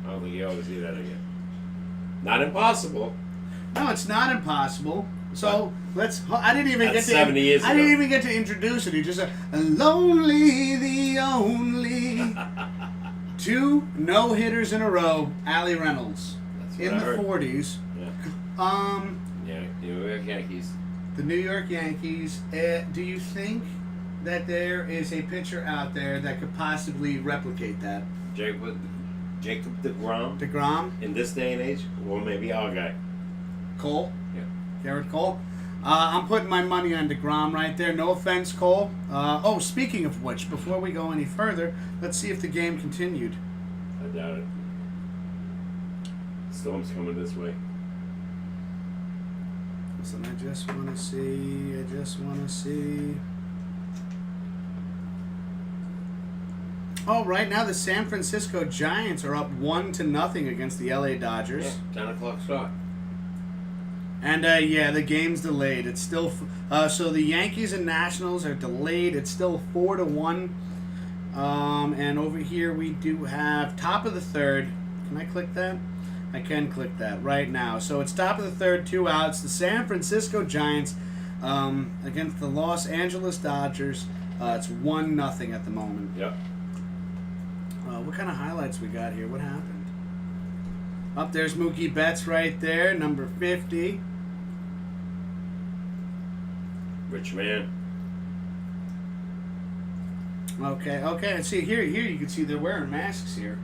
I don't think you'll ever see that again. Not impossible. No, it's not impossible. So I didn't even That's get to. 70 years I didn't ago. even get to introduce it. He just said, "Lonely, the only." 2 no-hitters in a row. Allie Reynolds. That's what In I the heard. 40s. Yeah. Yeah, New York Yankees. The New York Yankees. Do you think that there is a pitcher out there that could possibly replicate that? Jacob DeGrom. DeGrom? In this day and age, or maybe our guy. Cole? Yeah. Garrett Cole? I'm putting my money on DeGrom right there. No offense, Cole. Speaking of which, before we go any further, let's see if the game continued. I doubt it. Storm's coming this way. Listen, I just want to see. Oh, right now the San Francisco Giants are up 1-0 against the LA Dodgers. Yeah, 10 o'clock start. And the game's delayed. It's still so the Yankees and Nationals are delayed. It's still 4-1. And over here we do have top of the third. Can I click that? I can click that right now. So it's top of the third, 2 outs. The San Francisco Giants against the Los Angeles Dodgers. It's 1-0 at the moment. Yep. What kind of highlights we got here? What happened? Up there's Mookie Betts right there, number 50. Rich man. Okay. And see here you can see they're wearing masks here.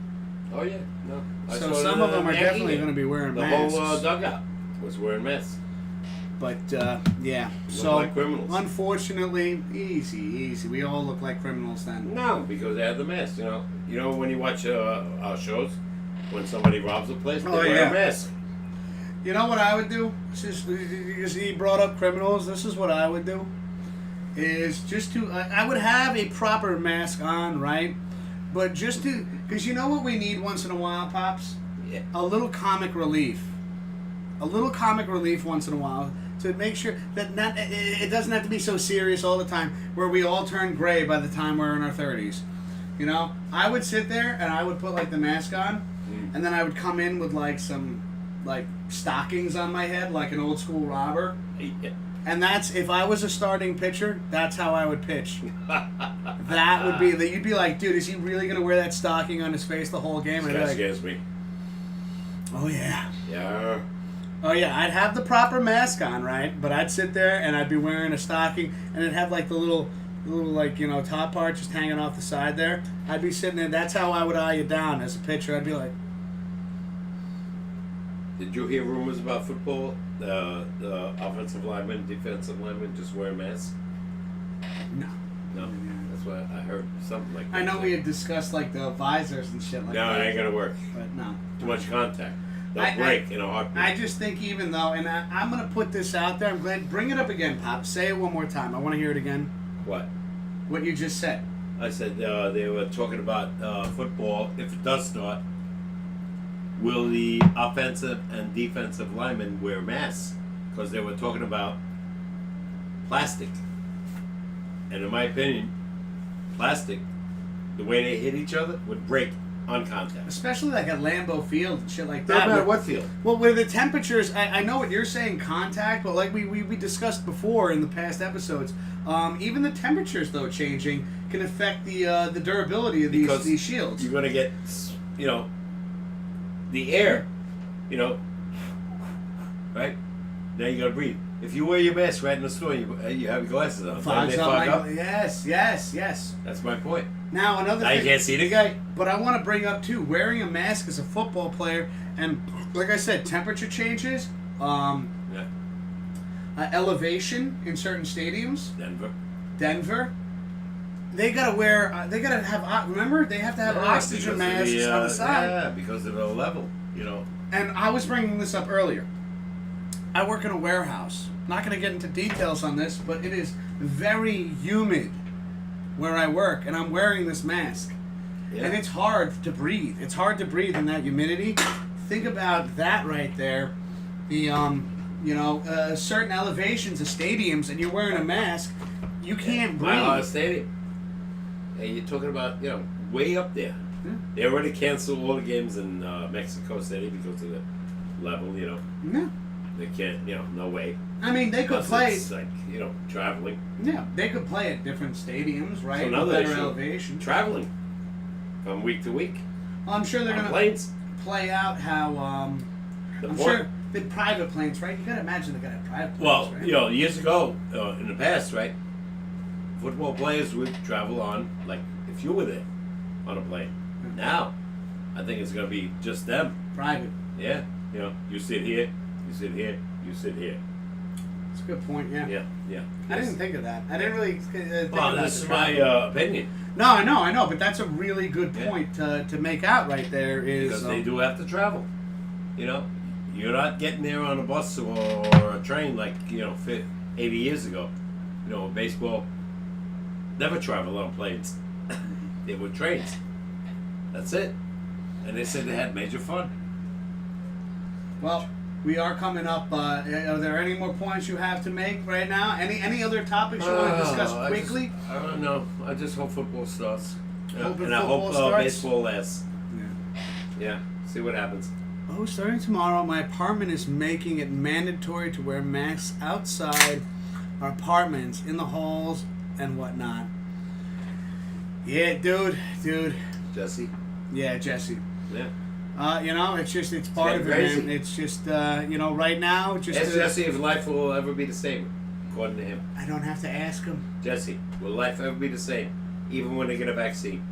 Oh yeah, no. So some of them are definitely going to be wearing the masks. The whole dugout was wearing masks. But yeah, Look so like criminals. Unfortunately, easy. We all look like criminals then. No, because they have the mask. You know when you watch our shows, when somebody robs a place, they wear a mask. You know what I would do? Because he brought up criminals. This is what I would do. Is just to I would have a proper mask on, right? But just to because you know what we need once in a while, Pops? Yeah. A little comic relief. A little comic relief once in a while to make sure that it doesn't have to be so serious all the time where we all turn gray by the time we're in our 30s. You know, I would sit there and I would put like the mask on, and then I would come in with like some like stockings on my head like an old school robber. Yeah. And that's if I was a starting pitcher, that's how I would pitch. That would be that you'd be like, dude, is he really gonna wear that stocking on his face the whole game? This guy scares me. Oh yeah. Yeah. Oh yeah, I'd have the proper mask on, right? But I'd sit there and I'd be wearing a stocking, and it'd have like the little like top part just hanging off the side there. I'd be sitting there. That's how I would eye you down as a pitcher. I'd be like, Did you hear rumors about football? The offensive linemen, defensive linemen just wear masks? no. No. That's what I heard. Something like that. I know we had discussed like the visors and shit like No, that. it ain't gonna work. But no. Too much contact. They'll break in a heartbeat. I just think even though, and I'm going to put this out there, I'm glad, bring it up again, Pop. Say it one more time. I want to hear it again. What? What you just said. I said they were talking about football. If it does start, will the offensive and defensive linemen wear masks? Because they were talking about plastic. And in my opinion, plastic, the way they hit each other, would break on contact. Especially like at Lambeau Field and shit like that. No matter what field. Well, with the temperatures, I know what you're saying, contact, but like we discussed before in the past episodes, even the temperatures, though, changing can affect the durability of these shields. You're going to get, the air, right? Now you got to breathe. If you wear your mask right in the store, you have your glasses on. Fogs They up. fog up. Yes. That's my point. Now another Now thing. you can't see the guy. But I want to bring up too, wearing a mask as a football player, and like I said, temperature changes, Yeah. elevation in certain stadiums. Denver. They gotta wear. They gotta have. Remember, they have to have oxygen masks on the side. Yeah, because of the level. And I was bringing this up earlier. I work in a warehouse. Not going to get into details on this, but it is very humid where I work, and I'm wearing this mask. Yeah. And it's hard to breathe. It's hard to breathe in that humidity. Think about that right there. The certain elevations of stadiums, and you're wearing a mask, you can't breathe. Stadium. And you're talking about way up there. Yeah. They already canceled all the games in Mexico City because of the level. No. They can't. No way. I mean, they could Plus play. It's like traveling. Yeah, they could play at different stadiums, right? So With another better issue. elevation. Traveling from week to week. Well, I'm sure they're On going to planes. play out how. The I'm port. sure the private planes, right? You got to imagine they got to have private planes, Well, right? years ago, in the past, right, football players would travel on, like, if you were there, on a plane. Now, I think it's going to be just them. Private. Yeah. You sit here, you sit here, you sit here. That's a good point, yeah. Yeah. I didn't think of that. I didn't really think Well, about this the is my travel. opinion. No, I know, but that's a really good Yeah. point to make out right there is... Because they do have to travel. You're not getting there on a bus or a train like, 80 years ago. Baseball never traveled on planes. They were trains. That's it. And they said they had major fun. Well, we are coming up. Are there any more points you have to make right now? Any other topics you want to discuss quickly? I don't know. I just hope football starts. Hoping and I football hope starts? baseball lasts. Yeah. Yeah. See what happens. Oh, starting tomorrow, my apartment is making it mandatory to wear masks outside our apartments, in the halls, and whatnot. Yeah, dude. Jesse? Yeah, Jesse. Yeah. It's part of it, crazy. man. It's just, right now, Ask Jesse if life will ever be the same, according to him. I don't have to ask him. Jesse, will life ever be the same, even when they get a vaccine?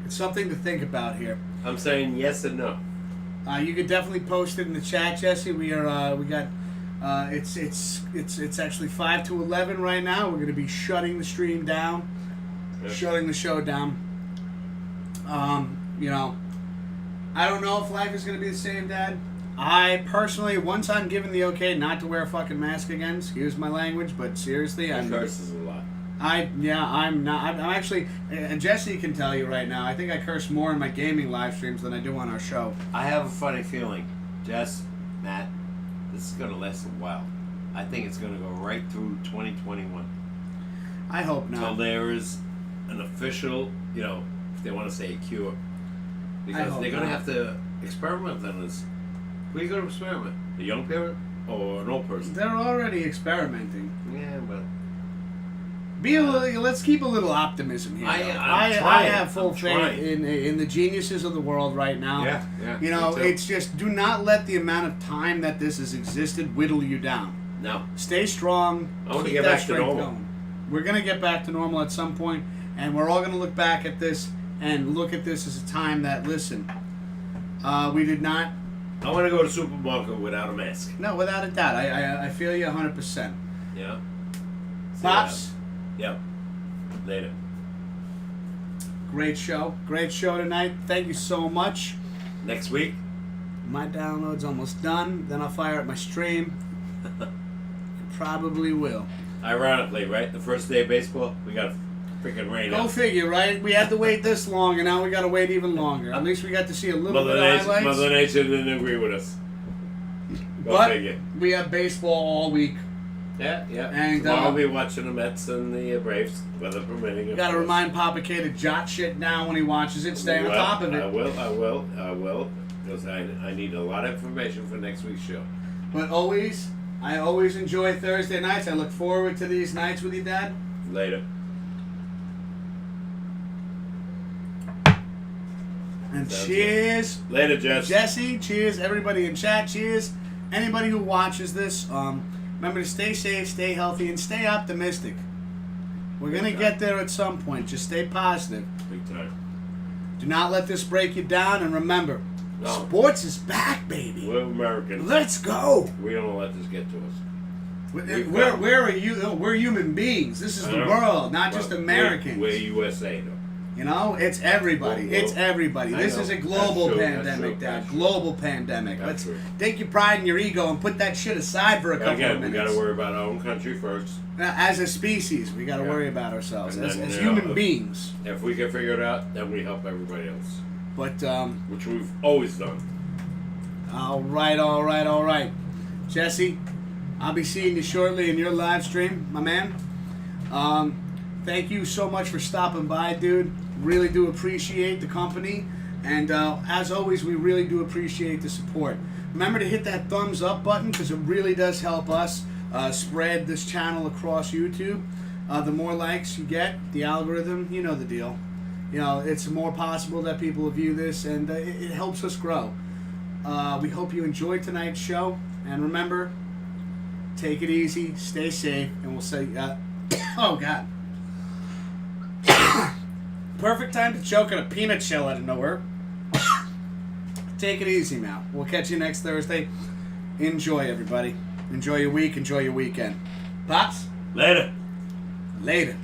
It's something to think about here. I'm saying yes and no. You could definitely post it in the chat, Jesse. We got. It's actually 5 to 11 right now. We're going to be shutting the stream down, shutting the show down. I don't know if life is going to be the same, Dad. I personally, once I'm given the okay not to wear a fucking mask again, excuse my language, but seriously, He curses a lot. I'm not. I'm actually, and Jesse can tell you right now. I think I curse more in my gaming live streams than I do on our show. I have a funny feeling, Jess, Matt, this is going to last a while. I think it's going to go right through 2021. I hope Until not. there is an official, if they want to say a cure. Because hope they're going to not. have to experiment on this. Who are you going to experiment? A young parent or an old person? They're already experimenting. Yeah, but... Let's keep a little optimism here. I'm I trying. have full I'm faith trying. in the geniuses of the world right now. Yeah. You know, me too. it's just do not let the amount of time that this has existed whittle you down. No. Stay strong. I want to keep get that back to strength normal. going. We're gonna get back to normal at some point, and we're all gonna look back at this and look at this as a time that we did not. I want to go to the supermarket without a mask. No, without a doubt, I feel you 100%. Yeah. Pops, Yep. Later. great show tonight. Thank you so much. Next week. My download's almost done. Then I'll fire up my stream. Probably will. Ironically, right? The first day of baseball, we got freaking rain Go out. figure, right? We had to wait this long, and now we got to wait even longer. At least we got to see a little bit of highlights. Mother Nature didn't agree with us. Go But figure. we have baseball all week. Yeah. And, Tomorrow I'll be watching the Mets and the Braves, weather permitting. You got to remind Papa K to jot shit down when he watches it. Stay on top of it. I will. Because I need a lot of information for next week's show. But I always enjoy Thursday nights. I look forward to these nights with you, Dad. Later. And Sounds cheers. Later, Jess. Jesse, cheers. Everybody in chat, cheers. Anybody who watches this, remember to stay safe, stay healthy, and stay optimistic. We're going to get there at some point. Just stay positive. Big time. Do not let this break you down. And remember, No. sports is back, baby. We're Americans. Let's go. We don't want to let this get to us. We're human beings. This is the world, not just Americans. We're USA, though. You know, it's everybody. Well, it's everybody. I This know. is a global That's true. pandemic, Dad. That's true. Global pandemic. That's Let's true. take your pride in your ego and put that shit aside for a couple Again, of we minutes. got to worry about our own country first. As a species, we got to Yeah. worry about ourselves And as then, human beings. If we can figure it out, then we help everybody else, But which we've always done. all right. Jesse, I'll be seeing you shortly in your live stream, my man. Thank you so much for stopping by, dude. Really do appreciate the company. And as always, we really do appreciate the support. Remember to hit that thumbs up button because it really does help us spread this channel across YouTube. The more likes you get, the algorithm, you know the deal. You know, it's more possible that people will view this, and it helps us grow. We hope you enjoyed tonight's show. And remember, take it easy, stay safe, and we'll say, oh, God. Perfect time to choke on a peanut shell out of nowhere. Take it easy now. We'll catch you next Thursday. Enjoy, everybody. Enjoy your week. Enjoy your weekend. Pops? Later. Later.